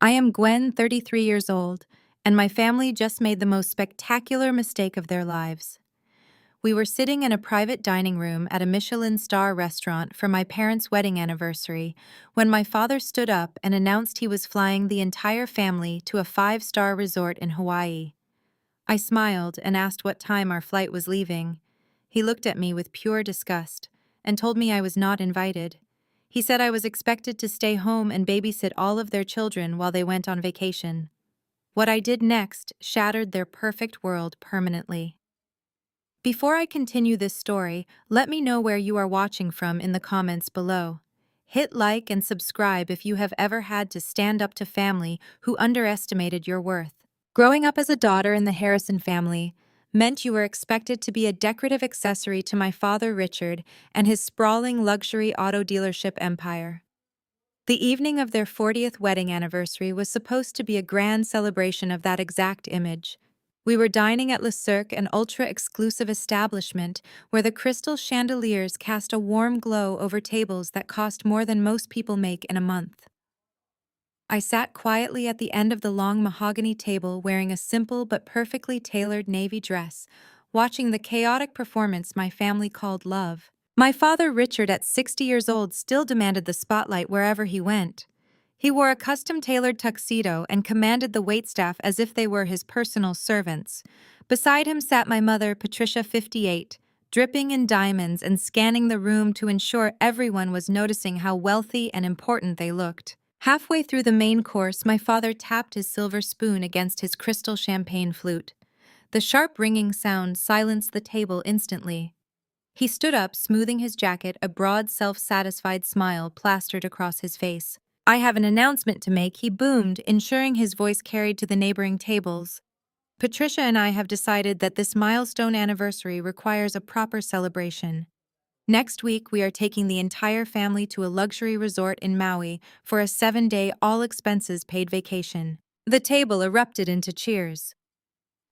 I am Gwen, 33 years old, and my family just made the most spectacular mistake of their lives. We were sitting in a private dining room at a Michelin star restaurant for my parents' wedding anniversary when my father stood up and announced he was flying the entire family to a five-star resort in Hawaii. I smiled and asked what time our flight was leaving. He looked at me with pure disgust and told me I was not invited. He said I was expected to stay home and babysit all of their children while they went on vacation. What I did next shattered their perfect world permanently. Before I continue this story, let me know where you are watching from in the comments below. Hit like and subscribe if you have ever had to stand up to family who underestimated your worth. Growing up as a daughter in the Harrison family meant you were expected to be a decorative accessory to my father Richard and his sprawling luxury auto dealership empire. The evening of their 40th wedding anniversary was supposed to be a grand celebration of that exact image. We were dining at Cirque, an ultra-exclusive establishment where the crystal chandeliers cast a warm glow over tables that cost more than most people make in a month. I sat quietly at the end of the long mahogany table wearing a simple but perfectly tailored navy dress, watching the chaotic performance my family called love. My father Richard, at 60 years old, still demanded the spotlight wherever he went. He wore a custom-tailored tuxedo and commanded the waitstaff as if they were his personal servants. Beside him sat my mother, Patricia, 58, dripping in diamonds and scanning the room to ensure everyone was noticing how wealthy and important they looked. Halfway through the main course, my father tapped his silver spoon against his crystal champagne flute. The sharp ringing sound silenced the table instantly. He stood up, smoothing his jacket, a broad, self-satisfied smile plastered across his face. "I have an announcement to make," he boomed, ensuring his voice carried to the neighboring tables. "Patricia and I have decided that this milestone anniversary requires a proper celebration. Next week, we are taking the entire family to a luxury resort in Maui for a 7-day, all-expenses-paid vacation." The table erupted into cheers.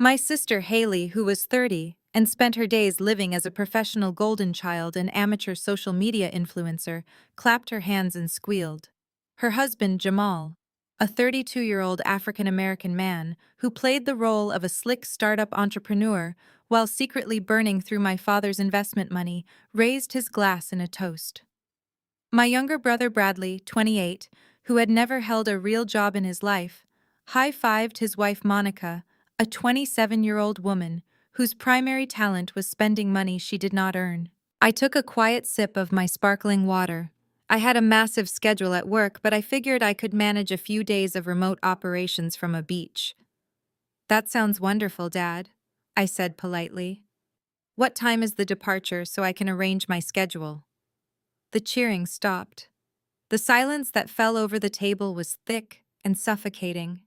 My sister Haley, who was 30 and spent her days living as a professional golden child and amateur social media influencer, clapped her hands and squealed. Her husband, Jamal, a 32-year-old African-American man who played the role of a slick startup entrepreneur while secretly burning through my father's investment money, raised his glass in a toast. My younger brother Bradley, 28, who had never held a real job in his life, high-fived his wife Monica, a 27-year-old woman whose primary talent was spending money she did not earn. I took a quiet sip of my sparkling water. I had a massive schedule at work, but I figured I could manage a few days of remote operations from a beach. "That sounds wonderful, Dad," I said politely. "What time is the departure so I can arrange my schedule?" The cheering stopped. The silence that fell over the table was thick and suffocating.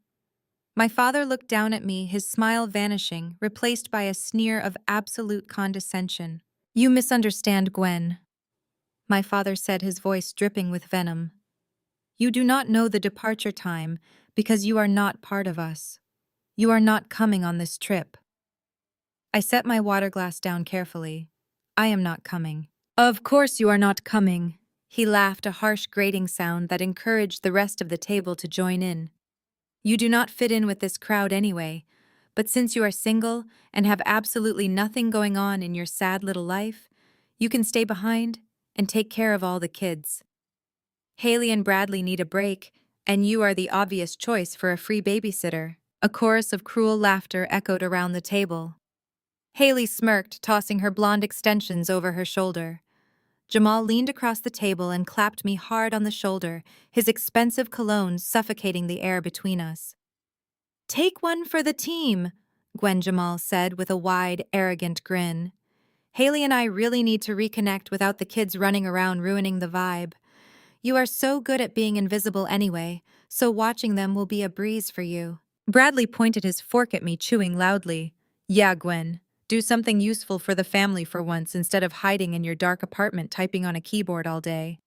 My father looked down at me, his smile vanishing, replaced by a sneer of absolute condescension. "You misunderstand, Gwen," my father said, his voice dripping with venom. "You do not know the departure time because you are not part of us. You are not coming on this trip." I set my water glass down carefully. "I am not coming." "Of course you are not coming." He laughed, a harsh grating sound that encouraged the rest of the table to join in. "You do not fit in with this crowd anyway, but since you are single and have absolutely nothing going on in your sad little life, you can stay behind and take care of all the kids. Haley and Bradley need a break, and you are the obvious choice for a free babysitter." A chorus of cruel laughter echoed around the table. Haley smirked, tossing her blonde extensions over her shoulder. Jamal leaned across the table and clapped me hard on the shoulder, his expensive cologne suffocating the air between us. "Take one for the team," Gwen Jamal said with a wide, arrogant grin. "Haley and I really need to reconnect without the kids running around ruining the vibe. You are so good at being invisible anyway, so watching them will be a breeze for you." Bradley pointed his fork at me, chewing loudly. "Yeah, Gwen. Do something useful for the family for once instead of hiding in your dark apartment typing on a keyboard all day."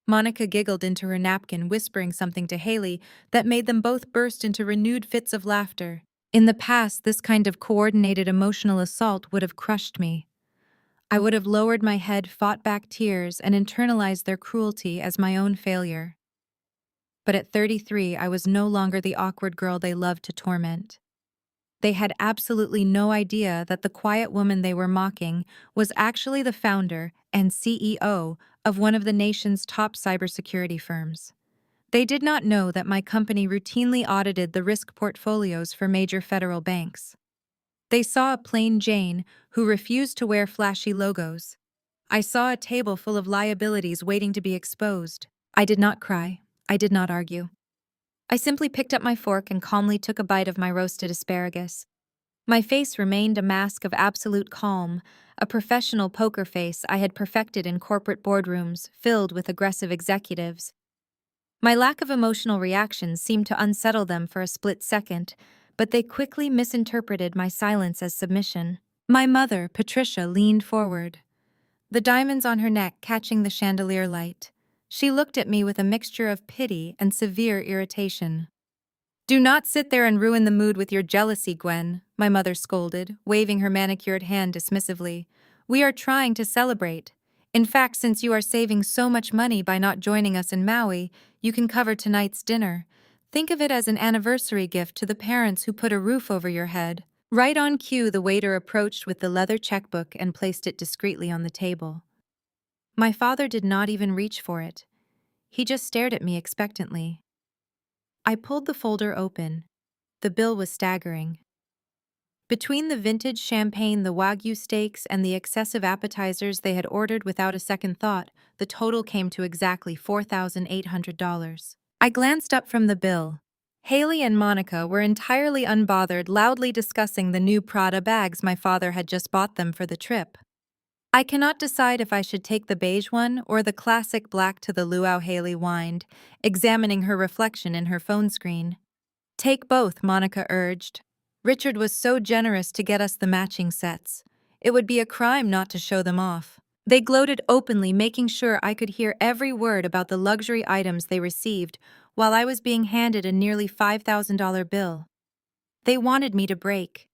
Monica giggled into her napkin, whispering something to Haley that made them both burst into renewed fits of laughter. In the past, this kind of coordinated emotional assault would have crushed me. I would have lowered my head, fought back tears, and internalized their cruelty as my own failure. But at 33, I was no longer the awkward girl they loved to torment. They had absolutely no idea that the quiet woman they were mocking was actually the founder and CEO of one of the nation's top cybersecurity firms. They did not know that my company routinely audited the risk portfolios for major federal banks. They saw a plain Jane who refused to wear flashy logos. I saw a table full of liabilities waiting to be exposed. I did not cry. I did not argue. I simply picked up my fork and calmly took a bite of my roasted asparagus. My face remained a mask of absolute calm, a professional poker face I had perfected in corporate boardrooms filled with aggressive executives. My lack of emotional reactions seemed to unsettle them for a split second, but they quickly misinterpreted my silence as submission. My mother, Patricia, leaned forward, the diamonds on her neck catching the chandelier light. She looked at me with a mixture of pity and severe irritation. "Do not sit there and ruin the mood with your jealousy, Gwen," my mother scolded, waving her manicured hand dismissively. "We are trying to celebrate. In fact, since you are saving so much money by not joining us in Maui, you can cover tonight's dinner. Think of it as an anniversary gift to the parents who put a roof over your head." Right on cue, the waiter approached with the leather checkbook and placed it discreetly on the table. My father did not even reach for it. He just stared at me expectantly. I pulled the folder open. The bill was staggering. Between the vintage champagne, the Wagyu steaks, and the excessive appetizers they had ordered without a second thought, the total came to exactly $4,800. I glanced up from the bill. Haley and Monica were entirely unbothered, loudly discussing the new Prada bags my father had just bought them for the trip. I cannot decide if I should take the beige one or the classic black to the luau, Haley whined, examining her reflection in her phone screen. "Take both," Monica urged. "Richard was so generous to get us the matching sets. It would be a crime not to show them off." They gloated openly, making sure I could hear every word about the luxury items they received while I was being handed a nearly $5,000 bill. They wanted me to break.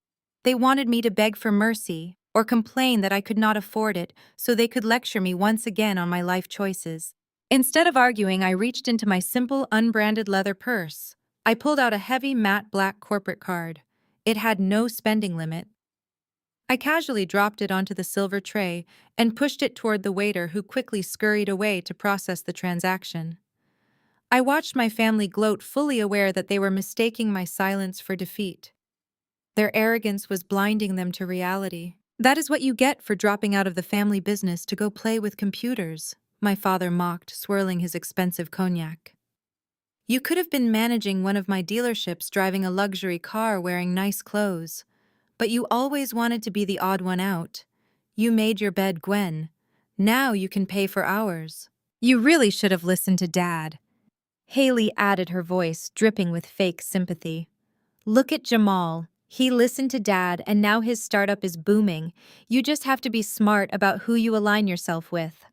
They wanted me to beg for mercy or complain that I could not afford it so they could lecture me once again on my life choices. Instead of arguing, I reached into my simple, unbranded leather purse. I pulled out a heavy matte black corporate card. It had no spending limit. I casually dropped it onto the silver tray and pushed it toward the waiter, who quickly scurried away to process the transaction. I watched my family gloat, fully aware that they were mistaking my silence for defeat. Their arrogance was blinding them to reality. "That is what you get for dropping out of the family business to go play with computers," my father mocked, swirling his expensive cognac. "You could have been managing one of my dealerships, driving a luxury car, wearing nice clothes. But you always wanted to be the odd one out. You made your bed, Gwen. Now you can pay for ours." "You really should have listened to Dad," Haley added, her voice dripping with fake sympathy. "Look at Jamal. He listened to Dad, and now his startup is booming. You just have to be smart about who you align yourself with."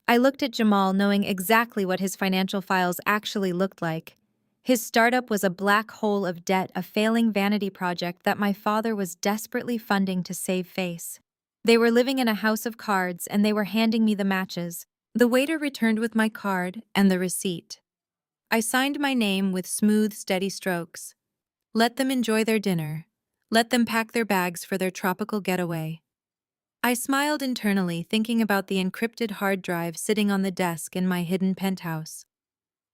I looked at Jamal, knowing exactly what his financial files actually looked like. His startup was a black hole of debt, a failing vanity project that my father was desperately funding to save face. They were living in a house of cards, and they were handing me the matches. The waiter returned with my card and the receipt. I signed my name with smooth, steady strokes. Let them enjoy their dinner. Let them pack their bags for their tropical getaway. I smiled internally, thinking about the encrypted hard drive sitting on the desk in my hidden penthouse.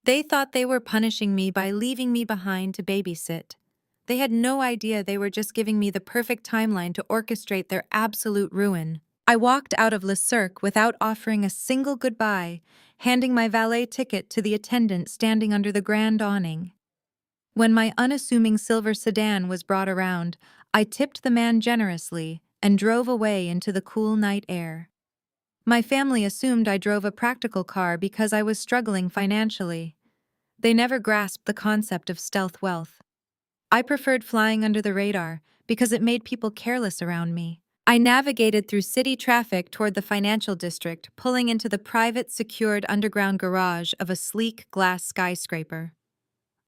They thought they were punishing me by leaving me behind to babysit. They had no idea they were just giving me the perfect timeline to orchestrate their absolute ruin. I walked out of Le Cirque without offering a single goodbye, handing my valet ticket to the attendant standing under the grand awning. When my unassuming silver sedan was brought around, I tipped the man generously and drove away into the cool night air. My family assumed I drove a practical car because I was struggling financially. They never grasped the concept of stealth wealth. I preferred flying under the radar because it made people careless around me. I navigated through city traffic toward the financial district, pulling into the private, secured underground garage of a sleek glass skyscraper.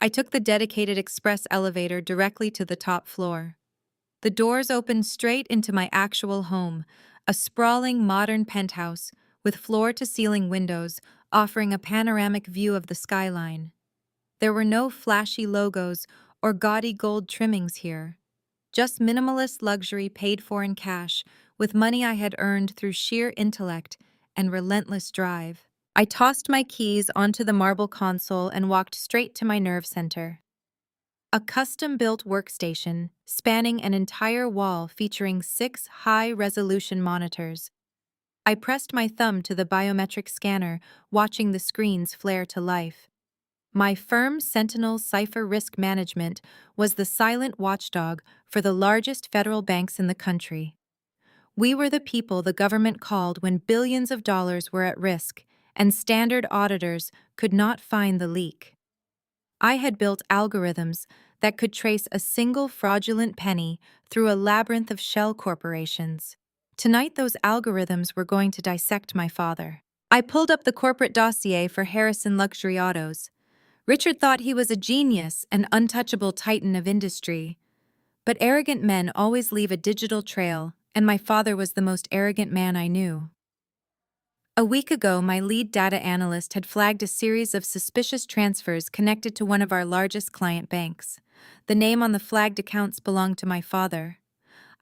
I took the dedicated express elevator directly to the top floor. The doors opened straight into my actual home, a sprawling modern penthouse with floor-to-ceiling windows offering a panoramic view of the skyline. There were no flashy logos or gaudy gold trimmings here, just minimalist luxury paid for in cash, with money I had earned through sheer intellect and relentless drive. I tossed my keys onto the marble console and walked straight to my nerve center. A custom-built workstation spanning an entire wall featuring 6 high-resolution monitors. I pressed my thumb to the biometric scanner, watching the screens flare to life. My firm Sentinel Cipher Risk Management was the silent watchdog for the largest federal banks in the country. We were the people the government called when billions of dollars were at risk, and standard auditors could not find the leak. I had built algorithms that could trace a single fraudulent penny through a labyrinth of shell corporations. Tonight, those algorithms were going to dissect my father. I pulled up the corporate dossier for Harrison Luxury Autos. Richard thought he was a genius, an untouchable titan of industry. But arrogant men always leave a digital trail, and my father was the most arrogant man I knew. A week ago, my lead data analyst had flagged a series of suspicious transfers connected to one of our largest client banks. The name on the flagged accounts belonged to my father.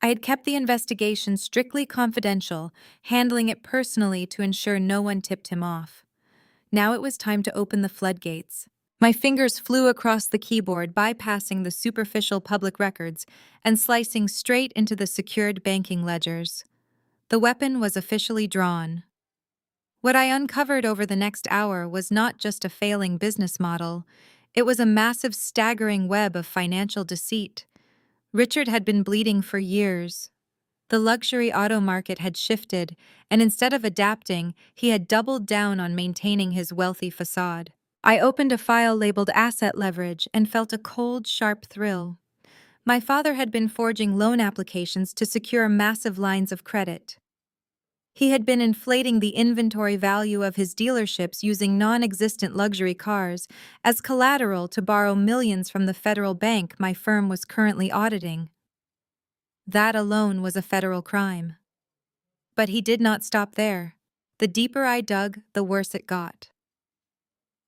I had kept the investigation strictly confidential, handling it personally to ensure no one tipped him off. Now it was time to open the floodgates. My fingers flew across the keyboard, bypassing the superficial public records and slicing straight into the secured banking ledgers. The weapon was officially drawn. What I uncovered over the next hour was not just a failing business model, it was a massive, staggering web of financial deceit. Richard had been bleeding for years. The luxury auto market had shifted, and instead of adapting, he had doubled down on maintaining his wealthy facade. I opened a file labeled Asset Leverage and felt a cold, sharp thrill. My father had been forging loan applications to secure massive lines of credit. He had been inflating the inventory value of his dealerships using non-existent luxury cars as collateral to borrow millions from the federal bank my firm was currently auditing. That alone was a federal crime. But he did not stop there. The deeper I dug, the worse it got.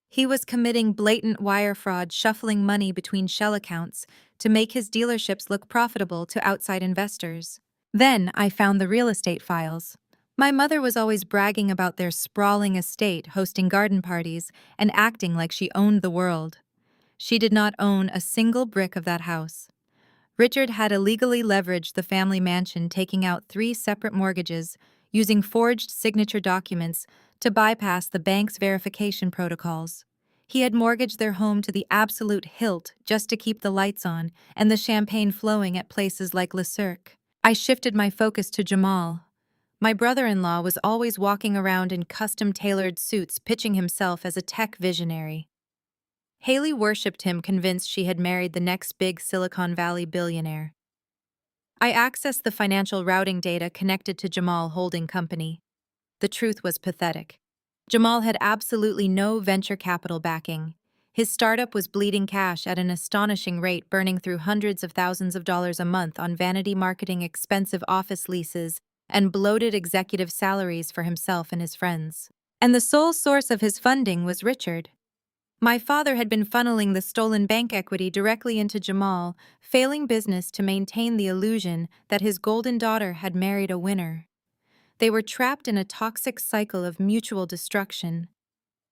He was committing blatant wire fraud, shuffling money between shell accounts to make his dealerships look profitable to outside investors. Then I found the real estate files. My mother was always bragging about their sprawling estate, hosting garden parties, and acting like she owned the world. She did not own a single brick of that house. Richard had illegally leveraged the family mansion, taking out 3 separate mortgages, using forged signature documents to bypass the bank's verification protocols. He had mortgaged their home to the absolute hilt just to keep the lights on and the champagne flowing at places like Cirque. I shifted my focus to Jamal. My brother-in-law was always walking around in custom-tailored suits, pitching himself as a tech visionary. Haley worshipped him, convinced she had married the next big Silicon Valley billionaire. I accessed the financial routing data connected to Jamal Holding Company. The truth was pathetic. Jamal had absolutely no venture capital backing. His startup was bleeding cash at an astonishing rate, burning through hundreds of thousands of dollars a month on vanity marketing, expensive office leases, and bloated executive salaries for himself and his friends. And the sole source of his funding was Richard. My father had been funneling the stolen bank equity directly into Jamal, failing business to maintain the illusion that his golden daughter had married a winner. They were trapped in a toxic cycle of mutual destruction.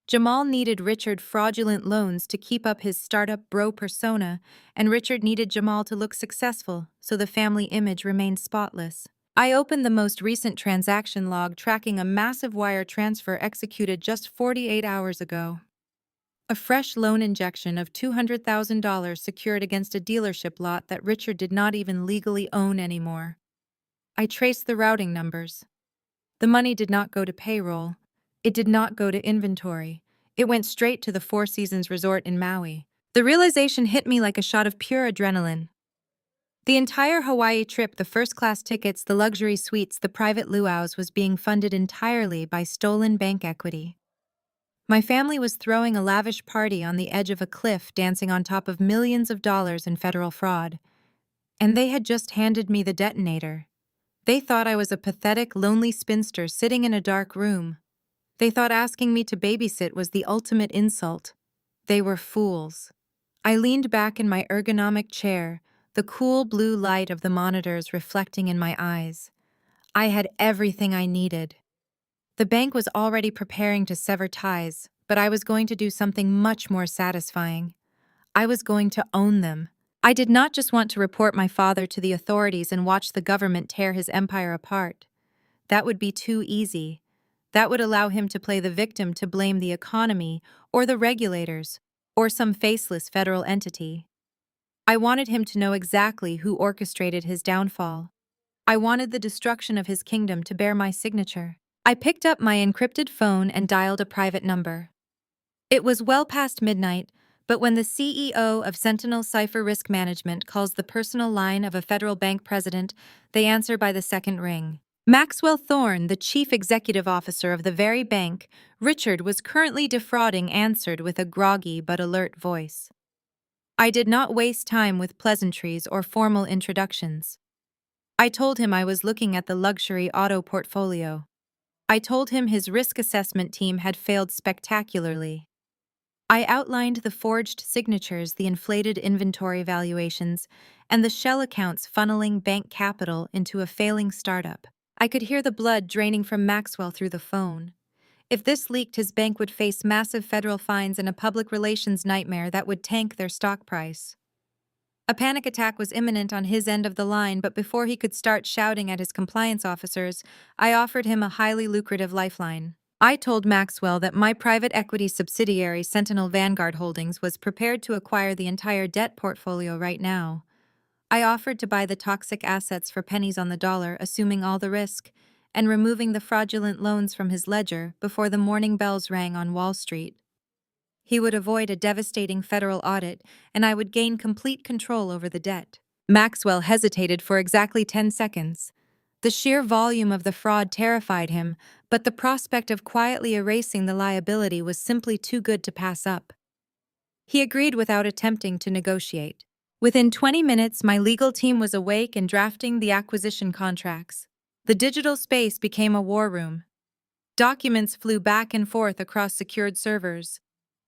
Jamal needed Richard fraudulent loans to keep up his startup bro persona, and Richard needed Jamal to look successful so the family image remained spotless. I opened the most recent transaction log, tracking a massive wire transfer executed just 48 hours ago. A fresh loan injection of $200,000 secured against a dealership lot that Richard did not even legally own anymore. I traced the routing numbers. The money did not go to payroll. It did not go to inventory. It went straight to the Four Seasons Resort in Maui. The realization hit me like a shot of pure adrenaline. The entire Hawaii trip, the first-class tickets, the luxury suites, the private luau's, was being funded entirely by stolen bank equity. My family was throwing a lavish party on the edge of a cliff, dancing on top of millions of dollars in federal fraud. And they had just handed me the detonator. They thought I was a pathetic, lonely spinster sitting in a dark room. They thought asking me to babysit was the ultimate insult. They were fools. I leaned back in my ergonomic chair, the cool blue light of the monitors reflecting in my eyes. I had everything I needed. The bank was already preparing to sever ties, but I was going to do something much more satisfying. I was going to own them. I did not just want to report my father to the authorities and watch the government tear his empire apart. That would be too easy. That would allow him to play the victim to blame the economy or the regulators or some faceless federal entity. I wanted him to know exactly who orchestrated his downfall. I wanted the destruction of his kingdom to bear my signature. I picked up my encrypted phone and dialed a private number. It was well past midnight, but when the CEO of Sentinel Cipher Risk Management calls the personal line of a federal bank president, they answer by the second ring. Maxwell Thorne, the chief executive officer of the very bank Richard was currently defrauding, answered with a groggy but alert voice. I did not waste time with pleasantries or formal introductions. I told him I was looking at the luxury auto portfolio. I told him his risk assessment team had failed spectacularly. I outlined the forged signatures, the inflated inventory valuations, and the shell accounts funneling bank capital into a failing startup. I could hear the blood draining from Maxwell through the phone. If this leaked, his bank would face massive federal fines and a public relations nightmare that would tank their stock price. A panic attack was imminent on his end of the line, but before he could start shouting at his compliance officers, I offered him a highly lucrative lifeline. I told Maxwell that my private equity subsidiary, Sentinel Vanguard Holdings, was prepared to acquire the entire debt portfolio right now. I offered to buy the toxic assets for pennies on the dollar, assuming all the risk, and removing the fraudulent loans from his ledger before the morning bells rang on Wall Street. He would avoid a devastating federal audit, and I would gain complete control over the debt. Maxwell hesitated for exactly 10 seconds. The sheer volume of the fraud terrified him, but the prospect of quietly erasing the liability was simply too good to pass up. He agreed without attempting to negotiate. Within 20 minutes, my legal team was awake and drafting the acquisition contracts. The digital space became a war room. Documents flew back and forth across secured servers.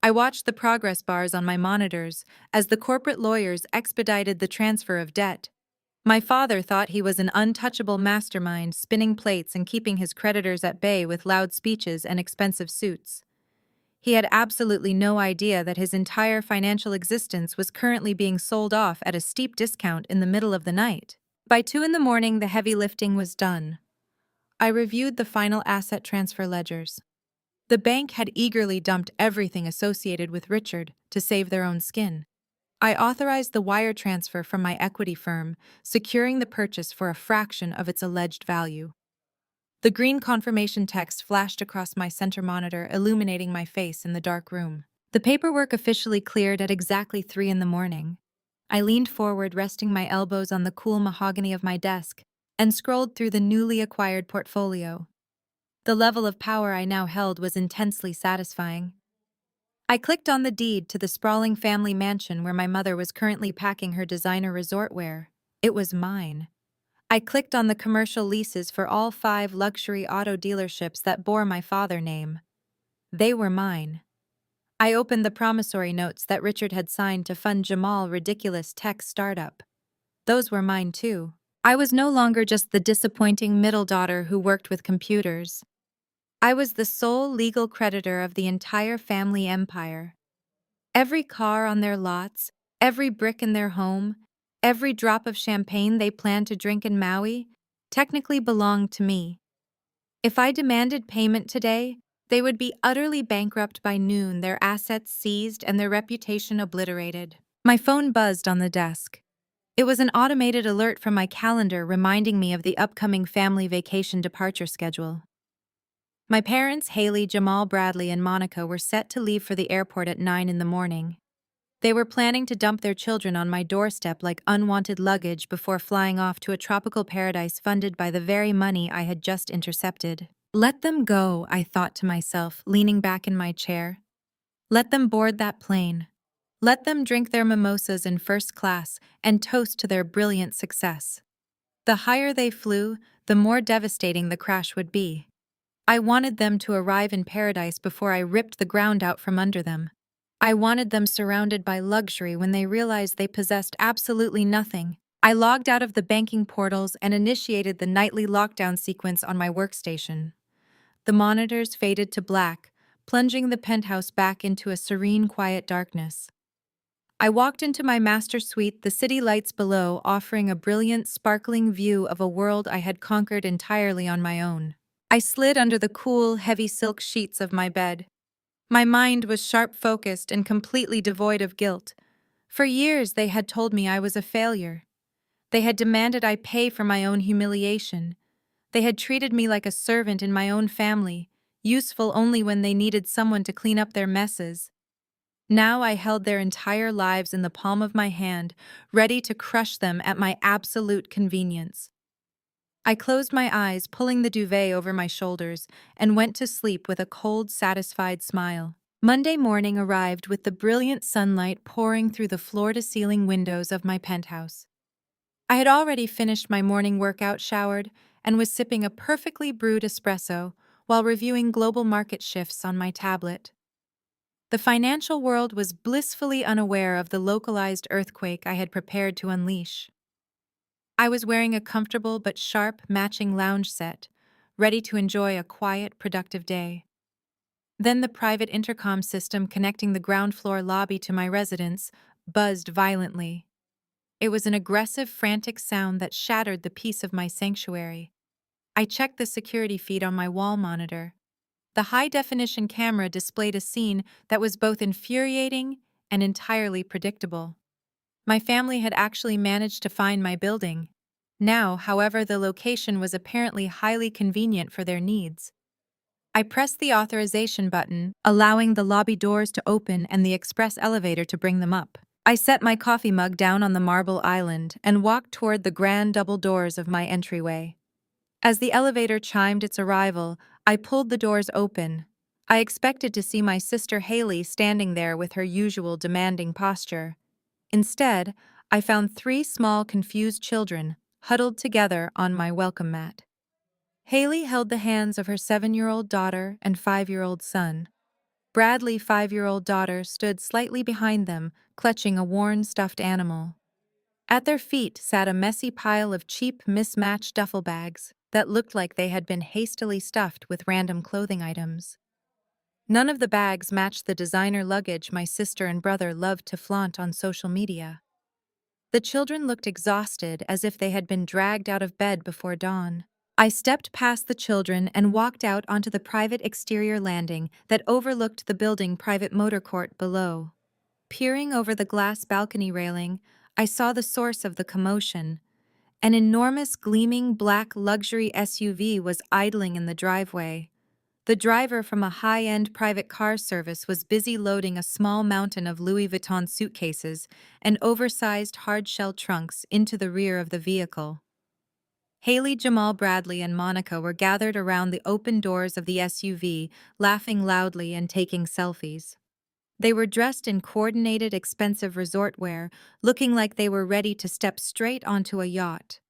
I watched the progress bars on my monitors as the corporate lawyers expedited the transfer of debt. My father thought he was an untouchable mastermind, spinning plates and keeping his creditors at bay with loud speeches and expensive suits. He had absolutely no idea that his entire financial existence was currently being sold off at a steep discount in the middle of the night. By 2 a.m, the heavy lifting was done. I reviewed the final asset transfer ledgers. The bank had eagerly dumped everything associated with Richard to save their own skin. I authorized the wire transfer from my equity firm, securing the purchase for a fraction of its alleged value. The green confirmation text flashed across my center monitor, illuminating my face in the dark room. The paperwork officially cleared at exactly 3 a.m. I leaned forward, resting my elbows on the cool mahogany of my desk, and scrolled through the newly acquired portfolio. The level of power I now held was intensely satisfying. I clicked on the deed to the sprawling family mansion where my mother was currently packing her designer resort wear. It was mine. I clicked on the commercial leases for all 5 luxury auto dealerships that bore my father's name. They were mine. I opened the promissory notes that Richard had signed to fund Jamal's ridiculous tech startup. Those were mine too. I was no longer just the disappointing middle daughter who worked with computers. I was the sole legal creditor of the entire family empire. Every car on their lots, every brick in their home, every drop of champagne they planned to drink in Maui, technically belonged to me. If I demanded payment today, they would be utterly bankrupt by noon, their assets seized and their reputation obliterated. My phone buzzed on the desk. It was an automated alert from my calendar reminding me of the upcoming family vacation departure schedule. My parents, Haley, Jamal, Bradley, and Monica, were set to leave for the airport at 9 a.m. They were planning to dump their children on my doorstep like unwanted luggage before flying off to a tropical paradise funded by the very money I had just intercepted. Let them go, I thought to myself, leaning back in my chair. Let them board that plane. Let them drink their mimosas in first class and toast to their brilliant success. The higher they flew, the more devastating the crash would be. I wanted them to arrive in paradise before I ripped the ground out from under them. I wanted them surrounded by luxury when they realized they possessed absolutely nothing. I logged out of the banking portals and initiated the nightly lockdown sequence on my workstation. The monitors faded to black, plunging the penthouse back into a serene, quiet darkness. I walked into my master suite, the city lights below offering a brilliant, sparkling view of a world I had conquered entirely on my own. I slid under the cool, heavy silk sheets of my bed. My mind was sharp-focused and completely devoid of guilt. For years, they had told me I was a failure. They had demanded I pay for my own humiliation. They had treated me like a servant in my own family, useful only when they needed someone to clean up their messes. Now I held their entire lives in the palm of my hand, ready to crush them at my absolute convenience. I closed my eyes, pulling the duvet over my shoulders, and went to sleep with a cold, satisfied smile. Monday morning arrived with the brilliant sunlight pouring through the floor-to-ceiling windows of my penthouse. I had already finished my morning workout, showered, and was sipping a perfectly brewed espresso while reviewing global market shifts on my tablet. The financial world was blissfully unaware of the localized earthquake I had prepared to unleash. I was wearing a comfortable but sharp matching lounge set, ready to enjoy a quiet, productive day. Then the private intercom system connecting the ground floor lobby to my residence buzzed violently. It was an aggressive, frantic sound that shattered the peace of my sanctuary. I checked the security feed on my wall monitor. The high-definition camera displayed a scene that was both infuriating and entirely predictable. My family had actually managed to find my building. Now, however, the location was apparently highly convenient for their needs. I pressed the authorization button, allowing the lobby doors to open and the express elevator to bring them up. I set my coffee mug down on the marble island and walked toward the grand double doors of my entryway. As the elevator chimed its arrival, I pulled the doors open. I expected to see my sister Haley standing there with her usual demanding posture. Instead, I found 3 small, confused children huddled together on my welcome mat. Haley held the hands of her 7-year-old daughter and 5-year-old son. Bradley's 5-year-old daughter stood slightly behind them, clutching a worn stuffed animal. At their feet sat a messy pile of cheap, mismatched duffel bags that looked like they had been hastily stuffed with random clothing items. None of the bags matched the designer luggage my sister and brother loved to flaunt on social media. The children looked exhausted, as if they had been dragged out of bed before dawn. I stepped past the children and walked out onto the private exterior landing that overlooked the building private motor court below. Peering over the glass balcony railing, I saw the source of the commotion. An enormous, gleaming black luxury SUV was idling in the driveway. The driver from a high-end private car service was busy loading a small mountain of Louis Vuitton suitcases and oversized hard-shell trunks into the rear of the vehicle. Haley, Jamal, Bradley, and Monica were gathered around the open doors of the SUV, laughing loudly and taking selfies. They were dressed in coordinated, expensive resort wear, looking like they were ready to step straight onto a yacht.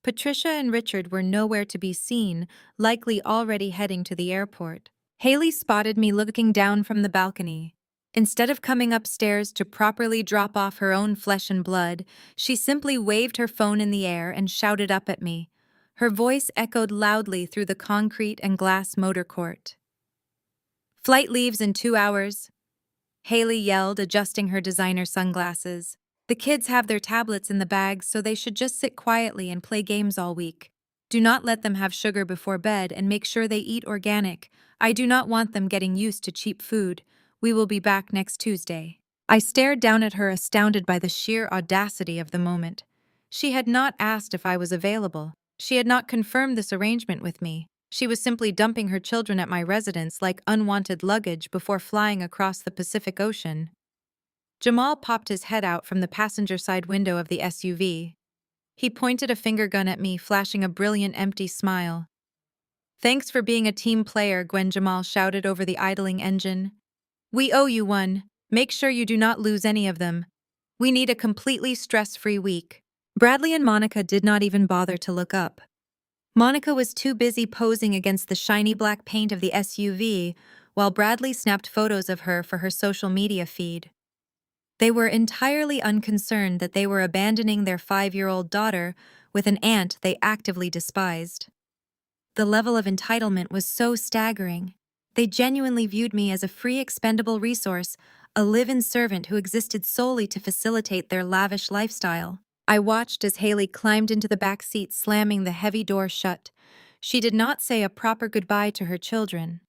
Patricia and Richard were nowhere to be seen, likely already heading to the airport. Haley spotted me looking down from the balcony. Instead of coming upstairs to properly drop off her own flesh and blood, she simply waved her phone in the air and shouted up at me. Her voice echoed loudly through the concrete and glass motor court. "Flight leaves in 2 hours," Haley yelled, adjusting her designer sunglasses. "The kids have their tablets in the bags, so they should just sit quietly and play games all week. Do not let them have sugar before bed and make sure they eat organic. I do not want them getting used to cheap food. We will be back next Tuesday." I stared down at her, astounded by the sheer audacity of the moment. She had not asked if I was available. She had not confirmed this arrangement with me. She was simply dumping her children at my residence like unwanted luggage before flying across the Pacific Ocean. Jamal popped his head out from the passenger side window of the SUV. He pointed a finger gun at me, flashing a brilliant empty smile. "Thanks for being a team player," Gwen Jamal shouted over the idling engine. "We owe you one. Make sure you do not lose any of them. We need a completely stress-free week." Bradley and Monica did not even bother to look up. Monica was too busy posing against the shiny black paint of the SUV, while Bradley snapped photos of her for her social media feed. They were entirely unconcerned that they were abandoning their 5-year-old daughter with an aunt they actively despised. The level of entitlement was so staggering. They genuinely viewed me as a free expendable resource, a live-in servant who existed solely to facilitate their lavish lifestyle. I watched as Haley climbed into the back seat, slamming the heavy door shut. She did not say a proper goodbye to her children.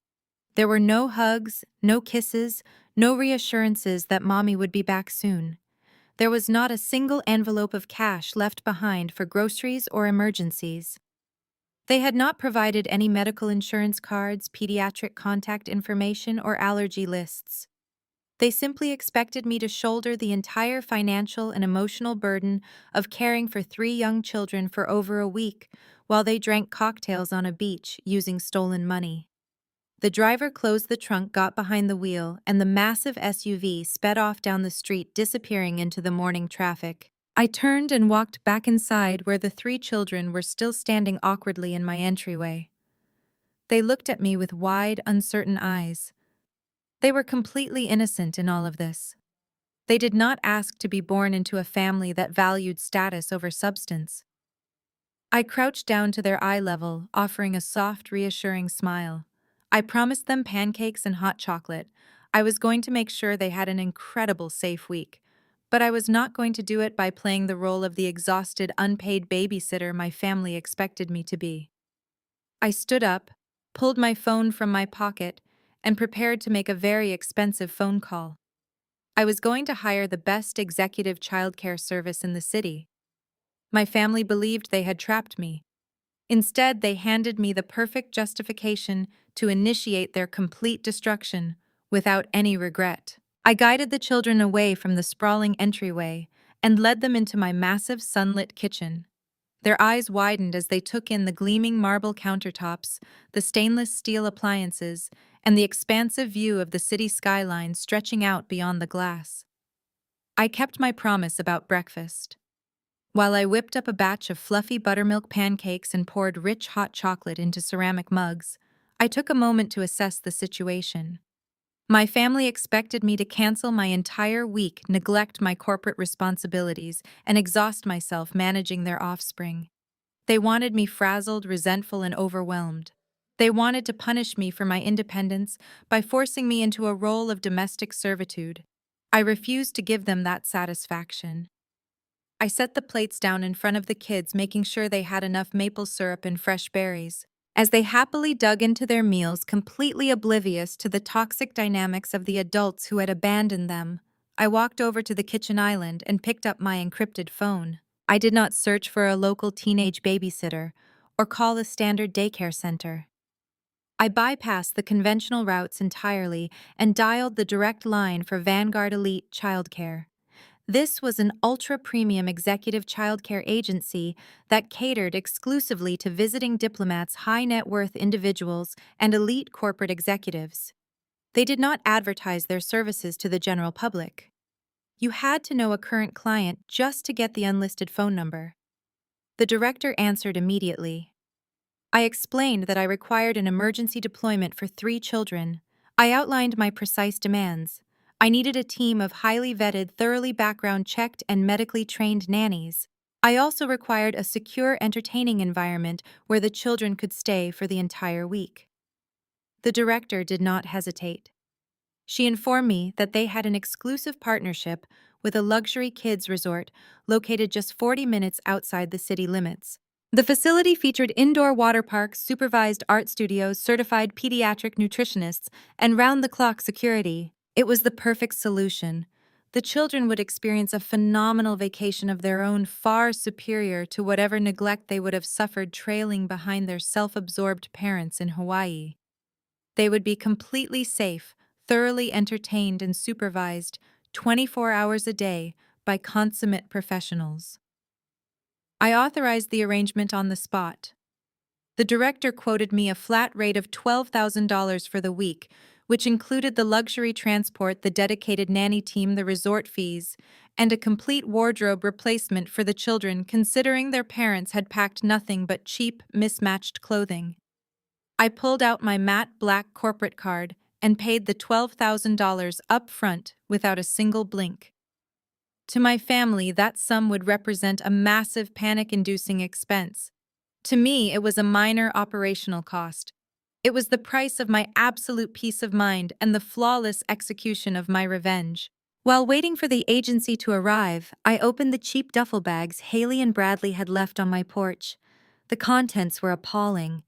There were no hugs, no kisses, no reassurances that Mommy would be back soon. There was not a single envelope of cash left behind for groceries or emergencies. They had not provided any medical insurance cards, pediatric contact information, or allergy lists. They simply expected me to shoulder the entire financial and emotional burden of caring for 3 young children for over a week while they drank cocktails on a beach using stolen money. The driver closed the trunk, got behind the wheel, and the massive SUV sped off down the street, disappearing into the morning traffic. I turned and walked back inside where the 3 children were still standing awkwardly in my entryway. They looked at me with wide, uncertain eyes. They were completely innocent in all of this. They did not ask to be born into a family that valued status over substance. I crouched down to their eye level, offering a soft, reassuring smile. I promised them pancakes and hot chocolate. I was going to make sure they had an incredible safe week. But I was not going to do it by playing the role of the exhausted, unpaid babysitter my family expected me to be. I stood up, pulled my phone from my pocket, and prepared to make a very expensive phone call. I was going to hire the best executive childcare service in the city. My family believed they had trapped me. Instead, they handed me the perfect justification to initiate their complete destruction without any regret. I guided the children away from the sprawling entryway and led them into my massive sunlit kitchen. Their eyes widened as they took in the gleaming marble countertops, the stainless steel appliances, and the expansive view of the city skyline stretching out beyond the glass. I kept my promise about breakfast. While I whipped up a batch of fluffy buttermilk pancakes and poured rich hot chocolate into ceramic mugs, I took a moment to assess the situation. My family expected me to cancel my entire week, neglect my corporate responsibilities, and exhaust myself managing their offspring. They wanted me frazzled, resentful, and overwhelmed. They wanted to punish me for my independence by forcing me into a role of domestic servitude. I refused to give them that satisfaction. I set the plates down in front of the kids, making sure they had enough maple syrup and fresh berries. As they happily dug into their meals, completely oblivious to the toxic dynamics of the adults who had abandoned them, I walked over to the kitchen island and picked up my encrypted phone. I did not search for a local teenage babysitter or call a standard daycare center. I bypassed the conventional routes entirely and dialed the direct line for Vanguard Elite Childcare. This was an ultra-premium executive childcare agency that catered exclusively to visiting diplomats, high-net-worth individuals, and elite corporate executives. They did not advertise their services to the general public. You had to know a current client just to get the unlisted phone number. The director answered immediately. I explained that I required an emergency deployment for 3 children. I outlined my precise demands. I needed a team of highly vetted, thoroughly background-checked, and medically trained nannies. I also required a secure, entertaining environment where the children could stay for the entire week. The director did not hesitate. She informed me that they had an exclusive partnership with a luxury kids resort located just 40 minutes outside the city limits. The facility featured indoor water parks, supervised art studios, certified pediatric nutritionists, and round-the-clock security. It was the perfect solution. The children would experience a phenomenal vacation of their own, far superior to whatever neglect they would have suffered trailing behind their self-absorbed parents in Hawaii. They would be completely safe, thoroughly entertained and supervised 24 hours a day by consummate professionals. I authorized the arrangement on the spot. The director quoted me a flat rate of $12,000 for the week, which included the luxury transport, the dedicated nanny team, the resort fees, and a complete wardrobe replacement for the children, considering their parents had packed nothing but cheap, mismatched clothing. I pulled out my matte black corporate card and paid the $12,000 up front without a single blink. To my family, that sum would represent a massive panic-inducing expense. To me, it was a minor operational cost. It was the price of my absolute peace of mind and the flawless execution of my revenge. While waiting for the agency to arrive, I opened the cheap duffel bags Haley and Bradley had left on my porch. The contents were appalling.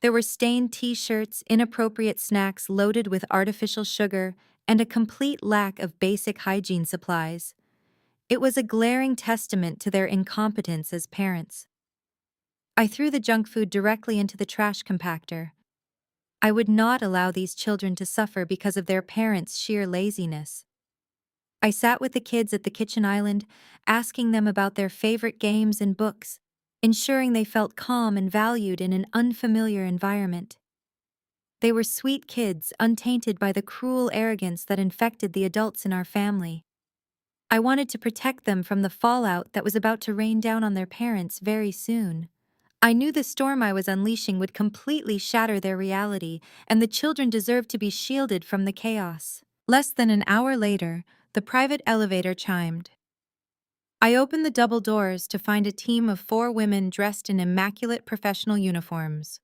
There were stained t-shirts, inappropriate snacks loaded with artificial sugar, and a complete lack of basic hygiene supplies. It was a glaring testament to their incompetence as parents. I threw the junk food directly into the trash compactor. I would not allow these children to suffer because of their parents' sheer laziness. I sat with the kids at the kitchen island, asking them about their favorite games and books, ensuring they felt calm and valued in an unfamiliar environment. They were sweet kids, untainted by the cruel arrogance that infected the adults in our family. I wanted to protect them from the fallout that was about to rain down on their parents very soon. I knew the storm I was unleashing would completely shatter their reality, and the children deserved to be shielded from the chaos. Less than an hour later, the private elevator chimed. I opened the double doors to find a team of 4 women dressed in immaculate professional uniforms.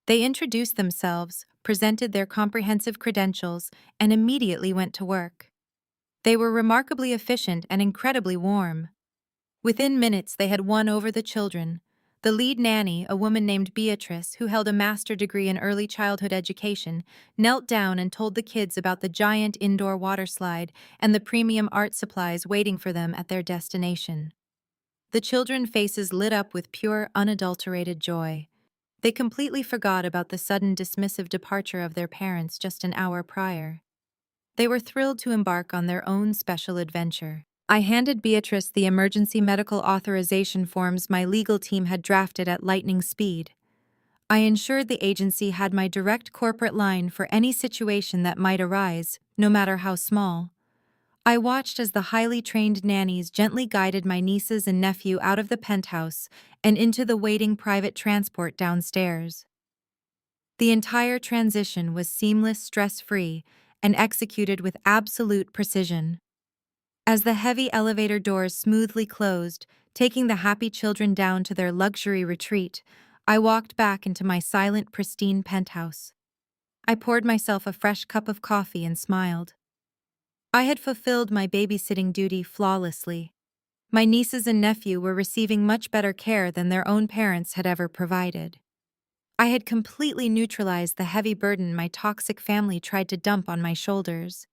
They introduced themselves, presented their comprehensive credentials, and immediately went to work. They were remarkably efficient and incredibly warm. Within minutes, they had won over the children. The lead nanny, a woman named Beatrice, who held a master's degree in early childhood education, knelt down and told the kids about the giant indoor water slide and the premium art supplies waiting for them at their destination. The children's faces lit up with pure, unadulterated joy. They completely forgot about the sudden dismissive departure of their parents just an hour prior. They were thrilled to embark on their own special adventure. I handed Beatrice the emergency medical authorization forms my legal team had drafted at lightning speed. I ensured the agency had my direct corporate line for any situation that might arise, no matter how small. I watched as the highly trained nannies gently guided my nieces and nephew out of the penthouse and into the waiting private transport downstairs. The entire transition was seamless, stress-free, and executed with absolute precision. As the heavy elevator doors smoothly closed, taking the happy children down to their luxury retreat, I walked back into my silent, pristine penthouse. I poured myself a fresh cup of coffee and smiled. I had fulfilled my babysitting duty flawlessly. My nieces and nephew were receiving much better care than their own parents had ever provided. I had completely neutralized the heavy burden my toxic family tried to dump on my shoulders.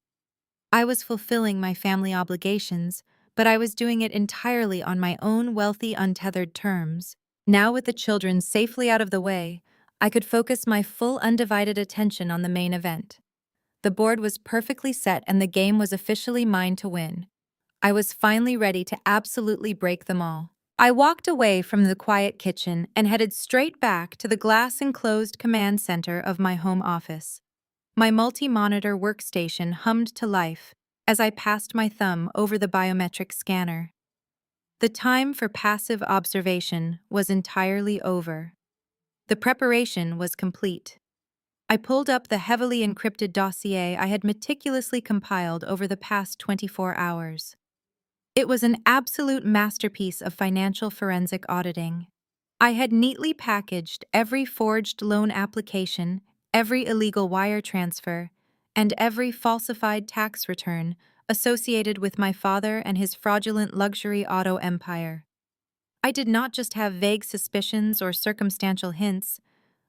I was fulfilling my family obligations, but I was doing it entirely on my own wealthy, untethered terms. Now, with the children safely out of the way, I could focus my full undivided attention on the main event. The board was perfectly set and the game was officially mine to win. I was finally ready to absolutely break them all. I walked away from the quiet kitchen and headed straight back to the glass-enclosed command center of my home office. My multi-monitor workstation hummed to life as I passed my thumb over the biometric scanner. The time for passive observation was entirely over. The preparation was complete. I pulled up the heavily encrypted dossier I had meticulously compiled over the past 24 hours. It was an absolute masterpiece of financial forensic auditing. I had neatly packaged every forged loan application, every illegal wire transfer, and every falsified tax return associated with my father and his fraudulent luxury auto empire. I did not just have vague suspicions or circumstantial hints.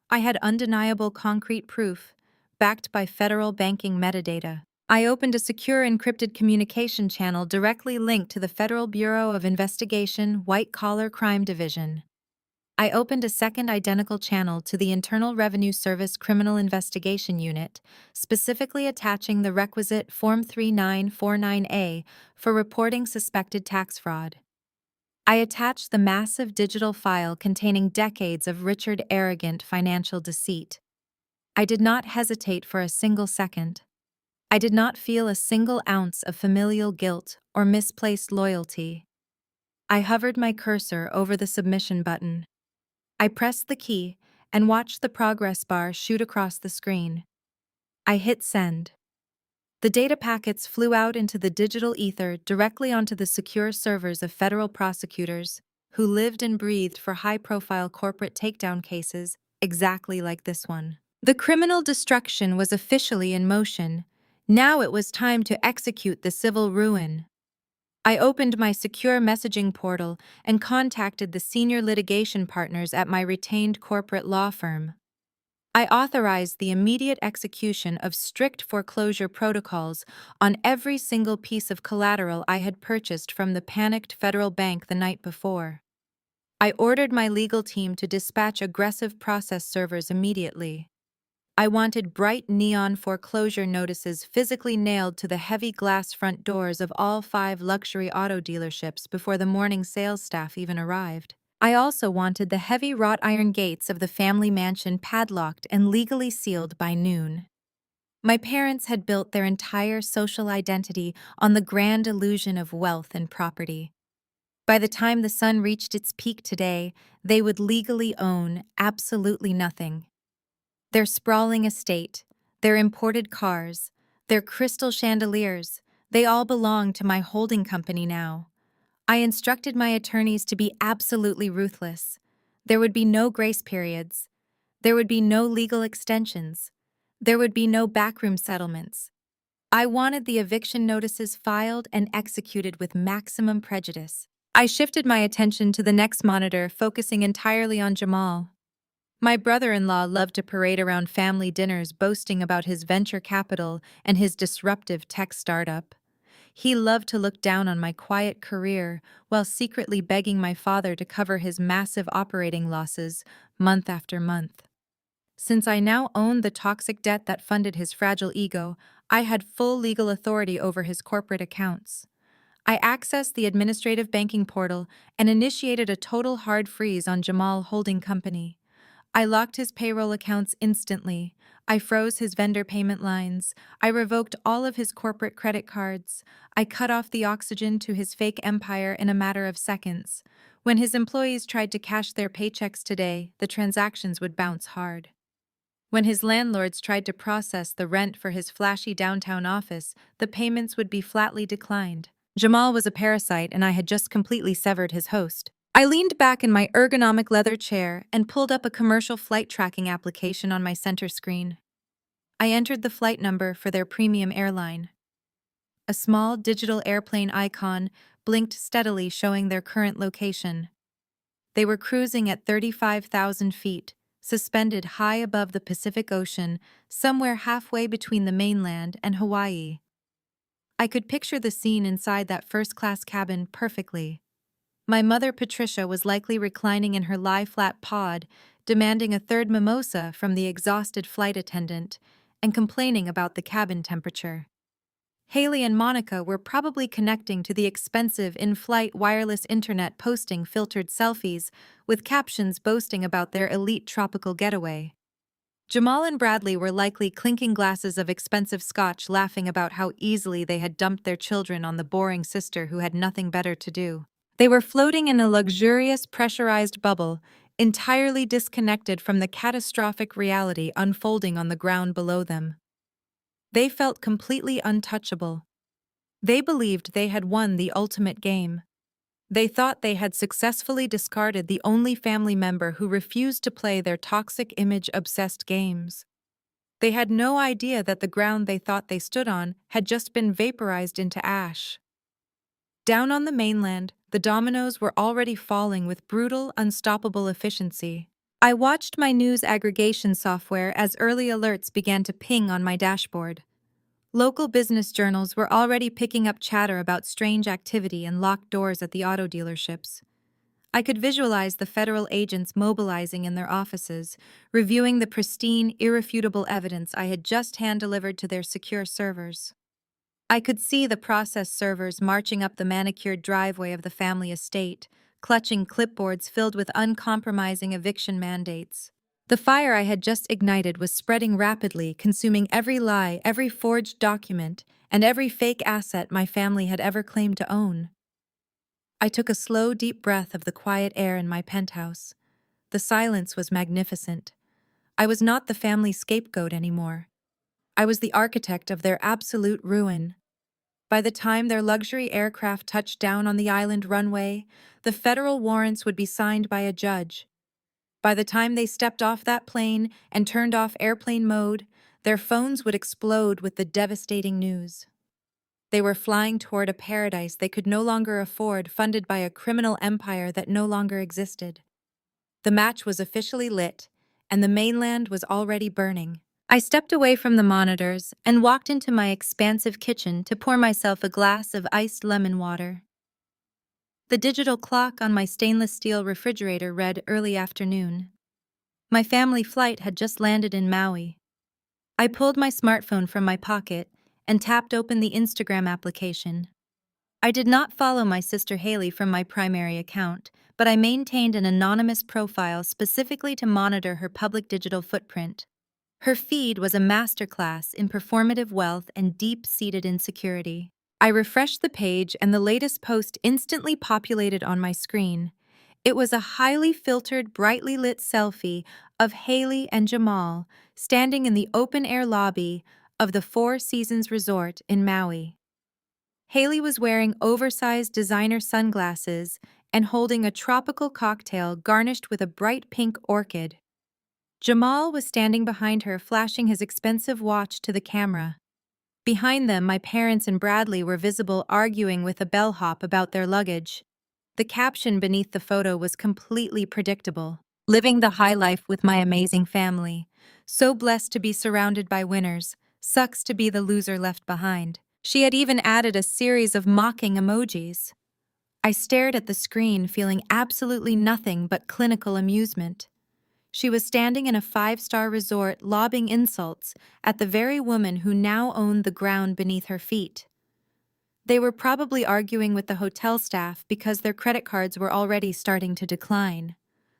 I had undeniable concrete proof, backed by federal banking metadata. I opened a secure encrypted communication channel directly linked to the Federal Bureau of Investigation White-Collar Crime Division. I opened a second identical channel to the Internal Revenue Service Criminal Investigation Unit, specifically attaching the requisite Form 3949A for reporting suspected tax fraud. I attached the massive digital file containing decades of Richard arrogant financial deceit. I did not hesitate for a single second. I did not feel a single ounce of familial guilt or misplaced loyalty. I hovered my cursor over the submission button. I pressed the key and watched the progress bar shoot across the screen. I hit send. The data packets flew out into the digital ether directly onto the secure servers of federal prosecutors who lived and breathed for high-profile corporate takedown cases exactly like this one. The criminal destruction was officially in motion. Now it was time to execute the civil ruin. I opened my secure messaging portal and contacted the senior litigation partners at my retained corporate law firm. I authorized the immediate execution of strict foreclosure protocols on every single piece of collateral I had purchased from the panicked federal bank the night before. I ordered my legal team to dispatch aggressive process servers immediately. I wanted bright neon foreclosure notices physically nailed to the heavy glass front doors of all 5 luxury auto dealerships before the morning sales staff even arrived. I also wanted the heavy wrought iron gates of the family mansion padlocked and legally sealed by noon. My parents had built their entire social identity on the grand illusion of wealth and property. By the time the sun reached its peak today, they would legally own absolutely nothing. Their sprawling estate, their imported cars, their crystal chandeliers, they all belong to my holding company now. I instructed my attorneys to be absolutely ruthless. There would be no grace periods. There would be no legal extensions. There would be no backroom settlements. I wanted the eviction notices filed and executed with maximum prejudice. I shifted my attention to the next monitor, focusing entirely on Jamal. My brother-in-law loved to parade around family dinners boasting about his venture capital and his disruptive tech startup. He loved to look down on my quiet career while secretly begging my father to cover his massive operating losses month after month. Since I now owned the toxic debt that funded his fragile ego, I had full legal authority over his corporate accounts. I accessed the administrative banking portal and initiated a total hard freeze on Jamal Holding Company. I locked his payroll accounts instantly. I froze his vendor payment lines. I revoked all of his corporate credit cards. I cut off the oxygen to his fake empire in a matter of seconds. When his employees tried to cash their paychecks today, the transactions would bounce hard. When his landlords tried to process the rent for his flashy downtown office, the payments would be flatly declined. Jamal was a parasite, and I had just completely severed his host. I leaned back in my ergonomic leather chair and pulled up a commercial flight tracking application on my center screen. I entered the flight number for their premium airline. A small digital airplane icon blinked steadily, showing their current location. They were cruising at 35,000 feet, suspended high above the Pacific Ocean, somewhere halfway between the mainland and Hawaii. I could picture the scene inside that first-class cabin perfectly. My mother, Patricia, was likely reclining in her lie-flat pod, demanding a third mimosa from the exhausted flight attendant and complaining about the cabin temperature. Haley and Monica were probably connecting to the expensive in-flight wireless internet, posting filtered selfies with captions boasting about their elite tropical getaway. Jamal and Bradley were likely clinking glasses of expensive scotch, laughing about how easily they had dumped their children on the boring sister who had nothing better to do. They were floating in a luxurious, pressurized bubble, entirely disconnected from the catastrophic reality unfolding on the ground below them. They felt completely untouchable. They believed they had won the ultimate game. They thought they had successfully discarded the only family member who refused to play their toxic image-obsessed games. They had no idea that the ground they thought they stood on had just been vaporized into ash. Down on the mainland, the dominoes were already falling with brutal, unstoppable efficiency. I watched my news aggregation software as early alerts began to ping on my dashboard. Local business journals were already picking up chatter about strange activity and locked doors at the auto dealerships. I could visualize the federal agents mobilizing in their offices, reviewing the pristine, irrefutable evidence I had just hand-delivered to their secure servers. I could see the process servers marching up the manicured driveway of the family estate, clutching clipboards filled with uncompromising eviction mandates. The fire I had just ignited was spreading rapidly, consuming every lie, every forged document, and every fake asset my family had ever claimed to own. I took a slow, deep breath of the quiet air in my penthouse. The silence was magnificent. I was not the family scapegoat anymore. I was the architect of their absolute ruin. By the time their luxury aircraft touched down on the island runway, the federal warrants would be signed by a judge. By the time they stepped off that plane and turned off airplane mode, their phones would explode with the devastating news. They were flying toward a paradise they could no longer afford, funded by a criminal empire that no longer existed. The match was officially lit, and the mainland was already burning. I stepped away from the monitors and walked into my expansive kitchen to pour myself a glass of iced lemon water. The digital clock on my stainless steel refrigerator read early afternoon. My family flight had just landed in Maui. I pulled my smartphone from my pocket and tapped open the Instagram application. I did not follow my sister Haley from my primary account, but I maintained an anonymous profile specifically to monitor her public digital footprint. Her feed was a masterclass in performative wealth and deep-seated insecurity. I refreshed the page and the latest post instantly populated on my screen. It was a highly filtered, brightly lit selfie of Haley and Jamal standing in the open-air lobby of the Four Seasons Resort in Maui. Haley was wearing oversized designer sunglasses and holding a tropical cocktail garnished with a bright pink orchid. Jamal was standing behind her, flashing his expensive watch to the camera. Behind them, my parents and Bradley were visible, arguing with a bellhop about their luggage. The caption beneath the photo was completely predictable. Living the high life with my amazing family. So blessed to be surrounded by winners. Sucks to be the loser left behind. She had even added a series of mocking emojis. I stared at the screen, feeling absolutely nothing but clinical amusement. She was standing in a five-star resort lobbing insults at the very woman who now owned the ground beneath her feet. They were probably arguing with the hotel staff because their credit cards were already starting to decline.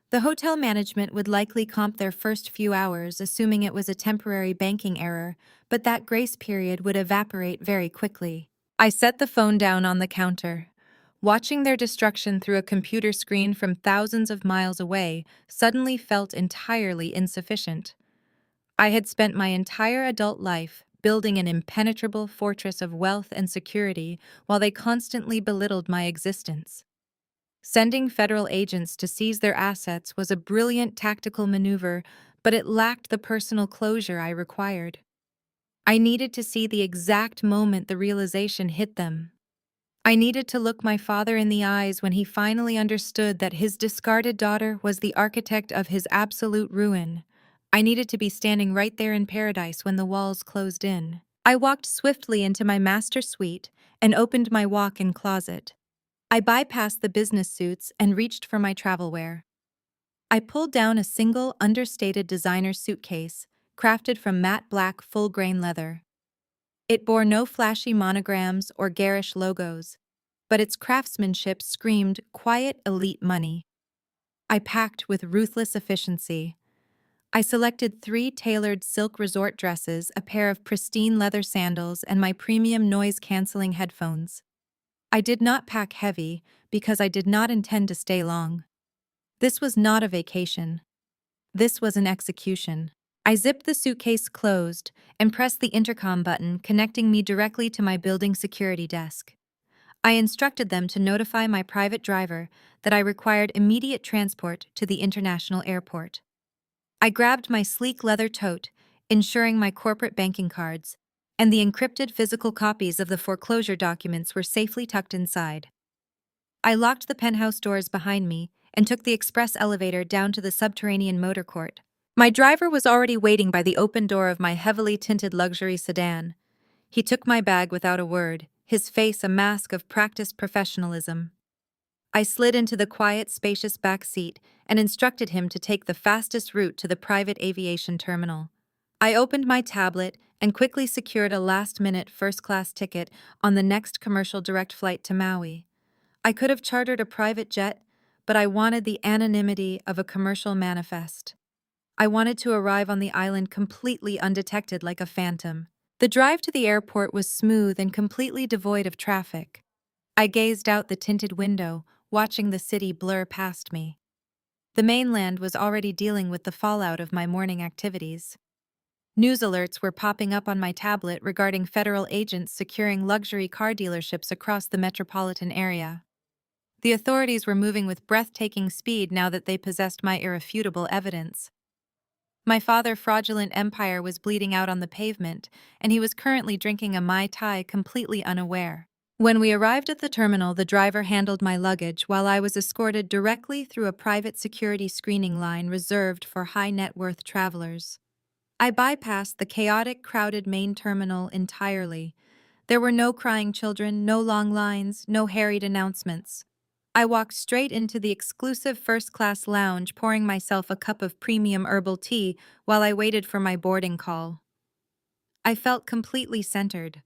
The hotel management would likely comp their first few hours, assuming it was a temporary banking error, but that grace period would evaporate very quickly. I set the phone down on the counter. Watching their destruction through a computer screen from thousands of miles away suddenly felt entirely insufficient. I had spent my entire adult life building an impenetrable fortress of wealth and security while they constantly belittled my existence. Sending federal agents to seize their assets was a brilliant tactical maneuver, but it lacked the personal closure I required. I needed to see the exact moment the realization hit them. I needed to look my father in the eyes when he finally understood that his discarded daughter was the architect of his absolute ruin. I needed to be standing right there in paradise when the walls closed in. I walked swiftly into my master suite and opened my walk-in closet. I bypassed the business suits and reached for my travelwear. I pulled down a single, understated designer suitcase, crafted from matte black full-grain leather. It bore no flashy monograms or garish logos, but its craftsmanship screamed quiet elite money. I packed with ruthless efficiency. I selected 3 tailored silk resort dresses, a pair of pristine leather sandals, and my premium noise-canceling headphones. I did not pack heavy because I did not intend to stay long. This was not a vacation. This was an execution. I zipped the suitcase closed and pressed the intercom button, connecting me directly to my building security desk. I instructed them to notify my private driver that I required immediate transport to the international airport. I grabbed my sleek leather tote, ensuring my corporate banking cards, and the encrypted physical copies of the foreclosure documents were safely tucked inside. I locked the penthouse doors behind me and took the express elevator down to the subterranean motor court. My driver was already waiting by the open door of my heavily tinted luxury sedan. He took my bag without a word, his face a mask of practiced professionalism. I slid into the quiet, spacious back seat and instructed him to take the fastest route to the private aviation terminal. I opened my tablet and quickly secured a last-minute first-class ticket on the next commercial direct flight to Maui. I could have chartered a private jet, but I wanted the anonymity of a commercial manifest. I wanted to arrive on the island completely undetected like a phantom. The drive to the airport was smooth and completely devoid of traffic. I gazed out the tinted window, watching the city blur past me. The mainland was already dealing with the fallout of my morning activities. News alerts were popping up on my tablet regarding federal agents securing luxury car dealerships across the metropolitan area. The authorities were moving with breathtaking speed now that they possessed my irrefutable evidence. My father's fraudulent empire was bleeding out on the pavement, and he was currently drinking a Mai Tai completely unaware. When we arrived at the terminal, the driver handled my luggage while I was escorted directly through a private security screening line reserved for high-net-worth travelers. I bypassed the chaotic, crowded main terminal entirely. There were no crying children, no long lines, no harried announcements. I walked straight into the exclusive first-class lounge, pouring myself a cup of premium herbal tea while I waited for my boarding call. I felt completely centered.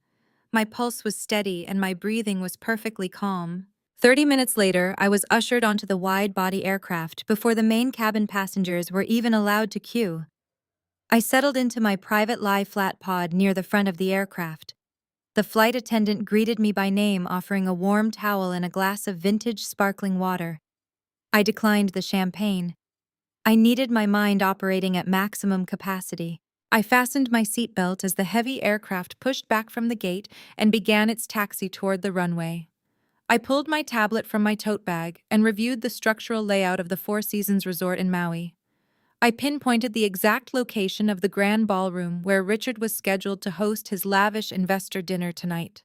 My pulse was steady and my breathing was perfectly calm. 30 minutes later, I was ushered onto the wide-body aircraft before the main cabin passengers were even allowed to queue. I settled into my private lie-flat pod near the front of the aircraft. The flight attendant greeted me by name, offering a warm towel and a glass of vintage sparkling water. I declined the champagne. I needed my mind operating at maximum capacity. I fastened my seatbelt as the heavy aircraft pushed back from the gate and began its taxi toward the runway. I pulled my tablet from my tote bag and reviewed the structural layout of the Four Seasons Resort in Maui. I pinpointed the exact location of the grand ballroom where Richard was scheduled to host his lavish investor dinner tonight.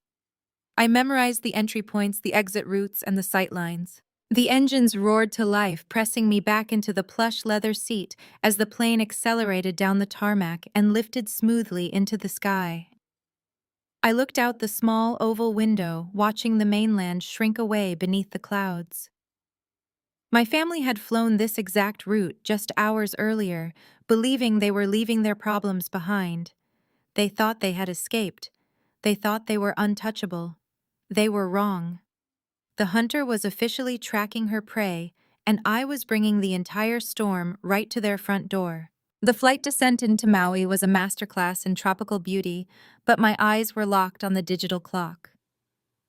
I memorized the entry points, the exit routes, and the sightlines. The engines roared to life, pressing me back into the plush leather seat as the plane accelerated down the tarmac and lifted smoothly into the sky. I looked out the small oval window, watching the mainland shrink away beneath the clouds. My family had flown this exact route just hours earlier, believing they were leaving their problems behind. They thought they had escaped. They thought they were untouchable. They were wrong. The hunter was officially tracking her prey, and I was bringing the entire storm right to their front door. The flight descent into Maui was a masterclass in tropical beauty, but my eyes were locked on the digital clock.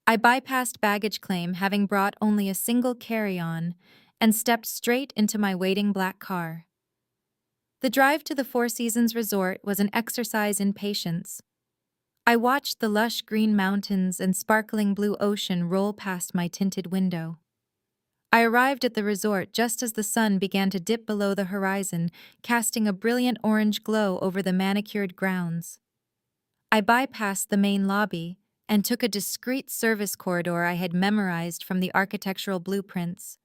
I bypassed baggage claim, having brought only a single carry-on, and stepped straight into my waiting black car. The drive to the Four Seasons Resort was an exercise in patience. I watched the lush green mountains and sparkling blue ocean roll past my tinted window. I arrived at the resort just as the sun began to dip below the horizon, casting a brilliant orange glow over the manicured grounds. I bypassed the main lobby and took a discreet service corridor I had memorized from the architectural blueprints.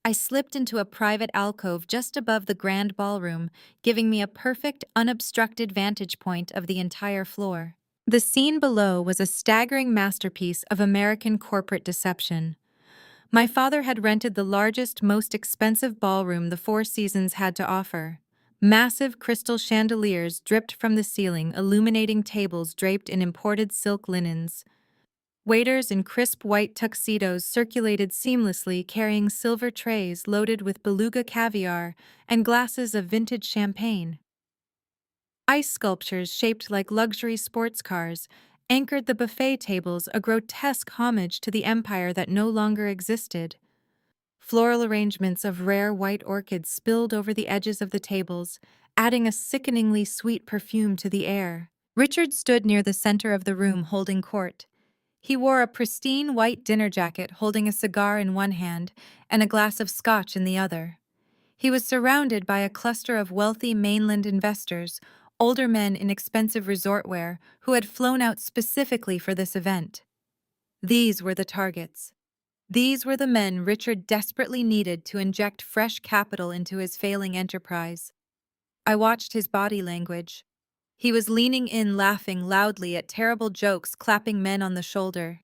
I slipped into a private alcove just above the grand ballroom, giving me a perfect, unobstructed vantage point of the entire floor. The scene below was a staggering masterpiece of American corporate deception. My father had rented the largest, most expensive ballroom the Four Seasons had to offer. Massive crystal chandeliers dripped from the ceiling, illuminating tables draped in imported silk linens. Waiters in crisp white tuxedos circulated seamlessly, carrying silver trays loaded with beluga caviar and glasses of vintage champagne. Ice sculptures shaped like luxury sports cars anchored the buffet tables, a grotesque homage to the empire that no longer existed. Floral arrangements of rare white orchids spilled over the edges of the tables, adding a sickeningly sweet perfume to the air. Richard stood near the center of the room holding court. He wore a pristine white dinner jacket, holding a cigar in one hand and a glass of scotch in the other. He was surrounded by a cluster of wealthy mainland investors, older men in expensive resort wear who had flown out specifically for this event. These were the targets. These were the men Richard desperately needed to inject fresh capital into his failing enterprise. I watched his body language. He was leaning in, laughing loudly at terrible jokes, clapping men on the shoulder.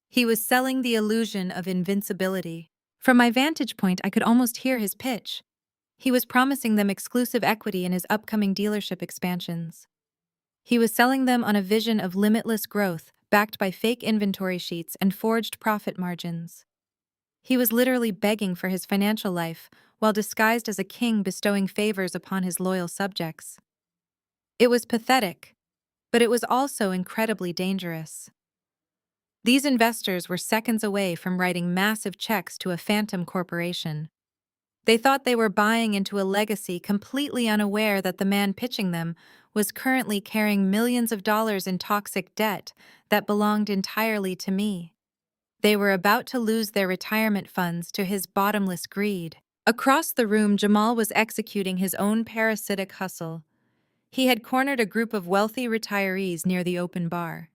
He was selling the illusion of invincibility. From my vantage point, I could almost hear his pitch. He was promising them exclusive equity in his upcoming dealership expansions. He was selling them on a vision of limitless growth, backed by fake inventory sheets and forged profit margins. He was literally begging for his financial life, while disguised as a king bestowing favors upon his loyal subjects. It was pathetic, but it was also incredibly dangerous. These investors were seconds away from writing massive checks to a phantom corporation. They thought they were buying into a legacy, completely unaware that the man pitching them was currently carrying millions of dollars in toxic debt that belonged entirely to me. They were about to lose their retirement funds to his bottomless greed. Across the room, Jamal was executing his own parasitic hustle. He had cornered a group of wealthy retirees near the open bar.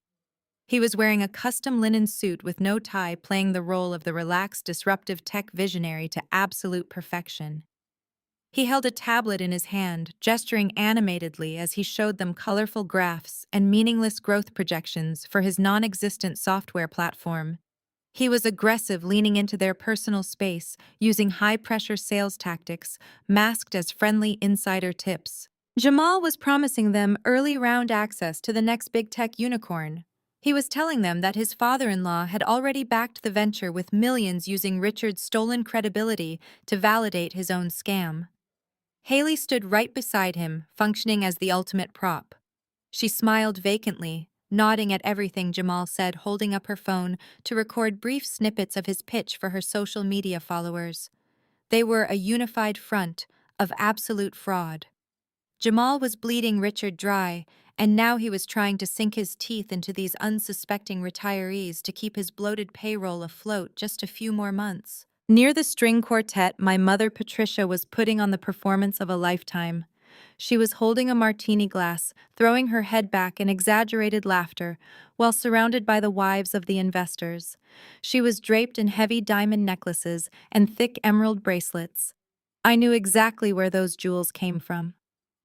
He was wearing a custom linen suit with no tie, playing the role of the relaxed, disruptive tech visionary to absolute perfection. He held a tablet in his hand, gesturing animatedly as he showed them colorful graphs and meaningless growth projections for his non-existent software platform. He was aggressive, leaning into their personal space, using high-pressure sales tactics, masked as friendly insider tips. Jamal was promising them early round access to the next big tech unicorn. He was telling them that his father-in-law had already backed the venture with millions, using Richard's stolen credibility to validate his own scam. Haley stood right beside him, functioning as the ultimate prop. She smiled vacantly, nodding at everything Jamal said, holding up her phone to record brief snippets of his pitch for her social media followers. They were a unified front of absolute fraud. Jamal was bleeding Richard dry, and now he was trying to sink his teeth into these unsuspecting retirees to keep his bloated payroll afloat just a few more months. Near the string quartet, my mother Patricia was putting on the performance of a lifetime. She was holding a martini glass, throwing her head back in exaggerated laughter, while surrounded by the wives of the investors. She was draped in heavy diamond necklaces and thick emerald bracelets. I knew exactly where those jewels came from.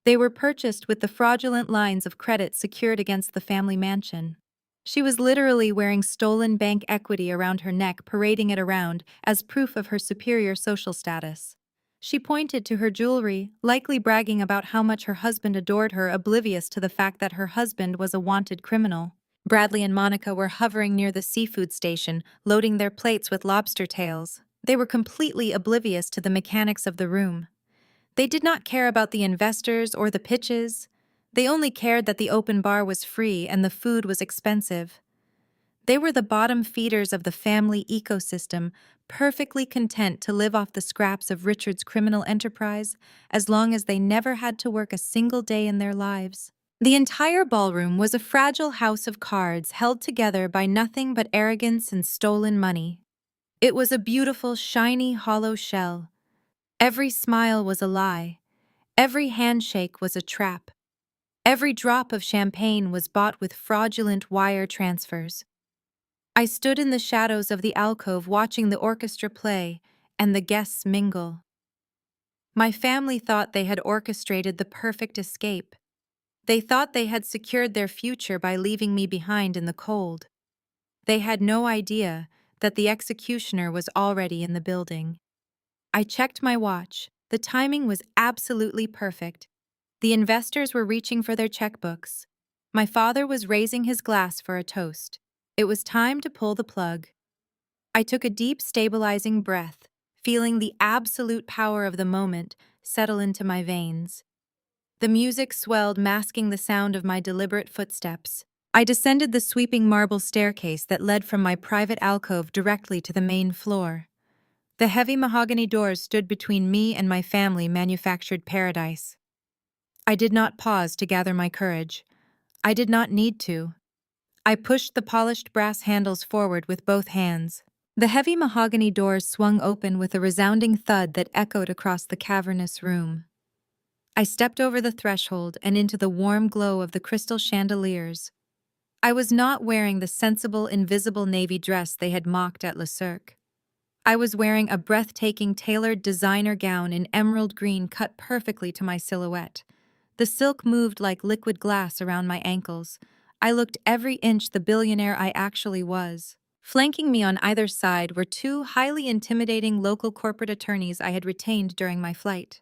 They were purchased with the fraudulent lines of credit secured against the family mansion. She was literally wearing stolen bank equity around her neck, parading it around as proof of her superior social status. She pointed to her jewelry, likely bragging about how much her husband adored her, oblivious to the fact that her husband was a wanted criminal. Bradley and Monica were hovering near the seafood station, loading their plates with lobster tails. They were completely oblivious to the mechanics of the room. They did not care about the investors or the pitches. They only cared that the open bar was free and the food was expensive. They were the bottom feeders of the family ecosystem, perfectly content to live off the scraps of Richard's criminal enterprise as long as they never had to work a single day in their lives. The entire ballroom was a fragile house of cards held together by nothing but arrogance and stolen money. It was a beautiful, shiny, hollow shell. Every smile was a lie. Every handshake was a trap. Every drop of champagne was bought with fraudulent wire transfers. I stood in the shadows of the alcove watching the orchestra play and the guests mingle. My family thought they had orchestrated the perfect escape. They thought they had secured their future by leaving me behind in the cold. They had no idea that the executioner was already in the building. I checked my watch. The timing was absolutely perfect. The investors were reaching for their checkbooks. My father was raising his glass for a toast. It was time to pull the plug. I took a deep, stabilizing breath, feeling the absolute power of the moment settle into my veins. The music swelled, masking the sound of my deliberate footsteps. I descended the sweeping marble staircase that led from my private alcove directly to the main floor. The heavy mahogany doors stood between me and my family-manufactured paradise. I did not pause to gather my courage. I did not need to. I pushed the polished brass handles forward with both hands. The heavy mahogany doors swung open with a resounding thud that echoed across the cavernous room. I stepped over the threshold and into the warm glow of the crystal chandeliers. I was not wearing the sensible, invisible navy dress they had mocked at Cirque. I was wearing a breathtaking, tailored designer gown in emerald green cut perfectly to my silhouette. The silk moved like liquid glass around my ankles. I looked every inch the billionaire I actually was. Flanking me on either side were two highly intimidating local corporate attorneys I had retained during my flight.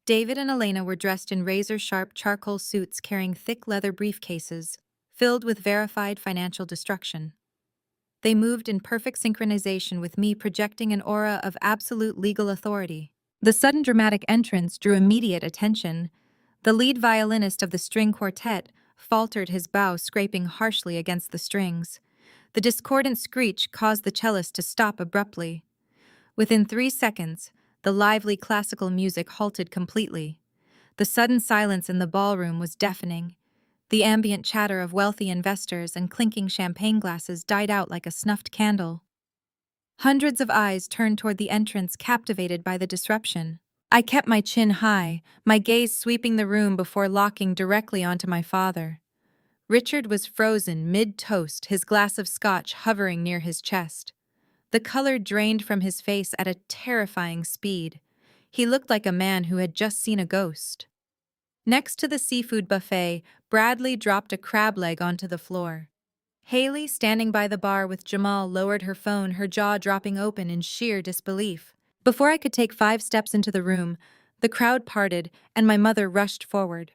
David and Elena were dressed in razor-sharp charcoal suits carrying thick leather briefcases, filled with verified financial destruction. They moved in perfect synchronization with me, projecting an aura of absolute legal authority. The sudden dramatic entrance drew immediate attention. The lead violinist of the string quartet faltered, his bow scraping harshly against the strings. The discordant screech caused the cellist to stop abruptly. Within 3 seconds, the lively classical music halted completely. The sudden silence in the ballroom was deafening. The ambient chatter of wealthy investors and clinking champagne glasses died out like a snuffed candle. Hundreds of eyes turned toward the entrance, captivated by the disruption. I kept my chin high, my gaze sweeping the room before locking directly onto my father. Richard was frozen mid-toast, his glass of scotch hovering near his chest. The color drained from his face at a terrifying speed. He looked like a man who had just seen a ghost. Next to the seafood buffet, Bradley dropped a crab leg onto the floor. Haley, standing by the bar with Jamal, lowered her phone, her jaw dropping open in sheer disbelief. Before I could take 5 steps into the room, the crowd parted and my mother rushed forward.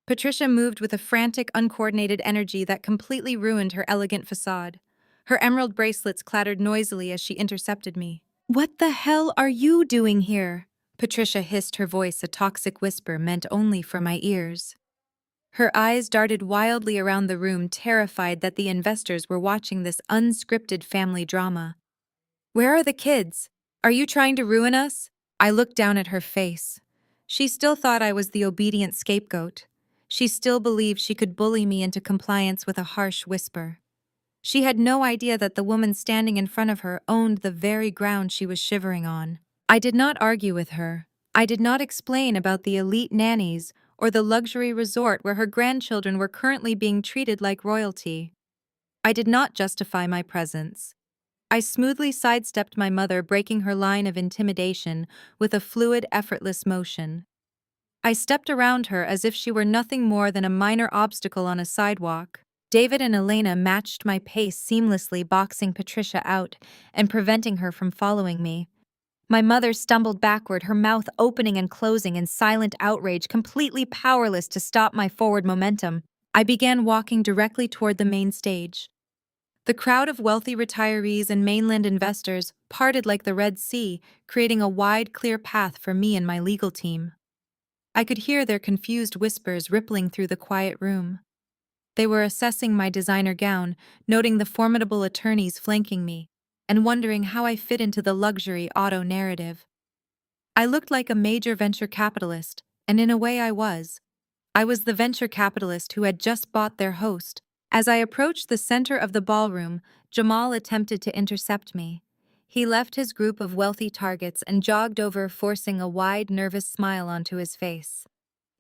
Patricia moved with a frantic, uncoordinated energy that completely ruined her elegant facade. Her emerald bracelets clattered noisily as she intercepted me. "What the hell are you doing here?" Patricia hissed, her voice a toxic whisper meant only for my ears. Her eyes darted wildly around the room, terrified that the investors were watching this unscripted family drama. "Where are the kids? Are you trying to ruin us?" I looked down at her face. She still thought I was the obedient scapegoat. She still believed she could bully me into compliance with a harsh whisper. She had no idea that the woman standing in front of her owned the very ground she was shivering on. I did not argue with her. I did not explain about the elite nannies or the luxury resort where her grandchildren were currently being treated like royalty. I did not justify my presence. I smoothly sidestepped my mother, breaking her line of intimidation with a fluid, effortless motion. I stepped around her as if she were nothing more than a minor obstacle on a sidewalk. David and Elena matched my pace seamlessly, boxing Patricia out and preventing her from following me. My mother stumbled backward, her mouth opening and closing in silent outrage, completely powerless to stop my forward momentum. I began walking directly toward the main stage. The crowd of wealthy retirees and mainland investors parted like the Red Sea, creating a wide, clear path for me and my legal team. I could hear their confused whispers rippling through the quiet room. They were assessing my designer gown, noting the formidable attorneys flanking me, and wondering how I fit into the luxury auto narrative. I looked like a major venture capitalist, and in a way I was. I was the venture capitalist who had just bought their host. As I approached the center of the ballroom, Jamal attempted to intercept me. He left his group of wealthy targets and jogged over, forcing a wide, nervous smile onto his face.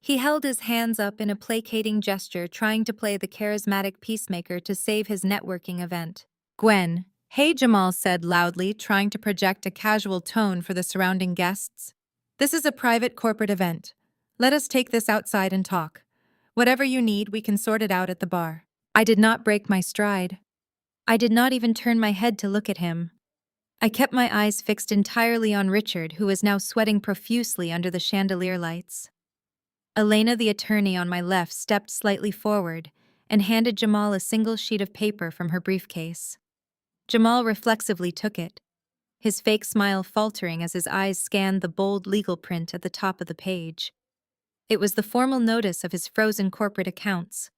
He held his hands up in a placating gesture, trying to play the charismatic peacemaker to save his networking event. "Gwen." "Hey," Jamal said loudly, trying to project a casual tone for the surrounding guests. "This is a private corporate event. Let us take this outside and talk. Whatever you need, we can sort it out at the bar." I did not break my stride. I did not even turn my head to look at him. I kept my eyes fixed entirely on Richard, who was now sweating profusely under the chandelier lights. Elena, the attorney on my left, stepped slightly forward and handed Jamal a single sheet of paper from her briefcase. Jamal reflexively took it, his fake smile faltering as his eyes scanned the bold legal print at the top of the page. It was the formal notice of his frozen corporate accounts.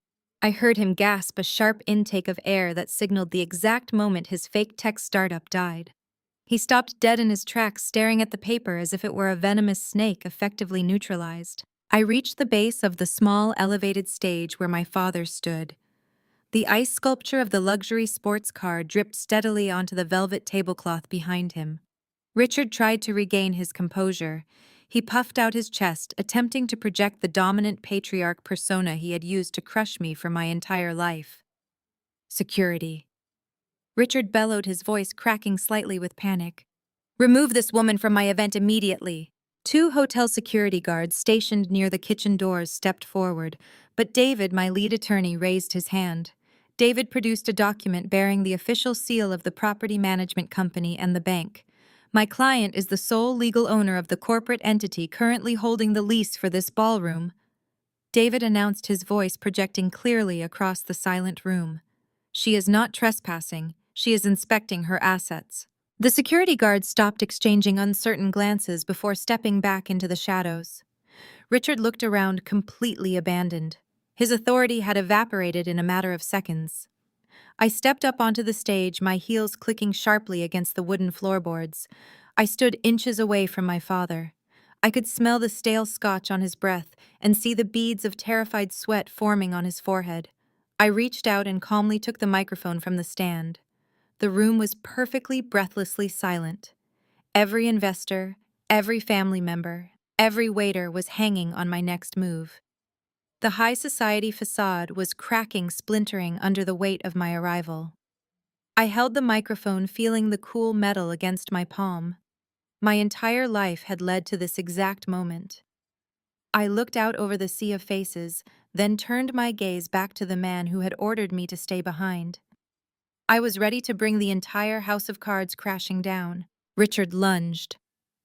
I heard him gasp, a sharp intake of air that signaled the exact moment his fake tech startup died. He stopped dead in his tracks, staring at the paper as if it were a venomous snake effectively neutralized. I reached the base of the small, elevated stage where my father stood. The ice sculpture of the luxury sports car dripped steadily onto the velvet tablecloth behind him. Richard tried to regain his composure. He puffed out his chest, attempting to project the dominant patriarch persona he had used to crush me for my entire life. "Security." Richard bellowed, his voice cracking slightly with panic. "Remove this woman from my event immediately." 2 hotel security guards stationed near the kitchen doors stepped forward, but David, my lead attorney, raised his hand. David produced a document bearing the official seal of the property management company and the bank. "My client is the sole legal owner of the corporate entity currently holding the lease for this ballroom," David announced, his voice projecting clearly across the silent room. "She is not trespassing. She is inspecting her assets." The security guards stopped, exchanging uncertain glances before stepping back into the shadows. Richard looked around, completely abandoned. His authority had evaporated in a matter of seconds. I stepped up onto the stage, my heels clicking sharply against the wooden floorboards. I stood inches away from my father. I could smell the stale scotch on his breath and see the beads of terrified sweat forming on his forehead. I reached out and calmly took the microphone from the stand. The room was perfectly, breathlessly silent. Every investor, every family member, every waiter was hanging on my next move. The high society facade was cracking, splintering under the weight of my arrival. I held the microphone, feeling the cool metal against my palm. My entire life had led to this exact moment. I looked out over the sea of faces, then turned my gaze back to the man who had ordered me to stay behind. I was ready to bring the entire house of cards crashing down. Richard lunged.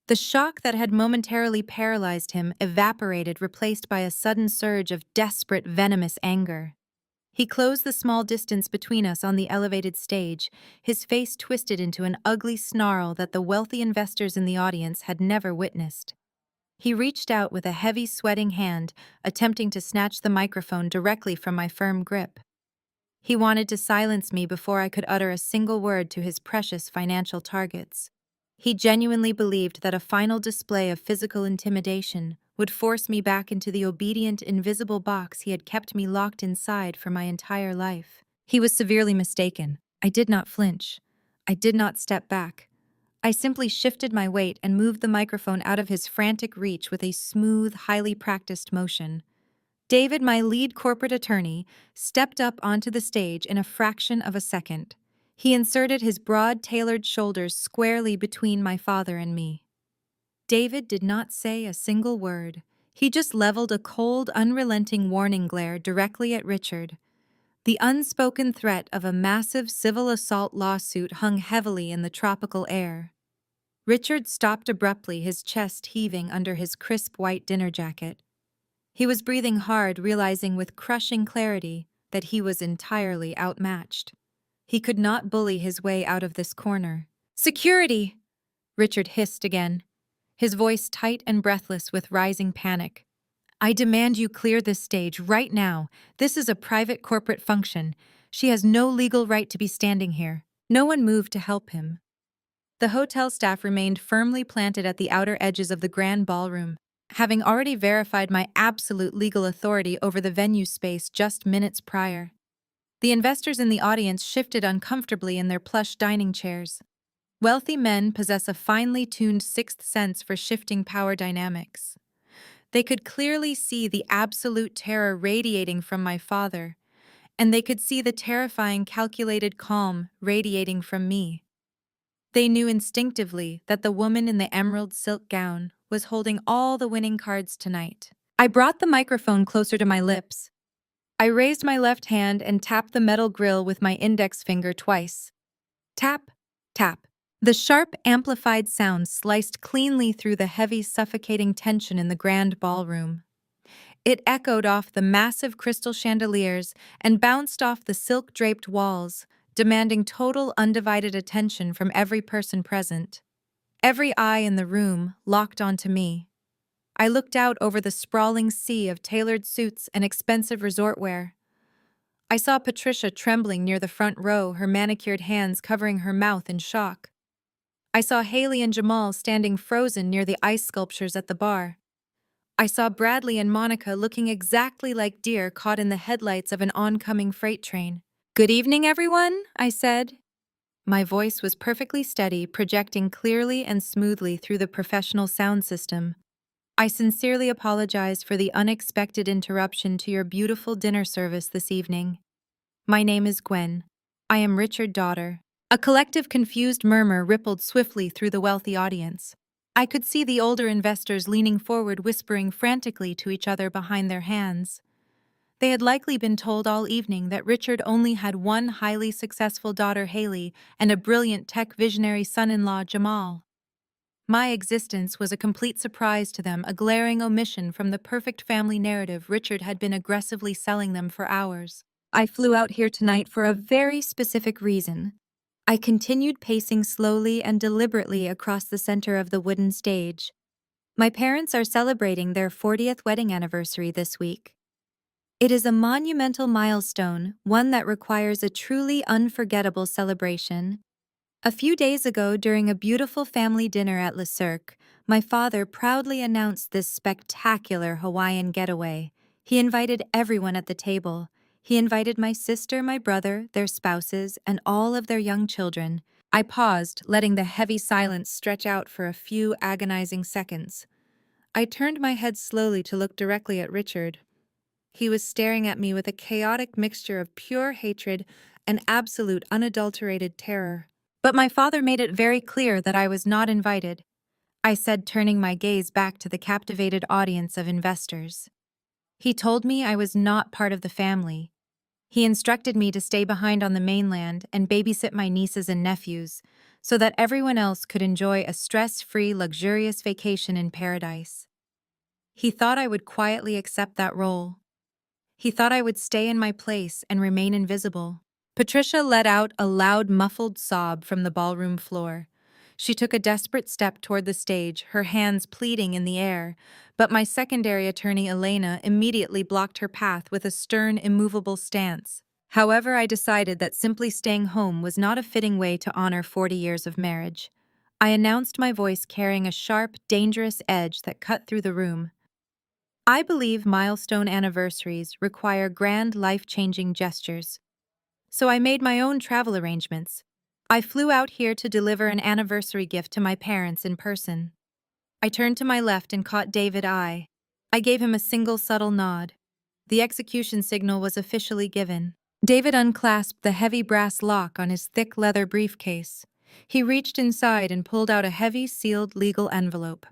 The shock that had momentarily paralyzed him evaporated, replaced by a sudden surge of desperate, venomous anger. He closed the small distance between us on the elevated stage, his face twisted into an ugly snarl that the wealthy investors in the audience had never witnessed. He reached out with a heavy, sweating hand, attempting to snatch the microphone directly from my firm grip. He wanted to silence me before I could utter a single word to his precious financial targets. He genuinely believed that a final display of physical intimidation would force me back into the obedient, invisible box he had kept me locked inside for my entire life. He was severely mistaken. I did not flinch. I did not step back. I simply shifted my weight and moved the microphone out of his frantic reach with a smooth, highly practiced motion. David, my lead corporate attorney, stepped up onto the stage in a fraction of a second. He inserted his broad, tailored shoulders squarely between my father and me. David did not say a single word. He just leveled a cold, unrelenting warning glare directly at Richard. The unspoken threat of a massive civil assault lawsuit hung heavily in the tropical air. Richard stopped abruptly, his chest heaving under his crisp white dinner jacket. He was breathing hard, realizing with crushing clarity that he was entirely outmatched. He could not bully his way out of this corner. "Security!" Richard hissed again, his voice tight and breathless with rising panic. "I demand you clear this stage right now. This is a private corporate function. She has no legal right to be standing here." No one moved to help him. The hotel staff remained firmly planted at the outer edges of the grand ballroom, having already verified my absolute legal authority over the venue space just minutes prior. The investors in the audience shifted uncomfortably in their plush dining chairs. Wealthy men possess a finely tuned sixth sense for shifting power dynamics. They could clearly see the absolute terror radiating from my father, and they could see the terrifying, calculated calm radiating from me. They knew instinctively that the woman in the emerald silk gown was holding all the winning cards tonight. I brought the microphone closer to my lips. I raised my left hand and tapped the metal grill with my index finger twice. Tap, tap. The sharp, amplified sound sliced cleanly through the heavy, suffocating tension in the grand ballroom. It echoed off the massive crystal chandeliers and bounced off the silk-draped walls, demanding total, undivided attention from every person present. Every eye in the room locked onto me. I looked out over the sprawling sea of tailored suits and expensive resort wear. I saw Patricia trembling near the front row, her manicured hands covering her mouth in shock. I saw Haley and Jamal standing frozen near the ice sculptures at the bar. I saw Bradley and Monica looking exactly like deer caught in the headlights of an oncoming freight train. "Good evening, everyone," I said. My voice was perfectly steady, projecting clearly and smoothly through the professional sound system. "I sincerely apologize for the unexpected interruption to your beautiful dinner service this evening. My name is Gwen. I am Richard's daughter." A collective confused murmur rippled swiftly through the wealthy audience. I could see the older investors leaning forward, whispering frantically to each other behind their hands. They had likely been told all evening that Richard only had one highly successful daughter, Haley, and a brilliant tech visionary son-in-law, Jamal. My existence was a complete surprise to them, a glaring omission from the perfect family narrative Richard had been aggressively selling them for hours. "I flew out here tonight for a very specific reason." I continued pacing slowly and deliberately across the center of the wooden stage. "My parents are celebrating their 40th wedding anniversary this week. It is a monumental milestone, one that requires a truly unforgettable celebration. A few days ago, during a beautiful family dinner at Le Cirque, my father proudly announced this spectacular Hawaiian getaway. He invited everyone at the table. He invited my sister, my brother, their spouses, and all of their young children. I paused, letting the heavy silence stretch out for a few agonizing seconds. I turned my head slowly to look directly at Richard. He was staring at me with a chaotic mixture of pure hatred and absolute unadulterated terror. But my father made it very clear that I was not invited, I said, turning my gaze back to the captivated audience of investors. He told me I was not part of the family. He instructed me to stay behind on the mainland and babysit my nieces and nephews, so that everyone else could enjoy a stress-free, luxurious vacation in paradise. He thought I would quietly accept that role. He thought I would stay in my place and remain invisible. Patricia let out a loud, muffled sob from the ballroom floor. She took a desperate step toward the stage, her hands pleading in the air, but my secondary attorney, Elena, immediately blocked her path with a stern, immovable stance. However, I decided that simply staying home was not a fitting way to honor 40 years of marriage. I announced, my voice carrying a sharp, dangerous edge that cut through the room. I believe milestone anniversaries require grand, life-changing gestures. So I made my own travel arrangements. I flew out here to deliver an anniversary gift to my parents in person. I turned to my left and caught David's eye. I gave him a single subtle nod. The execution signal was officially given. David unclasped the heavy brass lock on his thick leather briefcase. He reached inside and pulled out a heavy, sealed legal envelope.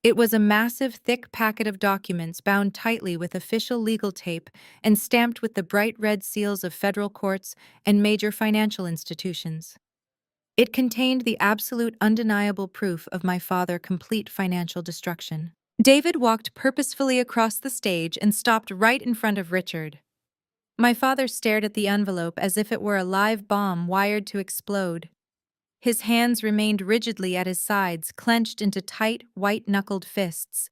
It was a massive, thick packet of documents bound tightly with official legal tape and stamped with the bright red seals of federal courts and major financial institutions. It contained the absolute, undeniable proof of my father's complete financial destruction. David walked purposefully across the stage and stopped right in front of Richard. My father stared at the envelope as if it were a live bomb wired to explode. His hands remained rigidly at his sides, clenched into tight, white-knuckled fists.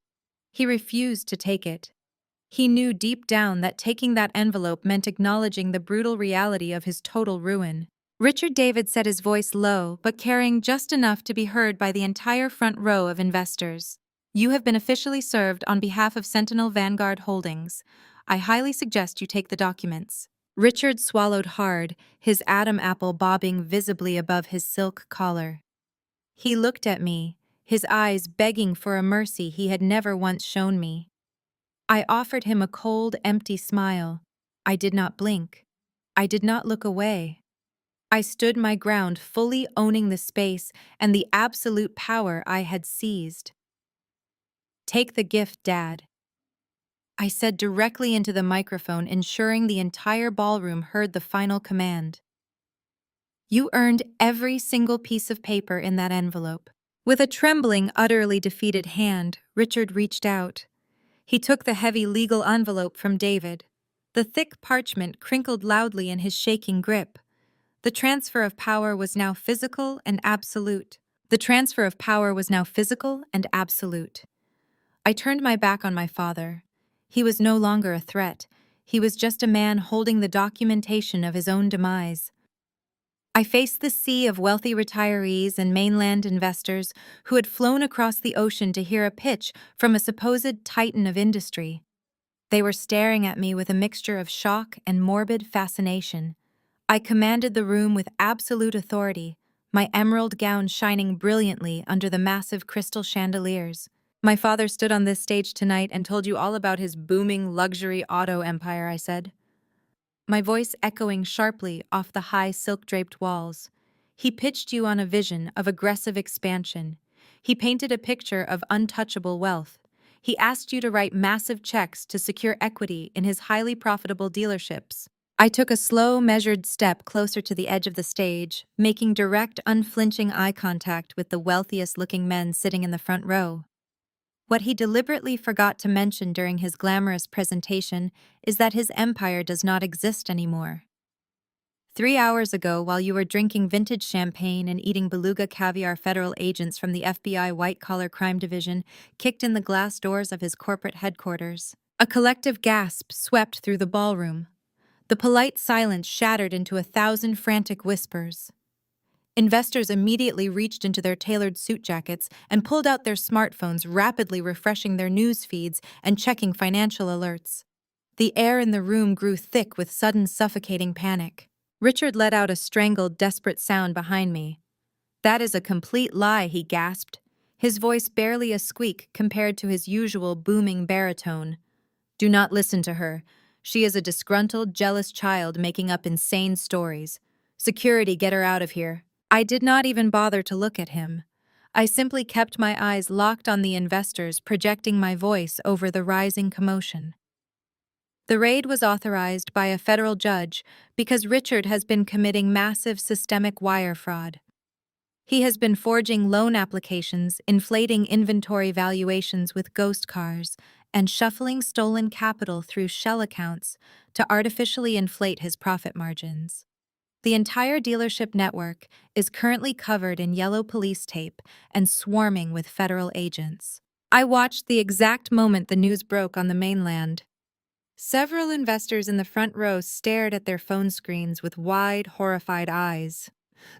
He refused to take it. He knew deep down that taking that envelope meant acknowledging the brutal reality of his total ruin. Richard David said, his voice low, but carrying just enough to be heard by the entire front row of investors. "You have been officially served on behalf of Sentinel Vanguard Holdings. I highly suggest you take the documents." Richard swallowed hard, his Adam apple bobbing visibly above his silk collar. He looked at me, his eyes begging for a mercy he had never once shown me. I offered him a cold, empty smile. I did not blink. I did not look away. I stood my ground, fully owning the space and the absolute power I had seized. "Take the gift, Dad," I said directly into the microphone, ensuring the entire ballroom heard the final command. "You earned every single piece of paper in that envelope." With a trembling, utterly defeated hand, Richard reached out. He took the heavy legal envelope from David. The thick parchment crinkled loudly in his shaking grip. The transfer of power was now physical and absolute. I turned my back on my father. He was no longer a threat. He was just a man holding the documentation of his own demise. I faced the sea of wealthy retirees and mainland investors who had flown across the ocean to hear a pitch from a supposed titan of industry. They were staring at me with a mixture of shock and morbid fascination. I commanded the room with absolute authority, my emerald gown shining brilliantly under the massive crystal chandeliers. "My father stood on this stage tonight and told you all about his booming luxury auto empire," I said, my voice echoing sharply off the high silk-draped walls. "He pitched you on a vision of aggressive expansion. He painted a picture of untouchable wealth. He asked you to write massive checks to secure equity in his highly profitable dealerships." I took a slow, measured step closer to the edge of the stage, making direct, unflinching eye contact with the wealthiest-looking men sitting in the front row. What he deliberately forgot to mention during his glamorous presentation is that his empire does not exist anymore. 3 hours ago, while you were drinking vintage champagne and eating beluga caviar, federal agents from the FBI White-Collar Crime Division kicked in the glass doors of his corporate headquarters. A collective gasp swept through the ballroom. The polite silence shattered into 1,000 frantic whispers. Investors immediately reached into their tailored suit jackets and pulled out their smartphones, rapidly refreshing their news feeds and checking financial alerts. The air in the room grew thick with sudden suffocating panic. Richard let out a strangled, desperate sound behind me. "That is a complete lie," he gasped, his voice barely a squeak compared to his usual booming baritone. "Do not listen to her. She is a disgruntled, jealous child making up insane stories. Security, get her out of here." I did not even bother to look at him. I simply kept my eyes locked on the investors, projecting my voice over the rising commotion. The raid was authorized by a federal judge because Richard has been committing massive systemic wire fraud. He has been forging loan applications, inflating inventory valuations with ghost cars, and shuffling stolen capital through shell accounts to artificially inflate his profit margins. The entire dealership network is currently covered in yellow police tape and swarming with federal agents. I watched the exact moment the news broke on the mainland. Several investors in the front row stared at their phone screens with wide, horrified eyes.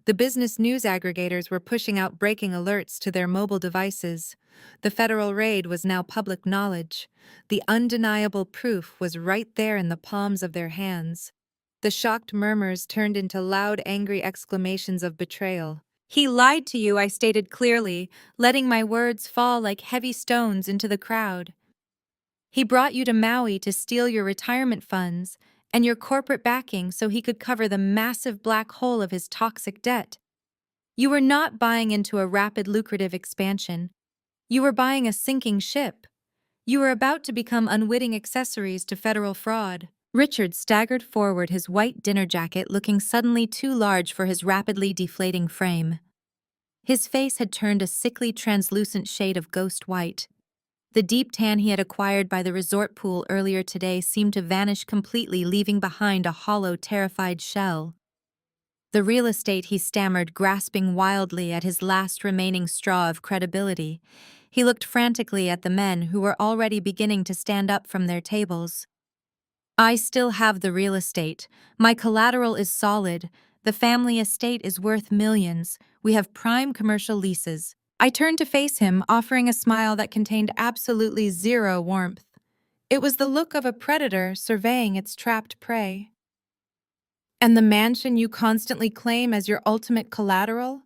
The business news aggregators were pushing out breaking alerts to their mobile devices. The federal raid was now public knowledge. The undeniable proof was right there in the palms of their hands. The shocked murmurs turned into loud, angry exclamations of betrayal. "He lied to you," I stated clearly, letting my words fall like heavy stones into the crowd. "He brought you to Maui to steal your retirement funds and your corporate backing so he could cover the massive black hole of his toxic debt. You were not buying into a rapid, lucrative expansion. You were buying a sinking ship. You were about to become unwitting accessories to federal fraud." Richard staggered forward, his white dinner jacket looking suddenly too large for his rapidly deflating frame. His face had turned a sickly, translucent shade of ghost white. The deep tan he had acquired by the resort pool earlier today seemed to vanish completely, leaving behind a hollow, terrified shell. "The real estate," he stammered, grasping wildly at his last remaining straw of credibility. He looked frantically at the men who were already beginning to stand up from their tables. "I still have the real estate. My collateral is solid. The family estate is worth millions. We have prime commercial leases." I turned to face him, offering a smile that contained absolutely zero warmth. It was the look of a predator surveying its trapped prey. "And the mansion you constantly claim as your ultimate collateral?"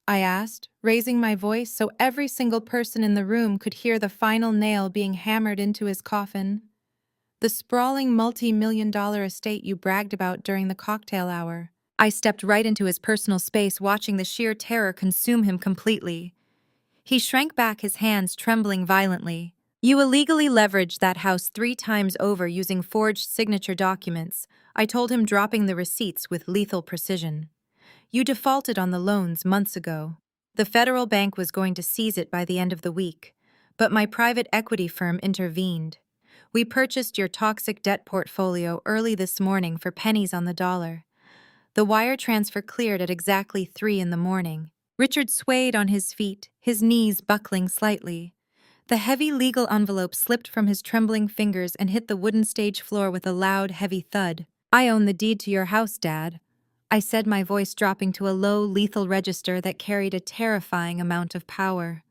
I asked, raising my voice so every single person in the room could hear the final nail being hammered into his coffin. "The sprawling multi-million-dollar estate you bragged about during the cocktail hour." I stepped right into his personal space, watching the sheer terror consume him completely. He shrank back, his hands trembling violently. "You illegally leveraged that house 3 times over using forged signature documents," I told him, dropping the receipts with lethal precision. "You defaulted on the loans months ago. The federal bank was going to seize it by the end of the week, but my private equity firm intervened. We purchased your toxic debt portfolio early this morning for pennies on the dollar. The wire transfer cleared at exactly 3 in the morning." Richard swayed on his feet, his knees buckling slightly. The heavy legal envelope slipped from his trembling fingers and hit the wooden stage floor with a loud, heavy thud. "I own the deed to your house, Dad," I said, my voice dropping to a low, lethal register that carried a terrifying amount of power.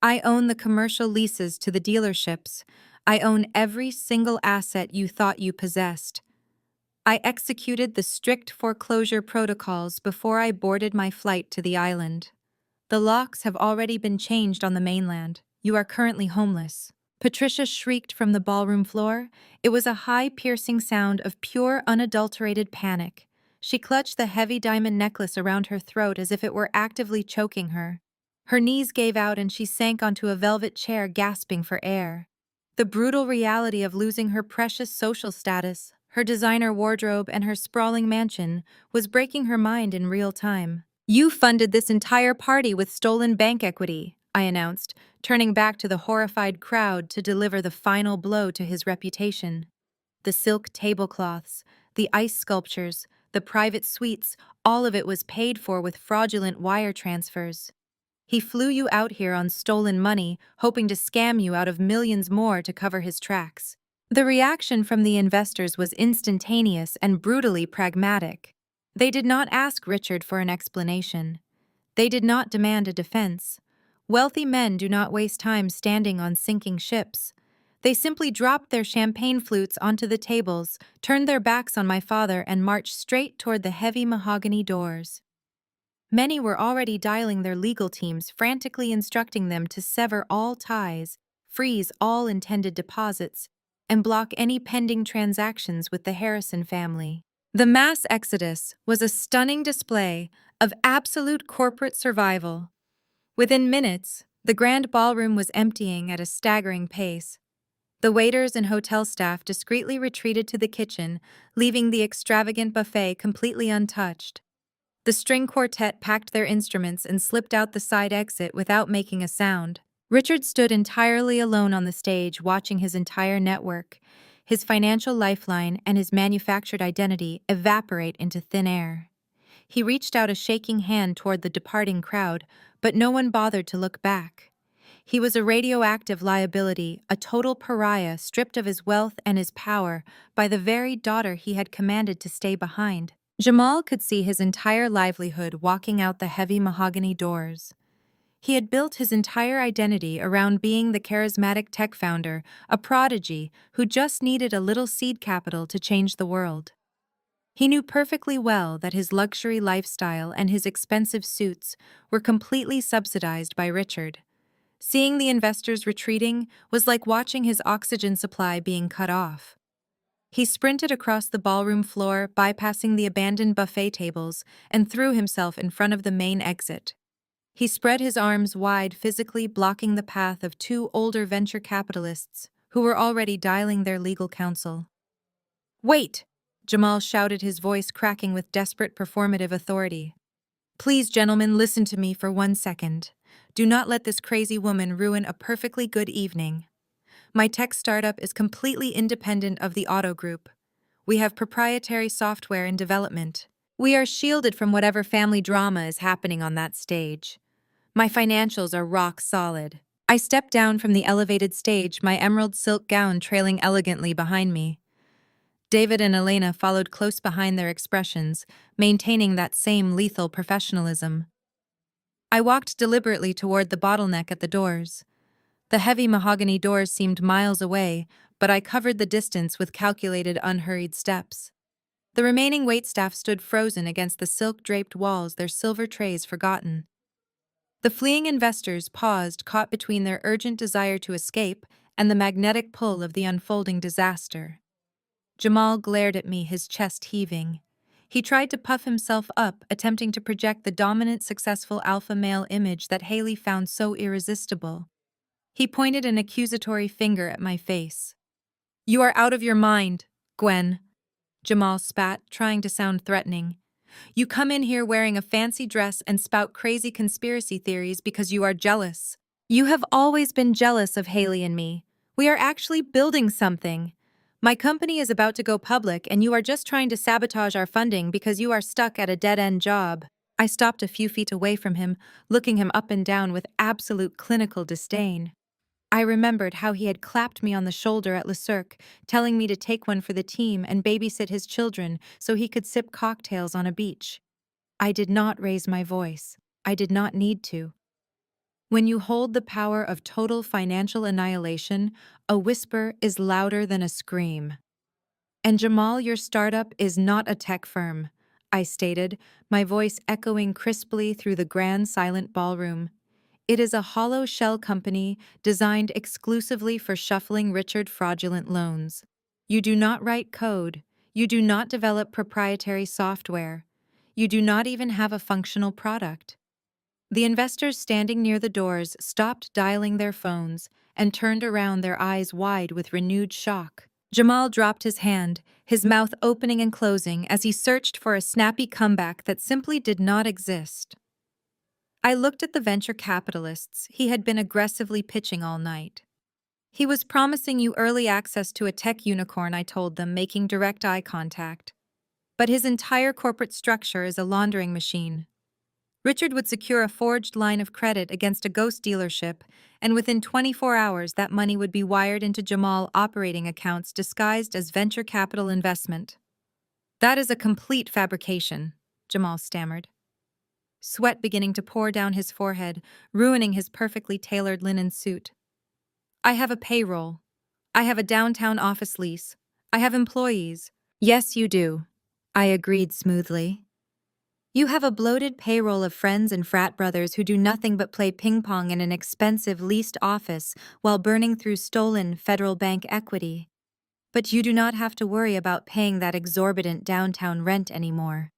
"I own the commercial leases to the dealerships. I own every single asset you thought you possessed. I executed the strict foreclosure protocols before I boarded my flight to the island. The locks have already been changed on the mainland. You are currently homeless." Patricia shrieked from the ballroom floor. It was a high, piercing sound of pure, unadulterated panic. She clutched the heavy diamond necklace around her throat as if it were actively choking her. Her knees gave out and she sank onto a velvet chair, gasping for air. The brutal reality of losing her precious social status, her designer wardrobe, and her sprawling mansion was breaking her mind in real time. "You funded this entire party with stolen bank equity," I announced, turning back to the horrified crowd to deliver the final blow to his reputation. "The silk tablecloths, the ice sculptures, the private suites, all of it was paid for with fraudulent wire transfers. He flew you out here on stolen money, hoping to scam you out of millions more to cover his tracks." The reaction from the investors was instantaneous and brutally pragmatic. They did not ask Richard for an explanation. They did not demand a defense. Wealthy men do not waste time standing on sinking ships. They simply dropped their champagne flutes onto the tables, turned their backs on my father, and marched straight toward the heavy mahogany doors. Many were already dialing their legal teams, frantically instructing them to sever all ties, freeze all intended deposits, and block any pending transactions with the Harrison family. The mass exodus was a stunning display of absolute corporate survival. Within minutes, the grand ballroom was emptying at a staggering pace. The waiters and hotel staff discreetly retreated to the kitchen, leaving the extravagant buffet completely untouched. The string quartet packed their instruments and slipped out the side exit without making a sound. Richard stood entirely alone on the stage, watching his entire network, his financial lifeline and his manufactured identity evaporate into thin air. He reached out a shaking hand toward the departing crowd, but no one bothered to look back. He was a radioactive liability, a total pariah stripped of his wealth and his power by the very daughter he had commanded to stay behind. Jamal could see his entire livelihood walking out the heavy mahogany doors. He had built his entire identity around being the charismatic tech founder, a prodigy who just needed a little seed capital to change the world. He knew perfectly well that his luxury lifestyle and his expensive suits were completely subsidized by Richard. Seeing the investors retreating was like watching his oxygen supply being cut off. He sprinted across the ballroom floor, bypassing the abandoned buffet tables, and threw himself in front of the main exit. He spread his arms wide, physically blocking the path of two older venture capitalists who were already dialing their legal counsel. "Wait!" Jamal shouted, his voice cracking with desperate performative authority. "Please, gentlemen, listen to me for 1 second. Do not let this crazy woman ruin a perfectly good evening. My tech startup is completely independent of the Auto Group. We have proprietary software in development. We are shielded from whatever family drama is happening on that stage. My financials are rock solid." I stepped down from the elevated stage, my emerald silk gown trailing elegantly behind me. David and Elena followed close behind, their expressions maintaining that same lethal professionalism. I walked deliberately toward the bottleneck at the doors. The heavy mahogany doors seemed miles away, but I covered the distance with calculated, unhurried steps. The remaining waitstaff stood frozen against the silk-draped walls, their silver trays forgotten. The fleeing investors paused, caught between their urgent desire to escape and the magnetic pull of the unfolding disaster. Jamal glared at me, his chest heaving. He tried to puff himself up, attempting to project the dominant, successful alpha male image that Haley found so irresistible. He pointed an accusatory finger at my face. "You are out of your mind, Gwen," Jamal spat, trying to sound threatening. "You come in here wearing a fancy dress and spout crazy conspiracy theories because you are jealous. You have always been jealous of Haley and me. We are actually building something. My company is about to go public, and you are just trying to sabotage our funding because you are stuck at a dead-end job." I stopped a few feet away from him, looking him up and down with absolute clinical disdain. I remembered how he had clapped me on the shoulder at Cirque, telling me to take one for the team and babysit his children so he could sip cocktails on a beach. I did not raise my voice. I did not need to. When you hold the power of total financial annihilation, a whisper is louder than a scream. "And Jamal, your startup is not a tech firm," I stated, my voice echoing crisply through the grand silent ballroom. "It is a hollow shell company designed exclusively for shuffling Richard fraudulent loans. You do not write code. You do not develop proprietary software. You do not even have a functional product." The investors standing near the doors stopped dialing their phones and turned around, their eyes wide with renewed shock. Jamal dropped his hand, his mouth opening and closing as he searched for a snappy comeback that simply did not exist. I looked at the venture capitalists he had been aggressively pitching all night. "He was promising you early access to a tech unicorn," I told them, making direct eye contact. "But his entire corporate structure is a laundering machine. Richard would secure a forged line of credit against a ghost dealership, and within 24 hours that money would be wired into Jamal operating accounts disguised as venture capital investment. That is a complete fabrication." Jamal stammered, sweat beginning to pour down his forehead, ruining his perfectly tailored linen suit. I have a payroll. I have a downtown office lease. I have employees. Yes, you do, I agreed smoothly. You have a bloated payroll of friends and frat brothers who do nothing but play ping pong in an expensive leased office while burning through stolen federal bank equity. But you do not have to worry about paying that exorbitant downtown rent anymore.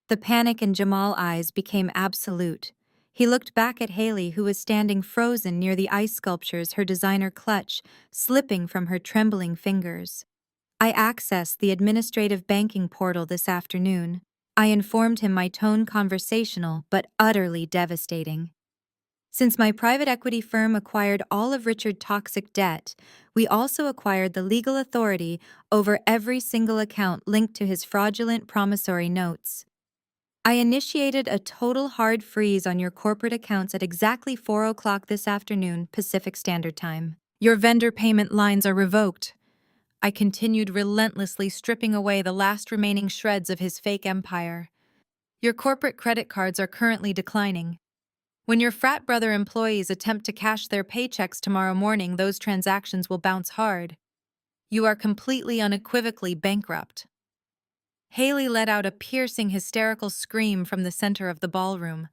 The panic in Jamal's eyes became absolute. He looked back at Haley, who was standing frozen near the ice sculptures her designer clutch, slipping from her trembling fingers. I accessed the administrative banking portal this afternoon. I informed him, my tone conversational but utterly devastating. Since my private equity firm acquired all of Richard's toxic debt, we also acquired the legal authority over every single account linked to his fraudulent promissory notes. I initiated a total hard freeze on your corporate accounts at exactly 4 o'clock this afternoon, Pacific Standard Time. Your vendor payment lines are revoked. I continued, relentlessly stripping away the last remaining shreds of his fake empire. Your corporate credit cards are currently declining. When your frat brother employees attempt to cash their paychecks tomorrow morning, those transactions will bounce hard. You are completely, unequivocally bankrupt. Haley let out a piercing, hysterical scream from the center of the ballroom.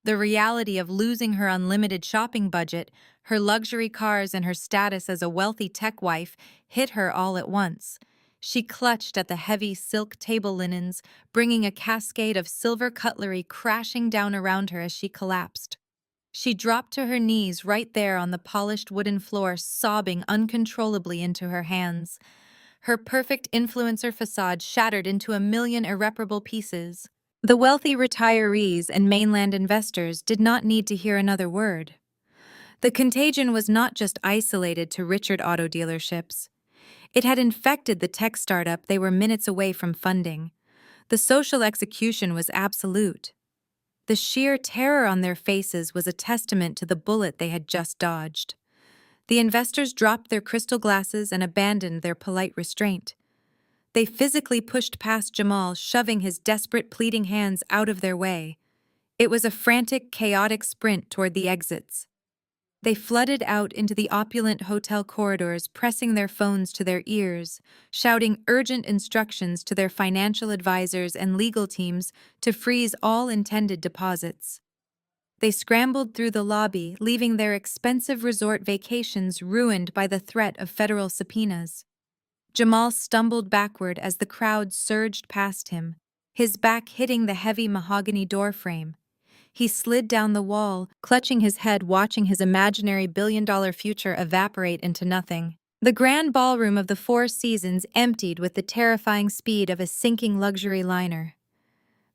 The reality of losing her unlimited shopping budget, her luxury cars, and her status as a wealthy tech wife hit her all at once. She clutched at the heavy silk table linens, bringing a cascade of silver cutlery crashing down around her as she collapsed. She dropped to her knees right there on the polished wooden floor, sobbing uncontrollably into her hands. Her perfect influencer facade shattered into a million irreparable pieces. The wealthy retirees and mainland investors did not need to hear another word. The contagion was not just isolated to Richard auto dealerships. It had infected the tech startup they were minutes away from funding. The social execution was absolute. The sheer terror on their faces was a testament to the bullet they had just dodged. The investors dropped their crystal glasses and abandoned their polite restraint. They physically pushed past Jamal, shoving his desperate, pleading hands out of their way. It was a frantic, chaotic sprint toward the exits. They flooded out into the opulent hotel corridors, pressing their phones to their ears, shouting urgent instructions to their financial advisors and legal teams to freeze all intended deposits. They scrambled through the lobby, leaving their expensive resort vacations ruined by the threat of federal subpoenas. Jamal stumbled backward as the crowd surged past him, his back hitting the heavy mahogany doorframe. He slid down the wall, clutching his head, watching his imaginary billion-dollar future evaporate into nothing. The grand ballroom of the Four Seasons emptied with the terrifying speed of a sinking luxury liner.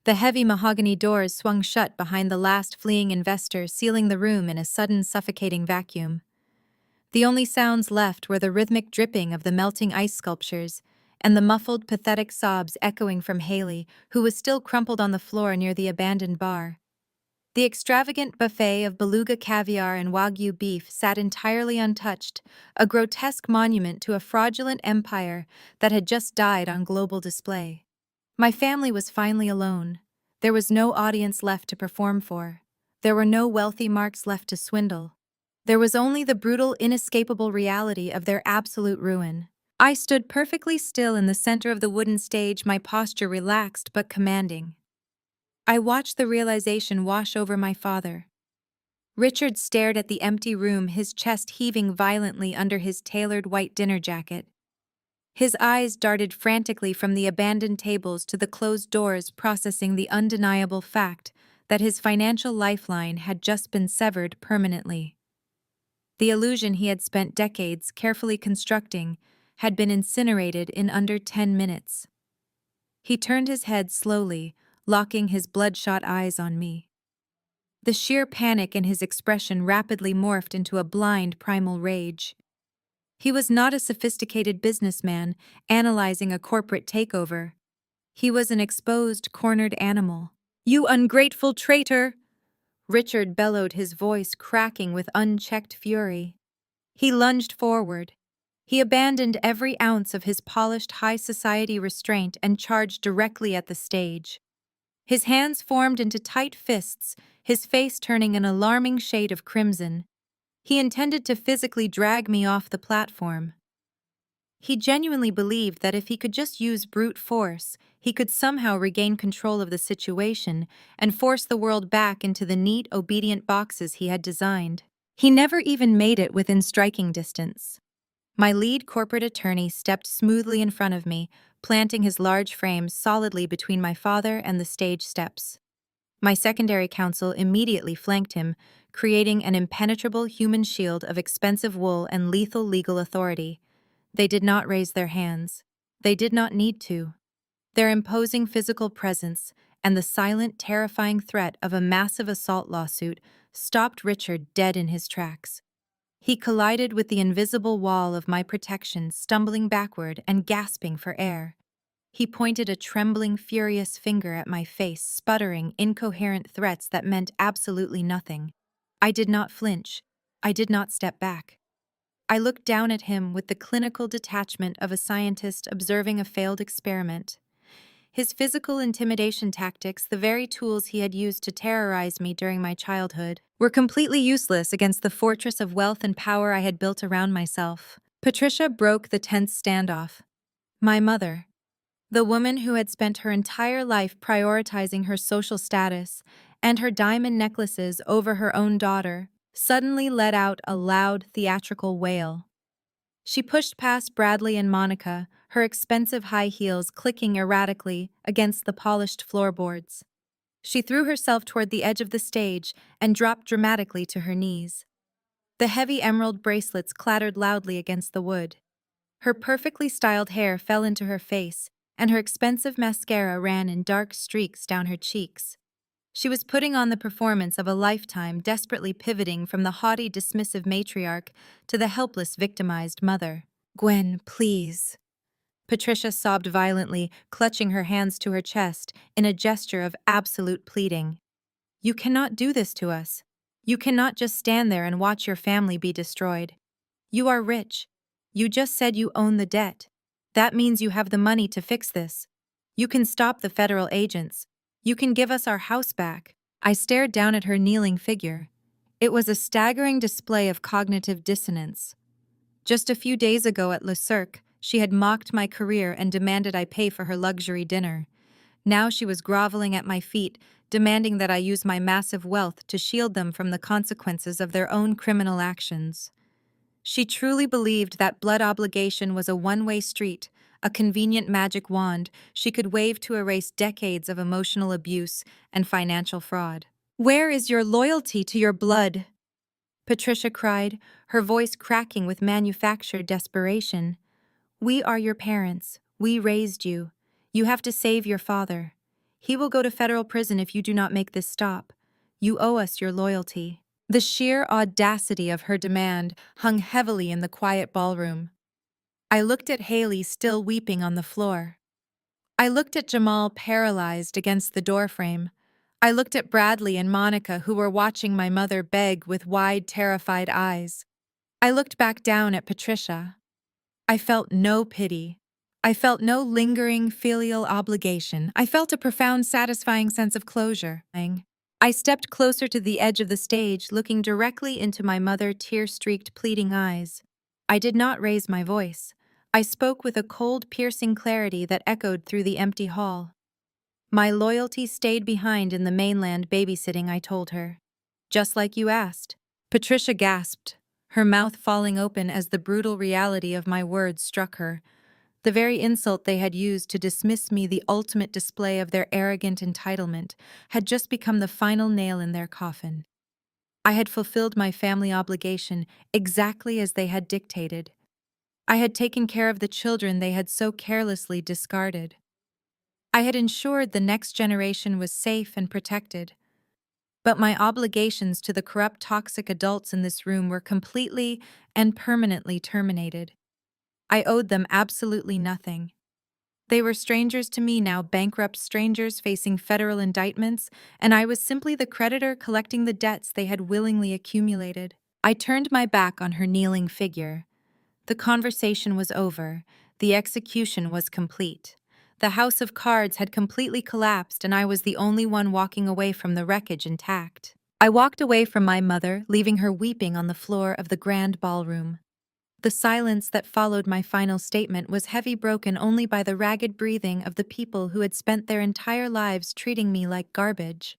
The heavy mahogany doors swung shut behind the last fleeing investor, sealing the room in a sudden, suffocating vacuum. The only sounds left were the rhythmic dripping of the melting ice sculptures and the muffled, pathetic sobs echoing from Haley, who was still crumpled on the floor near the abandoned bar. The extravagant buffet of beluga caviar and wagyu beef sat entirely untouched, a grotesque monument to a fraudulent empire that had just died on global display. My family was finally alone. There was no audience left to perform for. There were no wealthy marks left to swindle. There was only the brutal, inescapable reality of their absolute ruin. I stood perfectly still in the center of the wooden stage, my posture relaxed but commanding. I watched the realization wash over my father. Richard stared at the empty room, his chest heaving violently under his tailored white dinner jacket. His eyes darted frantically from the abandoned tables to the closed doors, processing the undeniable fact that his financial lifeline had just been severed permanently. The illusion he had spent decades carefully constructing had been incinerated in under 10 minutes. He turned his head slowly, locking his bloodshot eyes on me. The sheer panic in his expression rapidly morphed into a blind, primal rage. He was not a sophisticated businessman analyzing a corporate takeover. He was an exposed, cornered animal. "You ungrateful traitor!" Richard bellowed, his voice cracking with unchecked fury. He lunged forward. He abandoned every ounce of his polished high society restraint and charged directly at the stage. His hands formed into tight fists, his face turning an alarming shade of crimson. He intended to physically drag me off the platform. He genuinely believed that if he could just use brute force, he could somehow regain control of the situation and force the world back into the neat, obedient boxes he had designed. He never even made it within striking distance. My lead corporate attorney stepped smoothly in front of me, planting his large frame solidly between my father and the stage steps. My secondary counsel immediately flanked him, creating an impenetrable human shield of expensive wool and lethal legal authority. They did not raise their hands. They did not need to. Their imposing physical presence and the silent, terrifying threat of a massive assault lawsuit stopped Richard dead in his tracks. He collided with the invisible wall of my protection, stumbling backward and gasping for air. He pointed a trembling, furious finger at my face, sputtering incoherent threats that meant absolutely nothing. I did not flinch. I did not step back. I looked down at him with the clinical detachment of a scientist observing a failed experiment. His physical intimidation tactics, the very tools he had used to terrorize me during my childhood, were completely useless against the fortress of wealth and power I had built around myself. Patricia broke the tense standoff. My mother, the woman who had spent her entire life prioritizing her social status and her diamond necklaces over her own daughter, suddenly let out a loud, theatrical wail. She pushed past Bradley and Monica, her expensive high heels clicking erratically against the polished floorboards. She threw herself toward the edge of the stage and dropped dramatically to her knees. The heavy emerald bracelets clattered loudly against the wood. Her perfectly styled hair fell into her face, and her expensive mascara ran in dark streaks down her cheeks. She was putting on the performance of a lifetime, desperately pivoting from the haughty, dismissive matriarch to the helpless, victimized mother. "Gwen, please." Patricia sobbed violently, clutching her hands to her chest in a gesture of absolute pleading. "You cannot do this to us. You cannot just stand there and watch your family be destroyed. You are rich. You just said you own the debt. That means you have the money to fix this. You can stop the federal agents. You can give us our house back." I stared down at her kneeling figure. It was a staggering display of cognitive dissonance. Just a few days ago at Cirque, she had mocked my career and demanded I pay for her luxury dinner. Now she was groveling at my feet, demanding that I use my massive wealth to shield them from the consequences of their own criminal actions. She truly believed that blood obligation was a one-way street, a convenient magic wand she could wave to erase decades of emotional abuse and financial fraud. "Where is your loyalty to your blood?" Patricia cried, her voice cracking with manufactured desperation. "We are your parents. We raised you. You have to save your father. He will go to federal prison if you do not make this stop. You owe us your loyalty." The sheer audacity of her demand hung heavily in the quiet ballroom. I looked at Haley still weeping on the floor. I looked at Jamal paralyzed against the doorframe. I looked at Bradley and Monica who were watching my mother beg with wide, terrified eyes. I looked back down at Patricia. I felt no pity. I felt no lingering filial obligation. I felt a profound, satisfying sense of closure. I stepped closer to the edge of the stage, looking directly into my mother's tear-streaked, pleading eyes. I did not raise my voice. I spoke with a cold, piercing clarity that echoed through the empty hall. "My loyalty stayed behind in the mainland babysitting," I told her. "Just like you asked." Patricia gasped, her mouth falling open as the brutal reality of my words struck her. The very insult they had used to dismiss me, the ultimate display of their arrogant entitlement, had just become the final nail in their coffin. I had fulfilled my family obligation exactly as they had dictated. I had taken care of the children they had so carelessly discarded. I had ensured the next generation was safe and protected. But my obligations to the corrupt, toxic adults in this room were completely and permanently terminated. I owed them absolutely nothing. They were strangers to me now, bankrupt strangers facing federal indictments, and I was simply the creditor collecting the debts they had willingly accumulated. I turned my back on her kneeling figure. The conversation was over. The execution was complete. The house of cards had completely collapsed, and I was the only one walking away from the wreckage intact. I walked away from my mother, leaving her weeping on the floor of the grand ballroom. The silence that followed my final statement was heavy, broken only by the ragged breathing of the people who had spent their entire lives treating me like garbage.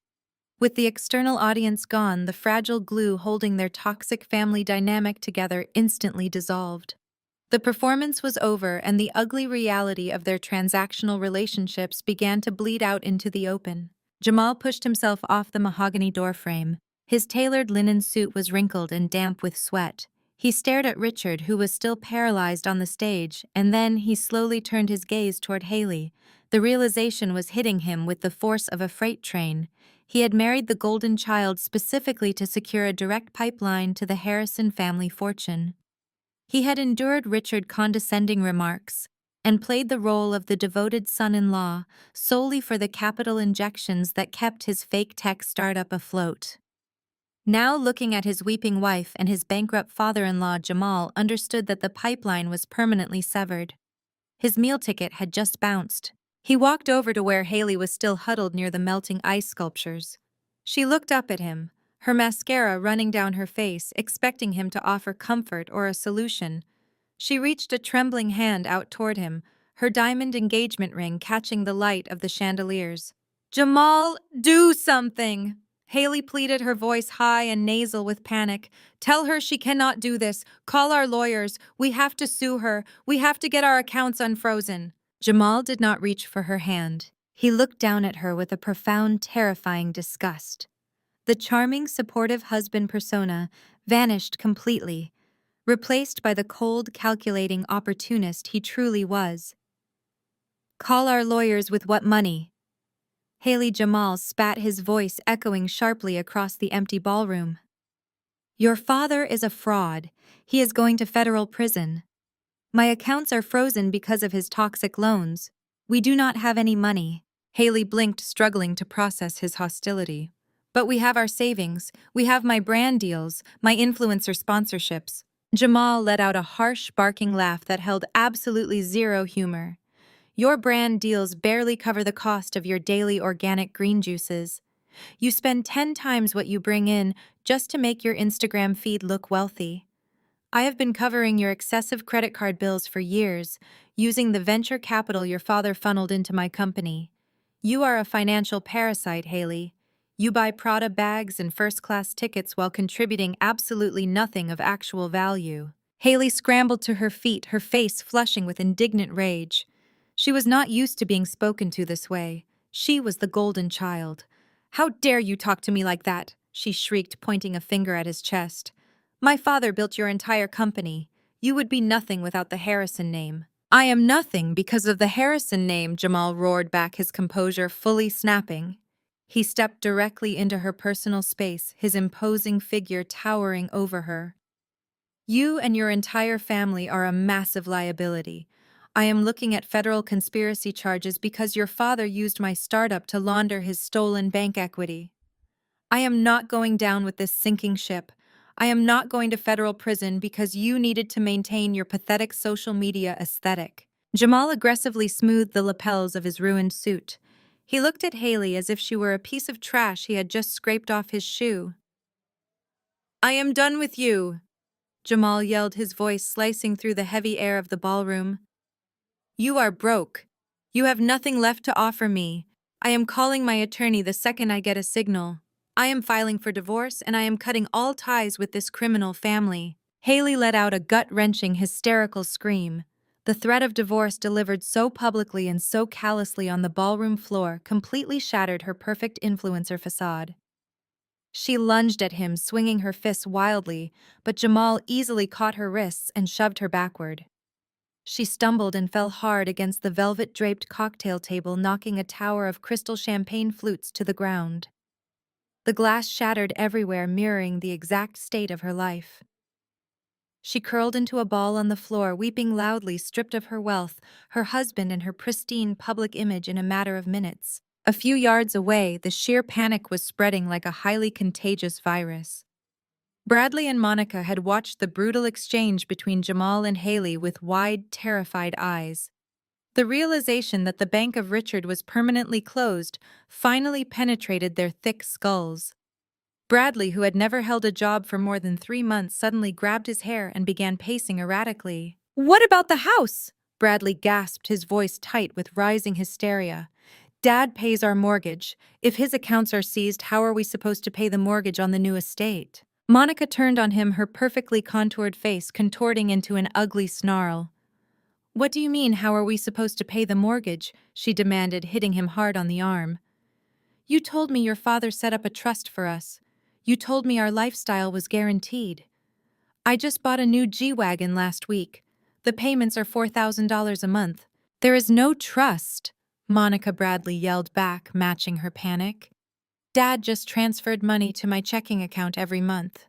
With the external audience gone, the fragile glue holding their toxic family dynamic together instantly dissolved. The performance was over, and the ugly reality of their transactional relationships began to bleed out into the open. Jamal pushed himself off the mahogany doorframe. His tailored linen suit was wrinkled and damp with sweat. He stared at Richard, who was still paralyzed on the stage, and then he slowly turned his gaze toward Haley. The realization was hitting him with the force of a freight train. He had married the golden child specifically to secure a direct pipeline to the Harrison family fortune. He had endured Richard's condescending remarks and played the role of the devoted son-in-law solely for the capital injections that kept his fake tech startup afloat. Now, looking at his weeping wife and his bankrupt father-in-law, Jamal understood that the pipeline was permanently severed. His meal ticket had just bounced. He walked over to where Haley was still huddled near the melting ice sculptures. She looked up at him, her mascara running down her face, expecting him to offer comfort or a solution. She reached a trembling hand out toward him, her diamond engagement ring catching the light of the chandeliers. "Jamal, do something!" Haley pleaded, her voice high and nasal with panic. "Tell her she cannot do this. Call our lawyers. We have to sue her. We have to get our accounts unfrozen." Jamal did not reach for her hand. He looked down at her with a profound, terrifying disgust. The charming, supportive husband persona vanished completely, replaced by the cold, calculating opportunist he truly was. "Call our lawyers with what money?" Haley Jamal spat, his voice echoing sharply across the empty ballroom. "Your father is a fraud. He is going to federal prison. My accounts are frozen because of his toxic loans. We do not have any money." Haley blinked, struggling to process his hostility. "But we have our savings. We have my brand deals, my influencer sponsorships." Jamal let out a harsh, barking laugh that held absolutely zero humor. "Your brand deals barely cover the cost of your daily organic green juices. You spend 10 times what you bring in just to make your Instagram feed look wealthy. I have been covering your excessive credit card bills for years, using the venture capital your father funneled into my company. You are a financial parasite, Haley. You buy Prada bags and first-class tickets while contributing absolutely nothing of actual value." Haley scrambled to her feet, her face flushing with indignant rage. She was not used to being spoken to this way. She was the golden child. "How dare you talk to me like that?" she shrieked, pointing a finger at his chest. "My father built your entire company. You would be nothing without the Harrison name." "I am nothing because of the Harrison name," Jamal roared back, his composure fully snapping. He stepped directly into her personal space, his imposing figure towering over her. "You and your entire family are a massive liability. I am looking at federal conspiracy charges because your father used my startup to launder his stolen bank equity. I am not going down with this sinking ship. I am not going to federal prison because you needed to maintain your pathetic social media aesthetic." Jamal aggressively smoothed the lapels of his ruined suit. He looked at Haley as if she were a piece of trash he had just scraped off his shoe. "I am done with you," Jamal yelled, his voice slicing through the heavy air of the ballroom. "You are broke. You have nothing left to offer me. I am calling my attorney the second I get a signal. I am filing for divorce, and I am cutting all ties with this criminal family." Haley let out a gut-wrenching, hysterical scream. The threat of divorce delivered so publicly and so callously on the ballroom floor completely shattered her perfect influencer facade. She lunged at him, swinging her fists wildly, but Jamal easily caught her wrists and shoved her backward. She stumbled and fell hard against the velvet-draped cocktail table, knocking a tower of crystal champagne flutes to the ground. The glass shattered everywhere, mirroring the exact state of her life. She curled into a ball on the floor, weeping loudly, stripped of her wealth, her husband, and her pristine public image in a matter of minutes. A few yards away, the sheer panic was spreading like a highly contagious virus. Bradley and Monica had watched the brutal exchange between Jamal and Haley with wide, terrified eyes. The realization that the bank of Richard was permanently closed finally penetrated their thick skulls. Bradley, who had never held a job for more than 3 months, suddenly grabbed his hair and began pacing erratically. "What about the house?" Bradley gasped, his voice tight with rising hysteria. "Dad pays our mortgage. If his accounts are seized, how are we supposed to pay the mortgage on the new estate?" Monica turned on him, her perfectly contoured face contorting into an ugly snarl. "What do you mean, how are we supposed to pay the mortgage?" she demanded, hitting him hard on the arm. "You told me your father set up a trust for us. You told me our lifestyle was guaranteed. I just bought a new G-Wagon last week. The payments are $4,000 a month. There is no trust," Monica Bradley yelled back, matching her panic. "Dad just transferred money to my checking account every month.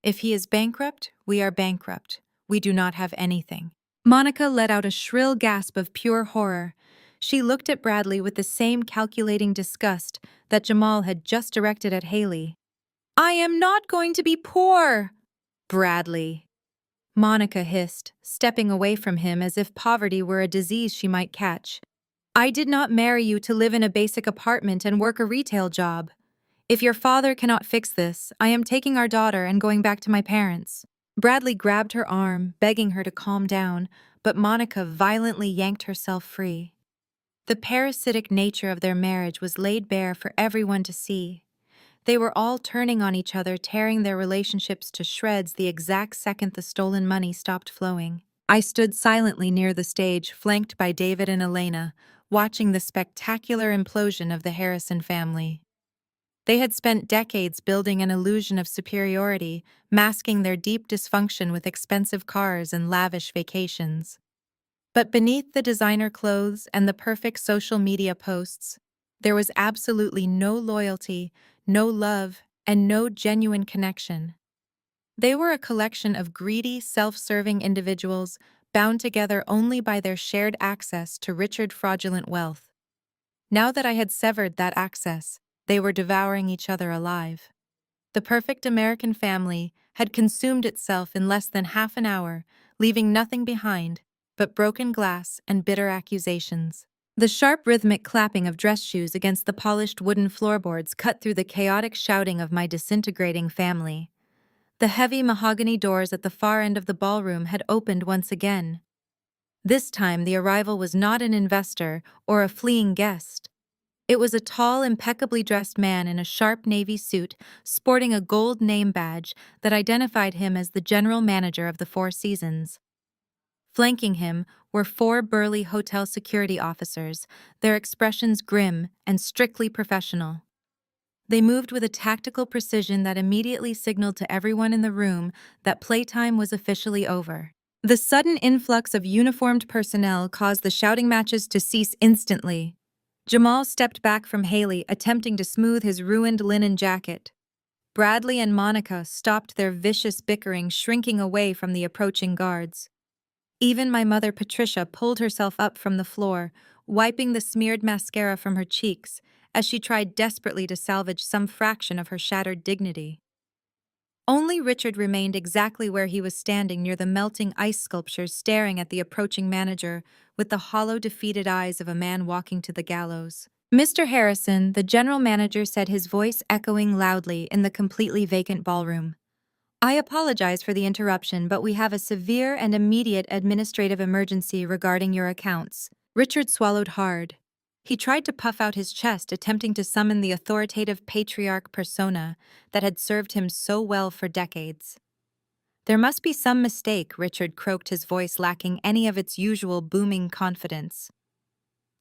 If he is bankrupt, we are bankrupt. We do not have anything." Monica let out a shrill gasp of pure horror. She looked at Bradley with the same calculating disgust that Jamal had just directed at Haley. "I am not going to be poor!" "Bradley," Monica hissed, stepping away from him as if poverty were a disease she might catch. "I did not marry you to live in a basic apartment and work a retail job. If your father cannot fix this, I am taking our daughter and going back to my parents." Bradley grabbed her arm, begging her to calm down, but Monica violently yanked herself free. The parasitic nature of their marriage was laid bare for everyone to see. They were all turning on each other, tearing their relationships to shreds the exact second the stolen money stopped flowing. I stood silently near the stage, flanked by David and Elena, watching the spectacular implosion of the Harrison family. They had spent decades building an illusion of superiority, masking their deep dysfunction with expensive cars and lavish vacations. But beneath the designer clothes and the perfect social media posts, there was absolutely no loyalty, no love, and no genuine connection. They were a collection of greedy, self-serving individuals bound together only by their shared access to Richard's fraudulent wealth. Now that I had severed that access, they were devouring each other alive. The perfect American family had consumed itself in less than half an hour, leaving nothing behind but broken glass and bitter accusations. The sharp rhythmic clapping of dress shoes against the polished wooden floorboards cut through the chaotic shouting of my disintegrating family. The heavy mahogany doors at the far end of the ballroom had opened once again. This time the arrival was not an investor or a fleeing guest. It was a tall, impeccably dressed man in a sharp navy suit, sporting a gold name badge that identified him as the general manager of the Four Seasons. Flanking him were 4 burly hotel security officers, their expressions grim and strictly professional. They moved with a tactical precision that immediately signaled to everyone in the room that playtime was officially over. The sudden influx of uniformed personnel caused the shouting matches to cease instantly. Jamal stepped back from Haley, attempting to smooth his ruined linen jacket. Bradley and Monica stopped their vicious bickering, shrinking away from the approaching guards. Even my mother, Patricia, pulled herself up from the floor, wiping the smeared mascara from her cheeks as she tried desperately to salvage some fraction of her shattered dignity. Only Richard remained exactly where he was standing near the melting ice sculptures, staring at the approaching manager with the hollow, defeated eyes of a man walking to the gallows. "Mr. Harrison," the general manager said, his voice echoing loudly in the completely vacant ballroom. "I apologize for the interruption, but we have a severe and immediate administrative emergency regarding your accounts." Richard swallowed hard. He tried to puff out his chest, attempting to summon the authoritative patriarch persona that had served him so well for decades. "There must be some mistake," Richard croaked, his voice lacking any of its usual booming confidence.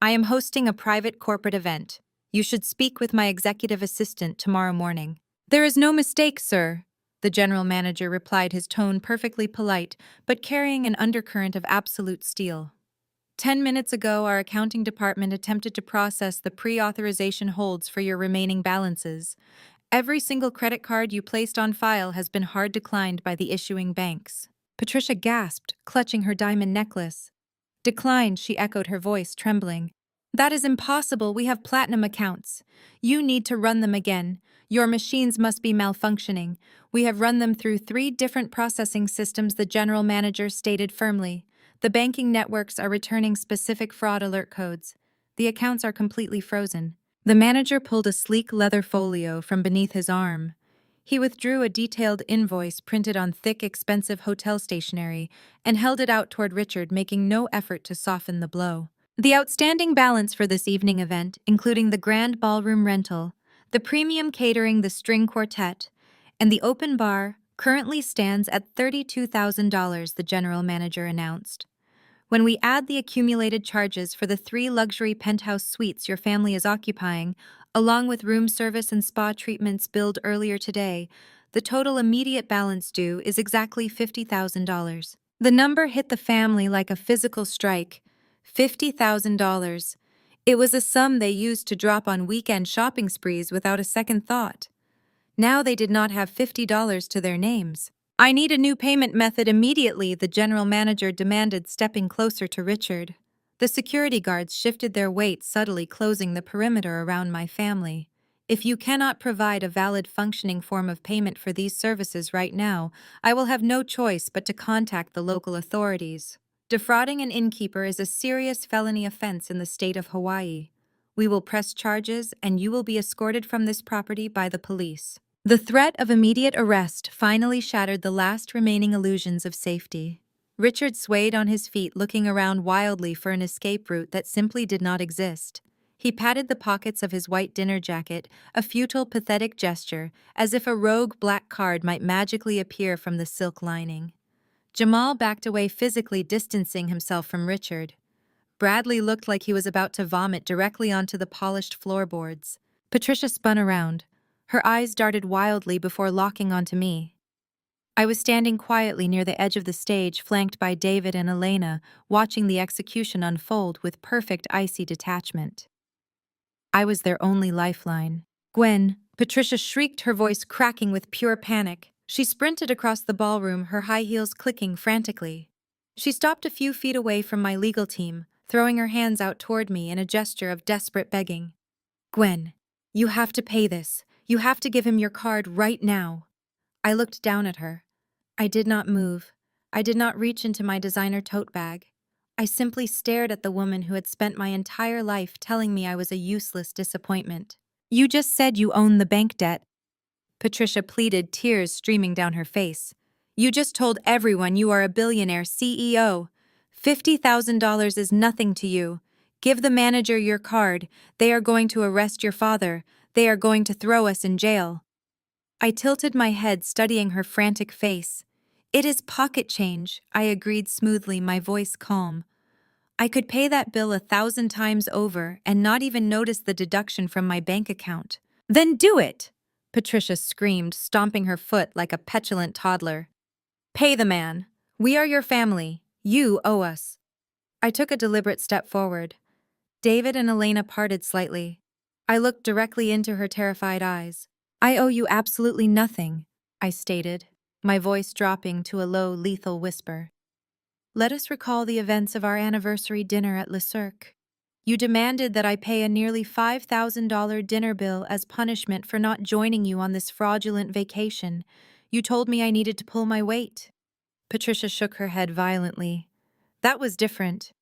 "I am hosting a private corporate event. You should speak with my executive assistant tomorrow morning." "There is no mistake, sir," the general manager replied, his tone perfectly polite, but carrying an undercurrent of absolute steel. "10 minutes ago, our accounting department attempted to process the pre-authorization holds for your remaining balances. Every single credit card you placed on file has been hard declined by the issuing banks." Patricia gasped, clutching her diamond necklace. "Declined," she echoed, her voice trembling. "That is impossible. We have platinum accounts. You need to run them again. Your machines must be malfunctioning. We have run them through 3 different processing systems," the general manager stated firmly. The banking networks are returning specific fraud alert codes. The accounts are completely frozen. The manager pulled a sleek leather folio from beneath his arm. He withdrew a detailed invoice printed on thick, expensive hotel stationery and held it out toward Richard, making no effort to soften the blow. The outstanding balance for this evening event, including the grand ballroom rental, the premium catering, the string quartet, and the open bar, currently stands at $32,000, the general manager announced. When we add the accumulated charges for the 3 luxury penthouse suites your family is occupying, along with room service and spa treatments billed earlier today, the total immediate balance due is exactly $50,000. The number hit the family like a physical strike. $50,000. It was a sum they used to drop on weekend shopping sprees without a second thought. Now they did not have $50 to their names. "I need a new payment method immediately," the general manager demanded, stepping closer to Richard. The security guards shifted their weight, subtly closing the perimeter around my family. "If you cannot provide a valid functioning form of payment for these services right now, I will have no choice but to contact the local authorities. Defrauding an innkeeper is a serious felony offense in the state of Hawaii. We will press charges and you will be escorted from this property by the police." The threat of immediate arrest finally shattered the last remaining illusions of safety. Richard swayed on his feet, looking around wildly for an escape route that simply did not exist. He patted the pockets of his white dinner jacket, a futile, pathetic gesture, as if a rogue black card might magically appear from the silk lining. Jamal backed away, physically distancing himself from Richard. Bradley looked like he was about to vomit directly onto the polished floorboards. Patricia spun around. Her eyes darted wildly before locking onto me. I was standing quietly near the edge of the stage, flanked by David and Elena, watching the execution unfold with perfect icy detachment. I was their only lifeline. "Gwen!" Patricia shrieked, her voice cracking with pure panic. She sprinted across the ballroom, her high heels clicking frantically. She stopped a few feet away from my legal team, throwing her hands out toward me in a gesture of desperate begging. "Gwen, you have to pay this. You have to give him your card right now." I looked down at her. I did not move. I did not reach into my designer tote bag. I simply stared at the woman who had spent my entire life telling me I was a useless disappointment. "You just said you own the bank debt," Patricia pleaded, tears streaming down her face. "You just told everyone you are a billionaire CEO. $50,000 is nothing to you. Give the manager your card. They are going to arrest your father. They are going to throw us in jail." I tilted my head, studying her frantic face. "It is pocket change," I agreed smoothly, my voice calm. "I could pay that bill 1,000 times over and not even notice the deduction from my bank account." "Then do it!" Patricia screamed, stomping her foot like a petulant toddler. "Pay the man. We are your family. You owe us." I took a deliberate step forward. David and Elena parted slightly. I looked directly into her terrified eyes. "I owe you absolutely nothing," I stated, my voice dropping to a low, lethal whisper. "Let us recall the events of our anniversary dinner at Cirque. You demanded that I pay a nearly $5,000 dinner bill as punishment for not joining you on this fraudulent vacation. You told me I needed to pull my weight." Patricia shook her head violently. "That was different.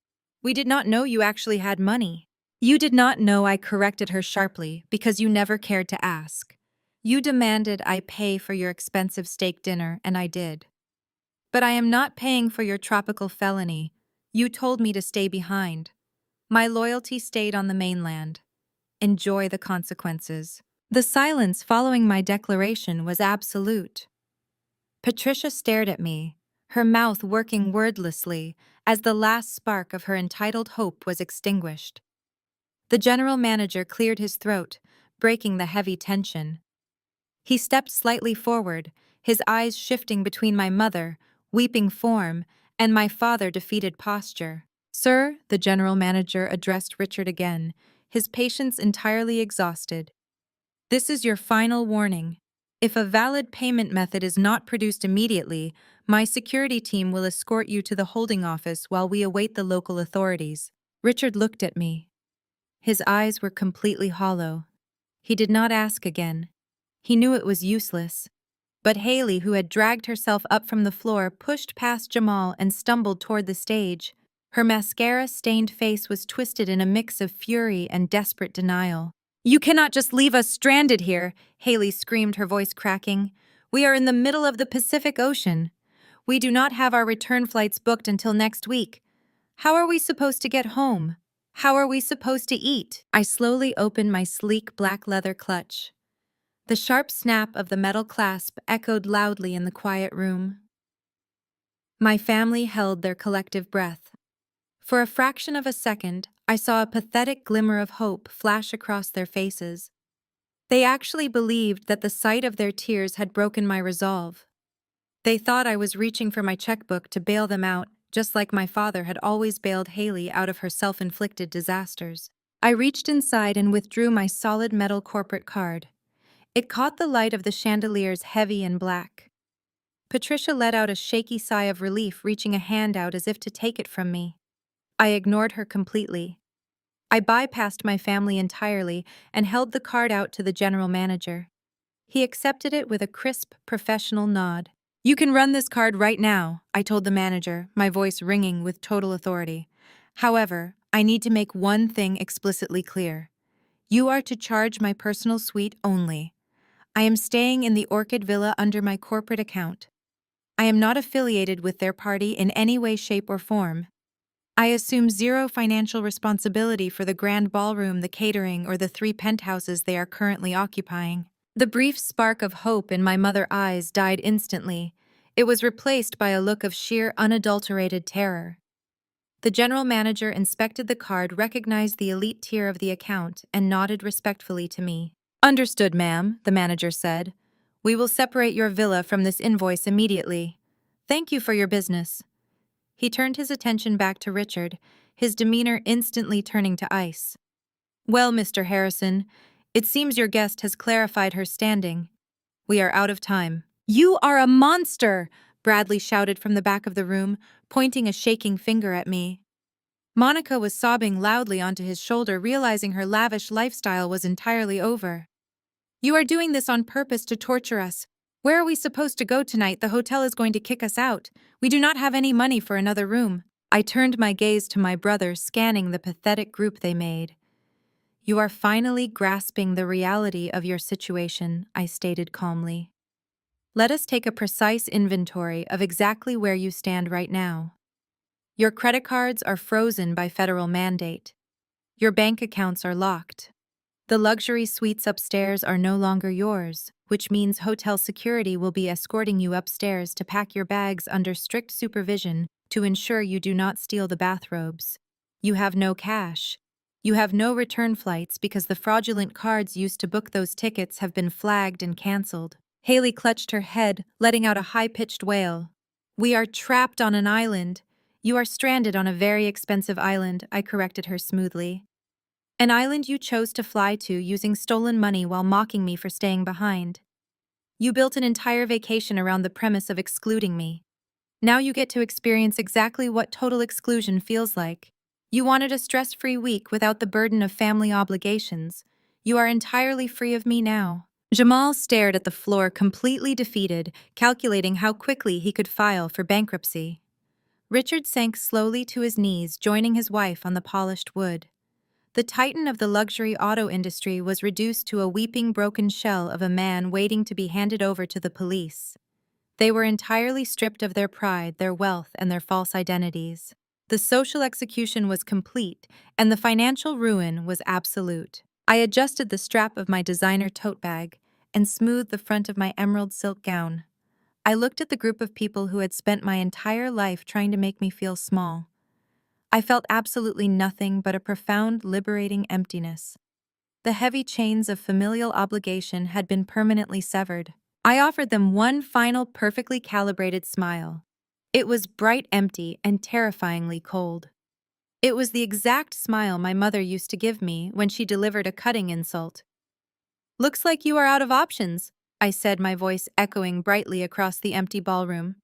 We did not know you actually had money." "You did not know," I corrected her sharply, "because you never cared to ask. You demanded I pay for your expensive steak dinner, and I did. But I am not paying for your tropical felony. You told me to stay behind. My loyalty stayed on the mainland. Enjoy the consequences." The silence following my declaration was absolute. Patricia stared at me, her mouth working wordlessly as the last spark of her entitled hope was extinguished. The general manager cleared his throat, breaking the heavy tension. He stepped slightly forward, his eyes shifting between my mother, weeping form, and my father, defeated posture. "Sir," the general manager addressed Richard again, his patience entirely exhausted. "This is your final warning. If a valid payment method is not produced immediately, my security team will escort you to the holding office while we await the local authorities." Richard looked at me. His eyes were completely hollow. He did not ask again. He knew it was useless. But Haley, who had dragged herself up from the floor, pushed past Jamal and stumbled toward the stage. Her mascara-stained face was twisted in a mix of fury and desperate denial. "You cannot just leave us stranded here," Haley screamed, her voice cracking. "We are in the middle of the Pacific Ocean. We do not have our return flights booked until next week. How are we supposed to get home? How are we supposed to eat?" I slowly opened my sleek black leather clutch. The sharp snap of the metal clasp echoed loudly in the quiet room. My family held their collective breath. For a fraction of a second, I saw a pathetic glimmer of hope flash across their faces. They actually believed that the sight of their tears had broken my resolve. They thought I was reaching for my checkbook to bail them out, just like my father had always bailed Haley out of her self-inflicted disasters. I reached inside and withdrew my solid metal corporate card. It caught the light of the chandeliers, heavy and black. Patricia let out a shaky sigh of relief, reaching a hand out as if to take it from me. I ignored her completely. I bypassed my family entirely and held the card out to the general manager. He accepted it with a crisp, professional nod. "You can run this card right now," I told the manager, my voice ringing with total authority. "However, I need to make one thing explicitly clear. You are to charge my personal suite only. I am staying in the Orchid Villa under my corporate account. I am not affiliated with their party in any way, shape, or form. I assume zero financial responsibility for the grand ballroom, the catering, or the 3 penthouses they are currently occupying." The brief spark of hope in my mother's eyes died instantly. It was replaced by a look of sheer, unadulterated terror. The general manager inspected the card, recognized the elite tier of the account, and nodded respectfully to me. "Understood, ma'am," the manager said. "We will separate your villa from this invoice immediately. Thank you for your business." He turned his attention back to Richard, his demeanor instantly turning to ice. "Well, Mr. Harrison, it seems your guest has clarified her standing. We are out of time." "You are a monster!" Bradley shouted from the back of the room, pointing a shaking finger at me. Monica was sobbing loudly onto his shoulder, realizing her lavish lifestyle was entirely over. "You are doing this on purpose to torture us. Where are we supposed to go tonight? The hotel is going to kick us out. We do not have any money for another room." I turned my gaze to my brother, scanning the pathetic group they made. "You are finally grasping the reality of your situation," I stated calmly. "Let us take a precise inventory of exactly where you stand right now. Your credit cards are frozen by federal mandate. Your bank accounts are locked. The luxury suites upstairs are no longer yours, which means hotel security will be escorting you upstairs to pack your bags under strict supervision to ensure you do not steal the bathrobes. You have no cash. You have no return flights because the fraudulent cards used to book those tickets have been flagged and canceled." Haley clutched her head, letting out a high-pitched wail. "We are trapped on an island." "You are stranded on a very expensive island," I corrected her smoothly. "An island you chose to fly to using stolen money while mocking me for staying behind. You built an entire vacation around the premise of excluding me. Now you get to experience exactly what total exclusion feels like. You wanted a stress-free week without the burden of family obligations. You are entirely free of me now." Jamal stared at the floor, completely defeated, calculating how quickly he could file for bankruptcy. Richard sank slowly to his knees, joining his wife on the polished wood. The titan of the luxury auto industry was reduced to a weeping, broken shell of a man waiting to be handed over to the police. They were entirely stripped of their pride, their wealth, and their false identities. The social execution was complete, and the financial ruin was absolute. I adjusted the strap of my designer tote bag and smoothed the front of my emerald silk gown. I looked at the group of people who had spent my entire life trying to make me feel small. I felt absolutely nothing but a profound, liberating emptiness. The heavy chains of familial obligation had been permanently severed. I offered them one final, perfectly calibrated smile. It was bright, empty, and terrifyingly cold. It was the exact smile my mother used to give me when she delivered a cutting insult. "Looks like you are out of options," I said, my voice echoing brightly across the empty ballroom.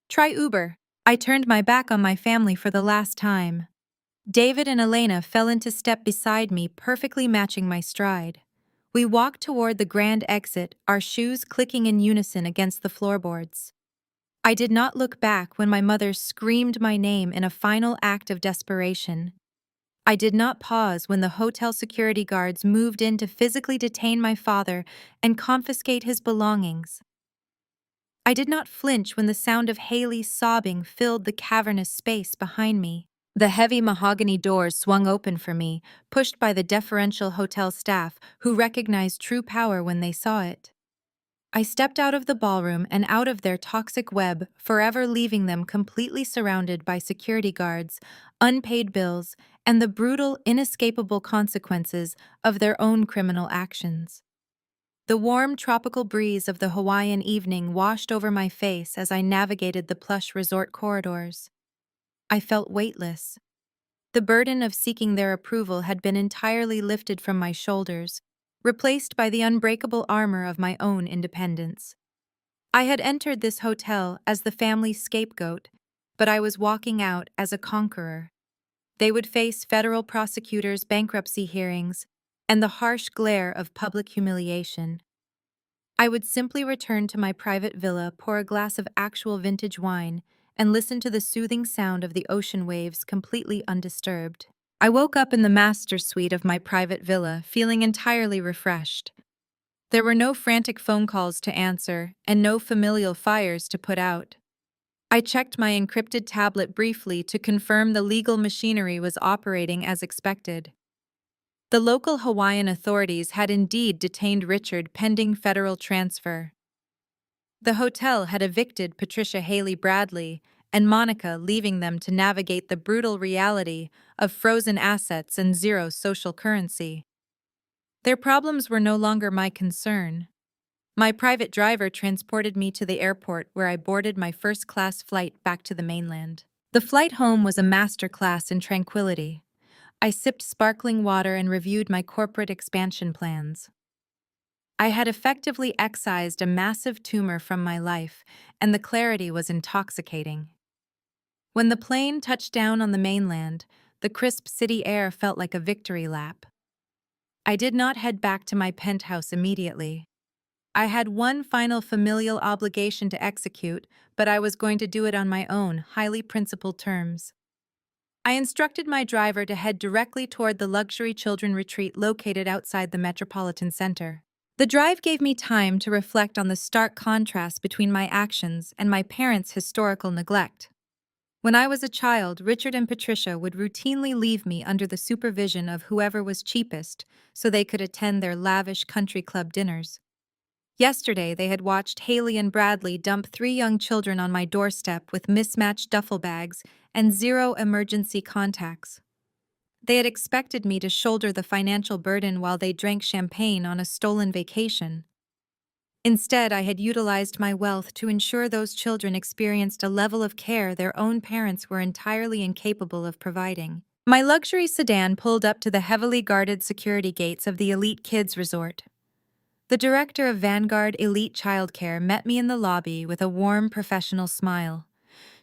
"Try Uber." I turned my back on my family for the last time. David and Elena fell into step beside me, perfectly matching my stride. We walked toward the grand exit, our shoes clicking in unison against the floorboards. I did not look back when my mother screamed my name in a final act of desperation. I did not pause when the hotel security guards moved in to physically detain my father and confiscate his belongings. I did not flinch when the sound of Haley's sobbing filled the cavernous space behind me. The heavy mahogany doors swung open for me, pushed by the deferential hotel staff who recognized true power when they saw it. I stepped out of the ballroom and out of their toxic web, forever leaving them completely surrounded by security guards, unpaid bills, and the brutal, inescapable consequences of their own criminal actions. The warm tropical breeze of the Hawaiian evening washed over my face as I navigated the plush resort corridors. I felt weightless. The burden of seeking their approval had been entirely lifted from my shoulders, replaced by the unbreakable armor of my own independence. I had entered this hotel as the family's scapegoat, but I was walking out as a conqueror. They would face federal prosecutors' bankruptcy hearings and the harsh glare of public humiliation. I would simply return to my private villa, pour a glass of actual vintage wine, and listen to the soothing sound of the ocean waves completely undisturbed. I woke up in the master suite of my private villa, feeling entirely refreshed. There were no frantic phone calls to answer, and no familial fires to put out. I checked my encrypted tablet briefly to confirm the legal machinery was operating as expected. The local Hawaiian authorities had indeed detained Richard pending federal transfer. The hotel had evicted Patricia Haley Bradley and Monica, leaving them to navigate the brutal reality of frozen assets and zero social currency. Their problems were no longer my concern. My private driver transported me to the airport where I boarded my first-class flight back to the mainland. The flight home was a masterclass in tranquility. I sipped sparkling water and reviewed my corporate expansion plans. I had effectively excised a massive tumor from my life, and the clarity was intoxicating. When the plane touched down on the mainland, the crisp city air felt like a victory lap. I did not head back to my penthouse immediately. I had one final familial obligation to execute, but I was going to do it on my own, highly principled terms. I instructed my driver to head directly toward the luxury children retreat located outside the Metropolitan Center. The drive gave me time to reflect on the stark contrast between my actions and my parents' historical neglect. When I was a child, Richard and Patricia would routinely leave me under the supervision of whoever was cheapest so they could attend their lavish country club dinners. Yesterday, they had watched Haley and Bradley dump 3 young children on my doorstep with mismatched duffel bags and 0 emergency contacts. They had expected me to shoulder the financial burden while they drank champagne on a stolen vacation. Instead, I had utilized my wealth to ensure those children experienced a level of care their own parents were entirely incapable of providing. My luxury sedan pulled up to the heavily guarded security gates of the Elite Kids Resort. The director of Vanguard Elite Childcare met me in the lobby with a warm, professional smile.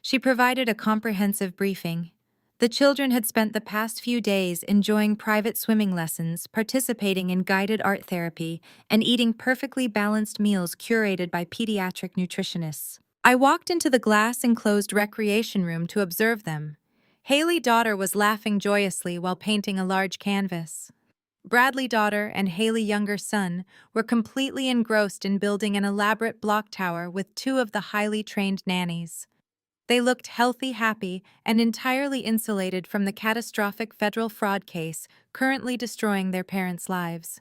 She provided a comprehensive briefing. The children had spent the past few days enjoying private swimming lessons, participating in guided art therapy, and eating perfectly balanced meals curated by pediatric nutritionists. I walked into the glass-enclosed recreation room to observe them. Haley daughter was laughing joyously while painting a large canvas. Bradley daughter and Haley younger son were completely engrossed in building an elaborate block tower with 2 of the highly trained nannies. They looked healthy, happy, and entirely insulated from the catastrophic federal fraud case currently destroying their parents' lives.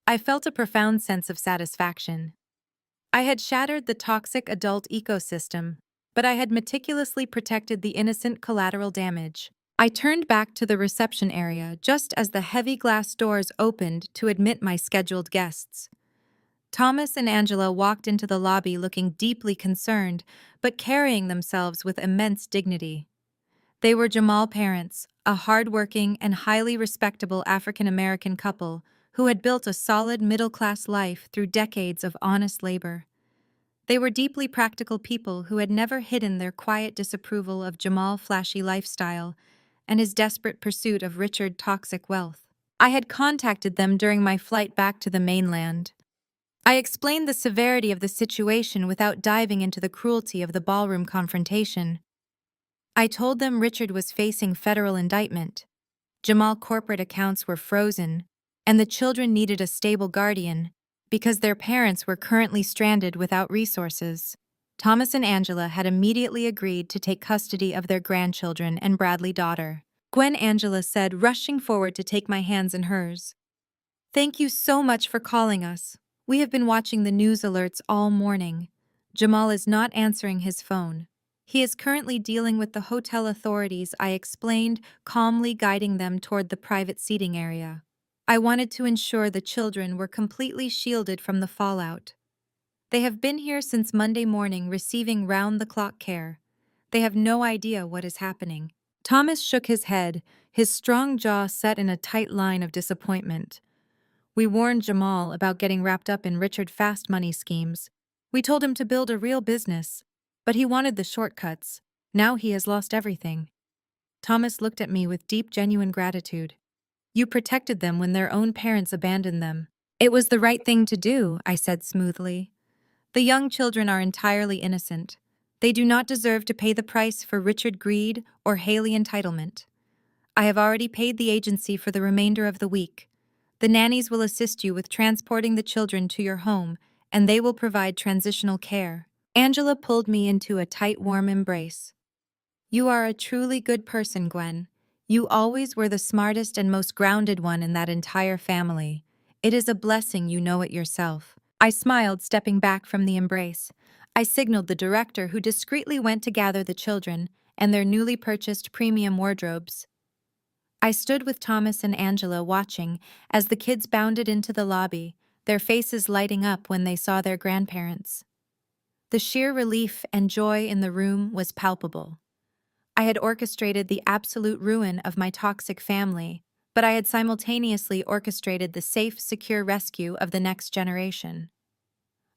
I felt a profound sense of satisfaction. I had shattered the toxic adult ecosystem, but I had meticulously protected the innocent collateral damage. I turned back to the reception area just as the heavy glass doors opened to admit my scheduled guests. Thomas and Angela walked into the lobby looking deeply concerned, but carrying themselves with immense dignity. They were Jamal parents, a hard-working and highly respectable African-American couple who had built a solid middle-class life through decades of honest labor. They were deeply practical people who had never hidden their quiet disapproval of Jamal's flashy lifestyle and his desperate pursuit of Richard's toxic wealth. I had contacted them during my flight back to the mainland. I explained the severity of the situation without diving into the cruelty of the ballroom confrontation. I told them Richard was facing federal indictment. Jamal corporate accounts were frozen, and the children needed a stable guardian because their parents were currently stranded without resources. Thomas and Angela had immediately agreed to take custody of their grandchildren and Bradley daughter. Gwen, Angela said, rushing forward to take my hands in hers. Thank you so much for calling us. We have been watching the news alerts all morning. Jamal is not answering his phone. He is currently dealing with the hotel authorities, I explained, calmly guiding them toward the private seating area. I wanted to ensure the children were completely shielded from the fallout. They have been here since Monday morning receiving round-the-clock care. They have no idea what is happening. Thomas shook his head, his strong jaw set in a tight line of disappointment. We warned Jamal about getting wrapped up in Richard fast money schemes. We told him to build a real business, but he wanted the shortcuts. Now he has lost everything. Thomas looked at me with deep, genuine gratitude. You protected them when their own parents abandoned them. It was the right thing to do, I said smoothly. The young children are entirely innocent. They do not deserve to pay the price for Richard greed or Haley entitlement. I have already paid the agency for the remainder of the week. The nannies will assist you with transporting the children to your home, and they will provide transitional care. Angela pulled me into a tight, warm embrace. You are a truly good person, Gwen. You always were the smartest and most grounded one in that entire family. It is a blessing you know it yourself. I smiled, stepping back from the embrace. I signaled the director, who discreetly went to gather the children and their newly purchased premium wardrobes. I stood with Thomas and Angela watching as the kids bounded into the lobby, their faces lighting up when they saw their grandparents. The sheer relief and joy in the room was palpable. I had orchestrated the absolute ruin of my toxic family, but I had simultaneously orchestrated the safe, secure rescue of the next generation.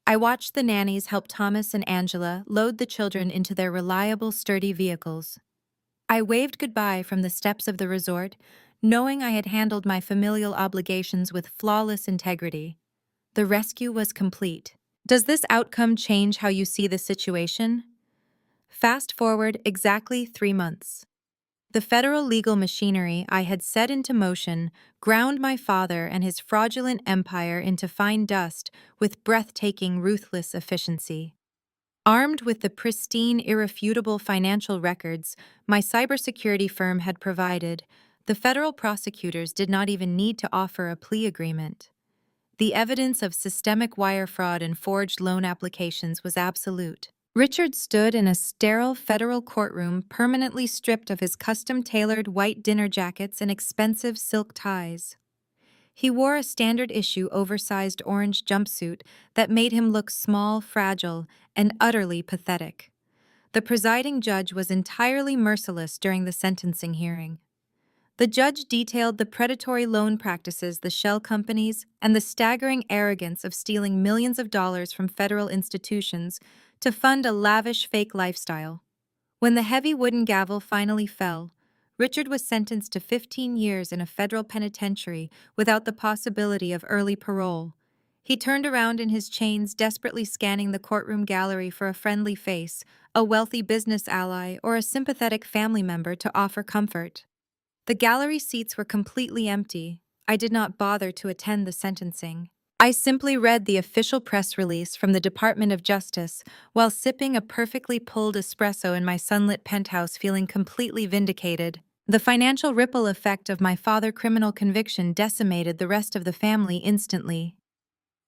I watched the nannies help Thomas and Angela load the children into their reliable, sturdy vehicles. I waved goodbye from the steps of the resort, knowing I had handled my familial obligations with flawless integrity. The rescue was complete. Does this outcome change how you see the situation? Fast forward exactly 3 months. The federal legal machinery I had set into motion ground my father and his fraudulent empire into fine dust with breathtaking, ruthless efficiency. Armed with the pristine, irrefutable financial records my cybersecurity firm had provided, the federal prosecutors did not even need to offer a plea agreement. The evidence of systemic wire fraud and forged loan applications was absolute. Richard stood in a sterile federal courtroom, permanently stripped of his custom-tailored white dinner jackets and expensive silk ties. He wore a standard-issue oversized orange jumpsuit that made him look small, fragile, and utterly pathetic. The presiding judge was entirely merciless during the sentencing hearing. The judge detailed the predatory loan practices the shell companies and the staggering arrogance of stealing millions of dollars from federal institutions to fund a lavish fake lifestyle. When the heavy wooden gavel finally fell, Richard was sentenced to 15 years in a federal penitentiary without the possibility of early parole. He turned around in his chains, desperately scanning the courtroom gallery for a friendly face, a wealthy business ally, or a sympathetic family member to offer comfort. The gallery seats were completely empty. I did not bother to attend the sentencing. I simply read the official press release from the Department of Justice while sipping a perfectly pulled espresso in my sunlit penthouse, feeling completely vindicated. The financial ripple effect of my father's criminal conviction decimated the rest of the family instantly.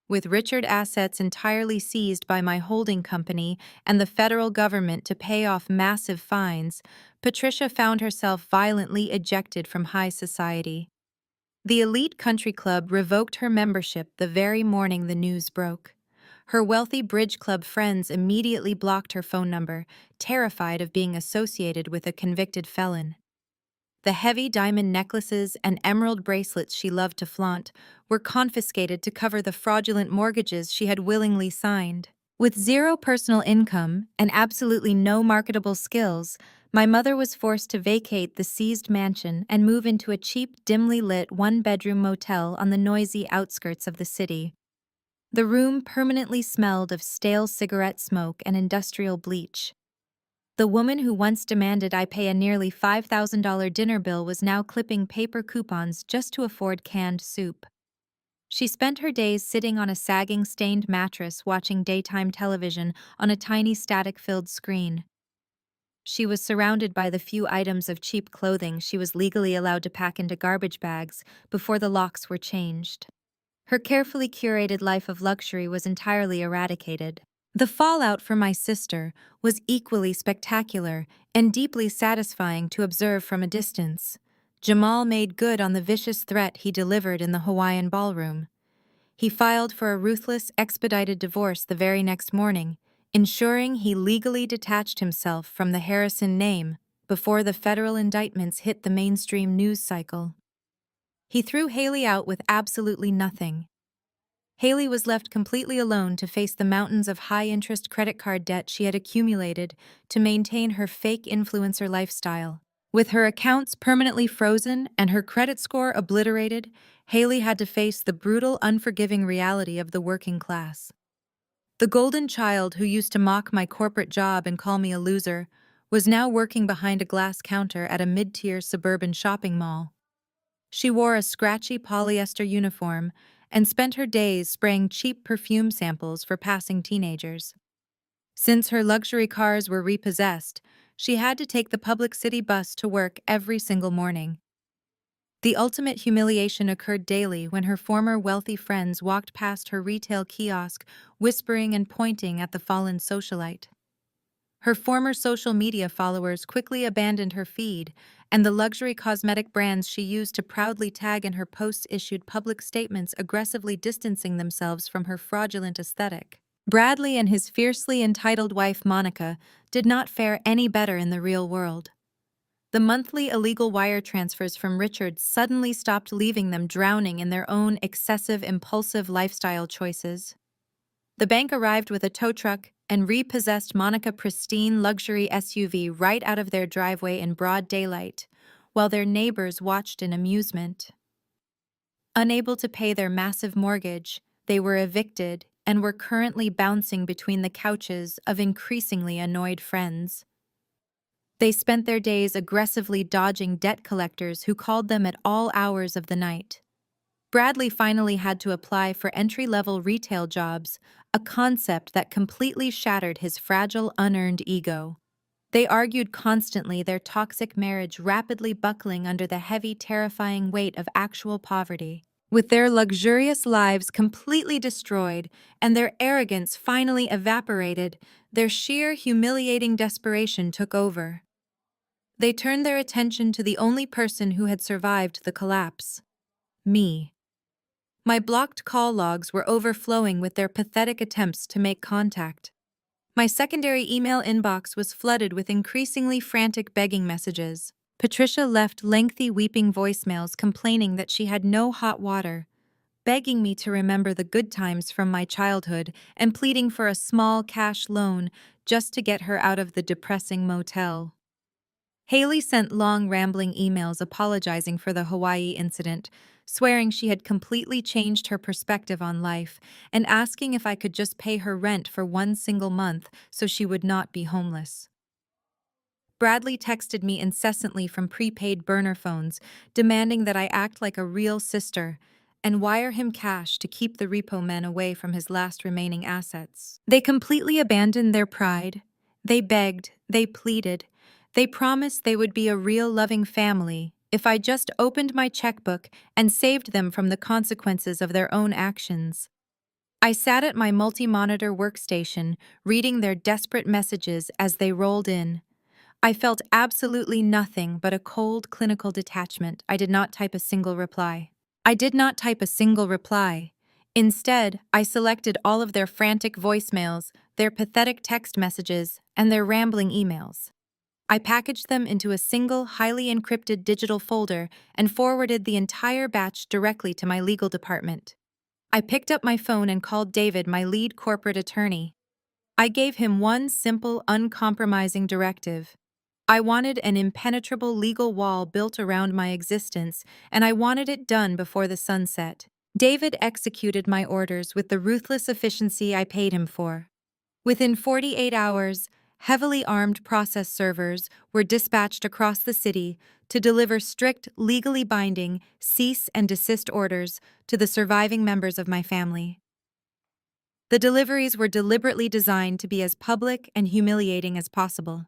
With Richard's assets entirely seized by my holding company and the federal government to pay off massive fines, Patricia found herself violently ejected from high society. The elite country club revoked her membership the very morning the news broke. Her wealthy bridge club friends immediately blocked her phone number, terrified of being associated with a convicted felon. The heavy diamond necklaces and emerald bracelets she loved to flaunt were confiscated to cover the fraudulent mortgages she had willingly signed. With zero personal income and absolutely no marketable skills, My mother was forced to vacate the seized mansion and move into a cheap, dimly lit one-bedroom motel on the noisy outskirts of the city. The room permanently smelled of stale cigarette smoke and industrial bleach. The woman who once demanded I pay a nearly $5,000 dinner bill was now clipping paper coupons just to afford canned soup. She spent her days sitting on a sagging, stained mattress watching daytime television on a tiny static-filled screen. She was surrounded by the few items of cheap clothing she was legally allowed to pack into garbage bags before the locks were changed. Her carefully curated life of luxury was entirely eradicated. The fallout for my sister was equally spectacular and deeply satisfying to observe from a distance. Jamal made good on the vicious threat he delivered in the Hawaiian ballroom. He filed for a ruthless, expedited divorce the very next morning, ensuring he legally detached himself from the Harrison name before the federal indictments hit the mainstream news cycle. He threw Haley out with absolutely nothing. Haley was left completely alone to face the mountains of high-interest credit card debt she had accumulated to maintain her fake influencer lifestyle. With her accounts permanently frozen and her credit score obliterated, Haley had to face the brutal, unforgiving reality of the working class. The golden child who used to mock my corporate job and call me a loser was now working behind a glass counter at a mid-tier suburban shopping mall. She wore a scratchy polyester uniform and spent her days spraying cheap perfume samples for passing teenagers. Since her luxury cars were repossessed, she had to take the public city bus to work every single morning. The ultimate humiliation occurred daily when her former wealthy friends walked past her retail kiosk, whispering and pointing at the fallen socialite. Her former social media followers quickly abandoned her feed, and the luxury cosmetic brands she used to proudly tag in her posts issued public statements aggressively distancing themselves from her fraudulent aesthetic. Bradley and his fiercely entitled wife Monica did not fare any better in the real world. The monthly illegal wire transfers from Richard suddenly stopped, leaving them drowning in their own excessive, impulsive lifestyle choices. The bank arrived with a tow truck and repossessed Monica's pristine luxury SUV right out of their driveway in broad daylight, while their neighbors watched in amusement. Unable to pay their massive mortgage, they were evicted and were currently bouncing between the couches of increasingly annoyed friends. They spent their days aggressively dodging debt collectors who called them at all hours of the night. Bradley finally had to apply for entry-level retail jobs, a concept that completely shattered his fragile, unearned ego. They argued constantly, their toxic marriage rapidly buckling under the heavy, terrifying weight of actual poverty. With their luxurious lives completely destroyed and their arrogance finally evaporated, their sheer, humiliating desperation took over. They turned their attention to the only person who had survived the collapse: me. My blocked call logs were overflowing with their pathetic attempts to make contact. My secondary email inbox was flooded with increasingly frantic begging messages. Patricia left lengthy weeping voicemails complaining that she had no hot water, begging me to remember the good times from my childhood and pleading for a small cash loan just to get her out of the depressing motel. Haley sent long, rambling emails apologizing for the Hawaii incident, swearing she had completely changed her perspective on life, and asking if I could just pay her rent for one single month so she would not be homeless. Bradley texted me incessantly from prepaid burner phones, demanding that I act like a real sister and wire him cash to keep the repo men away from his last remaining assets. They completely abandoned their pride. They begged, they pleaded, they promised they would be a real loving family if I just opened my checkbook and saved them from the consequences of their own actions. I sat at my multi-monitor workstation, reading their desperate messages as they rolled in. I felt absolutely nothing but a cold, clinical detachment. I did not type a single reply. Instead, I selected all of their frantic voicemails, their pathetic text messages, and their rambling emails. I packaged them into a single, highly encrypted digital folder and forwarded the entire batch directly to my legal department. I picked up my phone and called David, my lead corporate attorney. I gave him one simple, uncompromising directive: I wanted an impenetrable legal wall built around my existence, and I wanted it done before the sun set. David executed my orders with the ruthless efficiency I paid him for. Within 48 hours, heavily armed process servers were dispatched across the city to deliver strict, legally binding cease and desist orders to the surviving members of my family. The deliveries were deliberately designed to be as public and humiliating as possible.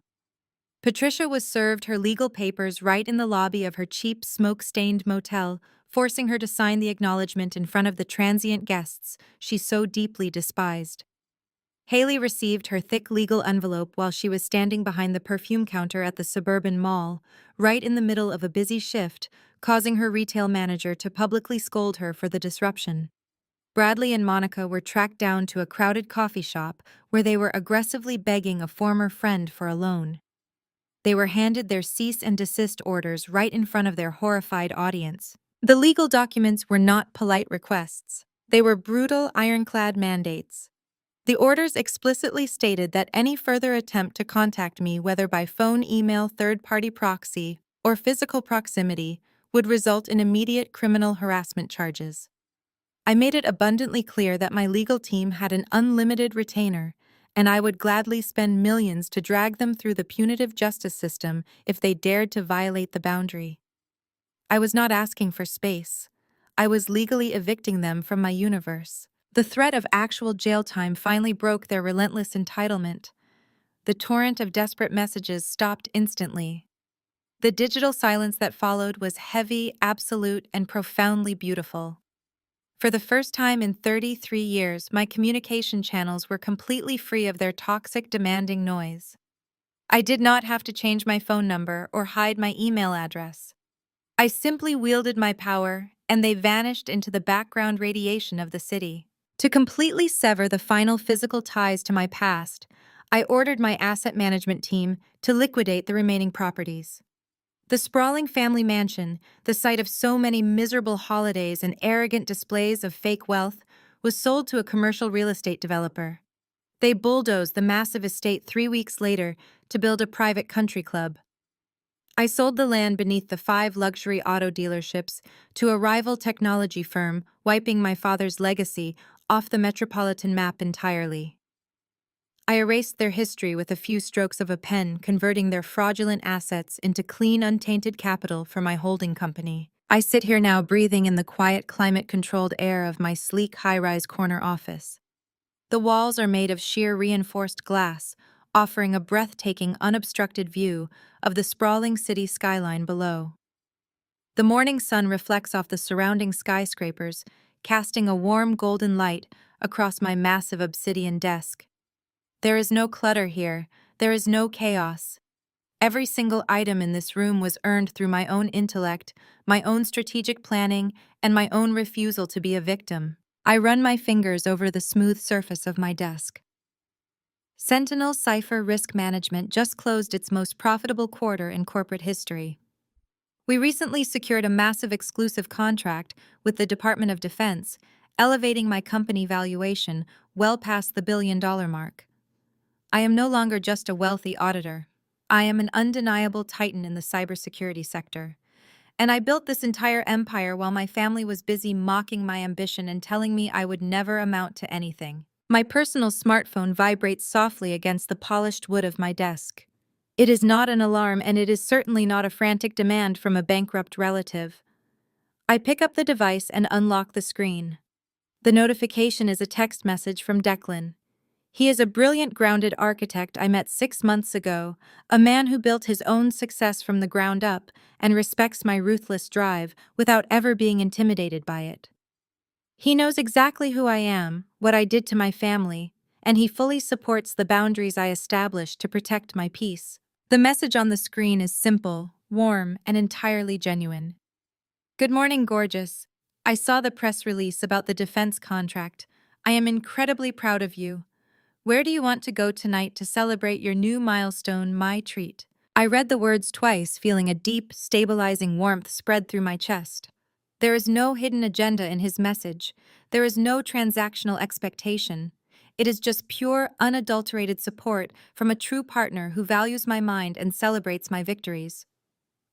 Patricia was served her legal papers right in the lobby of her cheap, smoke-stained motel, forcing her to sign the acknowledgement in front of the transient guests she so deeply despised. Haley received her thick legal envelope while she was standing behind the perfume counter at the suburban mall, right in the middle of a busy shift, causing her retail manager to publicly scold her for the disruption. Bradley and Monica were tracked down to a crowded coffee shop where they were aggressively begging a former friend for a loan. They were handed their cease and desist orders right in front of their horrified audience. The legal documents were not polite requests. They were brutal, ironclad mandates. The orders explicitly stated that any further attempt to contact me, whether by phone, email, third-party proxy, or physical proximity, would result in immediate criminal harassment charges. I made it abundantly clear that my legal team had an unlimited retainer, and I would gladly spend millions to drag them through the punitive justice system if they dared to violate the boundary. I was not asking for space. I was legally evicting them from my universe. The threat of actual jail time finally broke their relentless entitlement. The torrent of desperate messages stopped instantly. The digital silence that followed was heavy, absolute, and profoundly beautiful. For the first time in 33 years, my communication channels were completely free of their toxic, demanding noise. I did not have to change my phone number or hide my email address. I simply wielded my power, and they vanished into the background radiation of the city. To completely sever the final physical ties to my past, I ordered my asset management team to liquidate the remaining properties. The sprawling family mansion, the site of so many miserable holidays and arrogant displays of fake wealth, was sold to a commercial real estate developer. They bulldozed the massive estate 3 weeks later to build a private country club. I sold the land beneath the 5 luxury auto dealerships to a rival technology firm, wiping my father's legacy off the metropolitan map entirely. I erased their history with a few strokes of a pen, converting their fraudulent assets into clean, untainted capital for my holding company. I sit here now breathing in the quiet, climate-controlled air of my sleek, high-rise corner office. The walls are made of sheer reinforced glass, offering a breathtaking, unobstructed view of the sprawling city skyline below. The morning sun reflects off the surrounding skyscrapers, casting a warm golden light across my massive obsidian desk. There is no clutter here, there is no chaos. Every single item in this room was earned through my own intellect, my own strategic planning, and my own refusal to be a victim. I run my fingers over the smooth surface of my desk. Sentinel Cipher Risk Management just closed its most profitable quarter in corporate history. We recently secured a massive exclusive contract with the Department of Defense, elevating my company valuation well past the billion-dollar mark. I am no longer just a wealthy auditor. I am an undeniable titan in the cybersecurity sector. And I built this entire empire while my family was busy mocking my ambition and telling me I would never amount to anything. My personal smartphone vibrates softly against the polished wood of my desk. It is not an alarm, and it is certainly not a frantic demand from a bankrupt relative. I pick up the device and unlock the screen. The notification is a text message from Declan. He is a brilliant, grounded architect I met 6 months ago, a man who built his own success from the ground up and respects my ruthless drive without ever being intimidated by it. He knows exactly who I am, what I did to my family, and he fully supports the boundaries I established to protect my peace. The message on the screen is simple, warm, and entirely genuine. Good morning, gorgeous. I saw the press release about the defense contract. I am incredibly proud of you. Where do you want to go tonight to celebrate your new milestone, my treat? I read the words twice, feeling a deep, stabilizing warmth spread through my chest. There is no hidden agenda in his message. There is no transactional expectation. It is just pure, unadulterated support from a true partner who values my mind and celebrates my victories.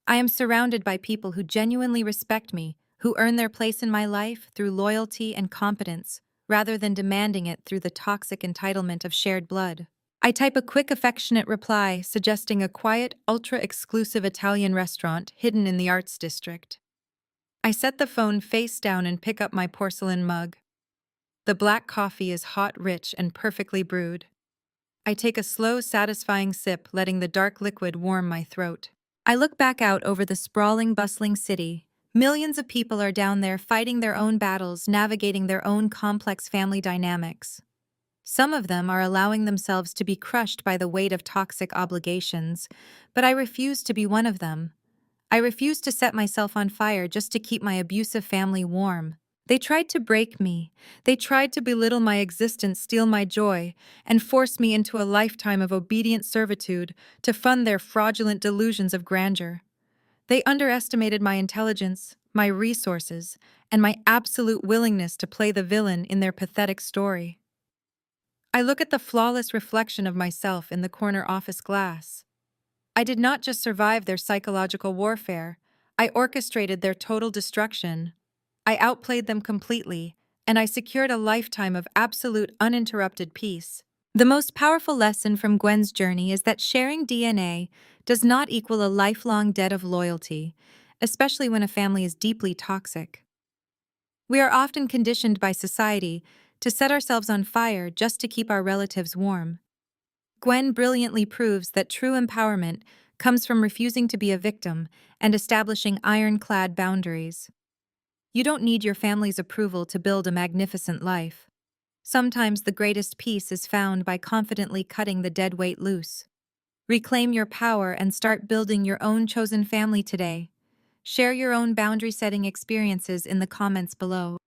I am surrounded by people who genuinely respect me, who earn their place in my life through loyalty and competence, rather than demanding it through the toxic entitlement of shared blood. I type a quick, affectionate reply suggesting a quiet, ultra-exclusive Italian restaurant hidden in the arts district. I set the phone face down and pick up my porcelain mug. The black coffee is hot, rich, and perfectly brewed. I take a slow, satisfying sip, letting the dark liquid warm my throat. I look back out over the sprawling, bustling city. Millions of people are down there fighting their own battles, navigating their own complex family dynamics. Some of them are allowing themselves to be crushed by the weight of toxic obligations, but I refuse to be one of them. I refuse to set myself on fire just to keep my abusive family warm. They tried to break me. They tried to belittle my existence, steal my joy, and force me into a lifetime of obedient servitude to fund their fraudulent delusions of grandeur. They underestimated my intelligence, my resources, and my absolute willingness to play the villain in their pathetic story. I look at the flawless reflection of myself in the corner office glass. I did not just survive their psychological warfare, I orchestrated their total destruction. I outplayed them completely, and I secured a lifetime of absolute uninterrupted peace. The most powerful lesson from Gwen's journey is that sharing DNA does not equal a lifelong debt of loyalty, especially when a family is deeply toxic. We are often conditioned by society to set ourselves on fire just to keep our relatives warm. Gwen brilliantly proves that true empowerment comes from refusing to be a victim and establishing ironclad boundaries. You don't need your family's approval to build a magnificent life. Sometimes the greatest peace is found by confidently cutting the dead weight loose. Reclaim your power and start building your own chosen family today. Share your own boundary-setting experiences in the comments below.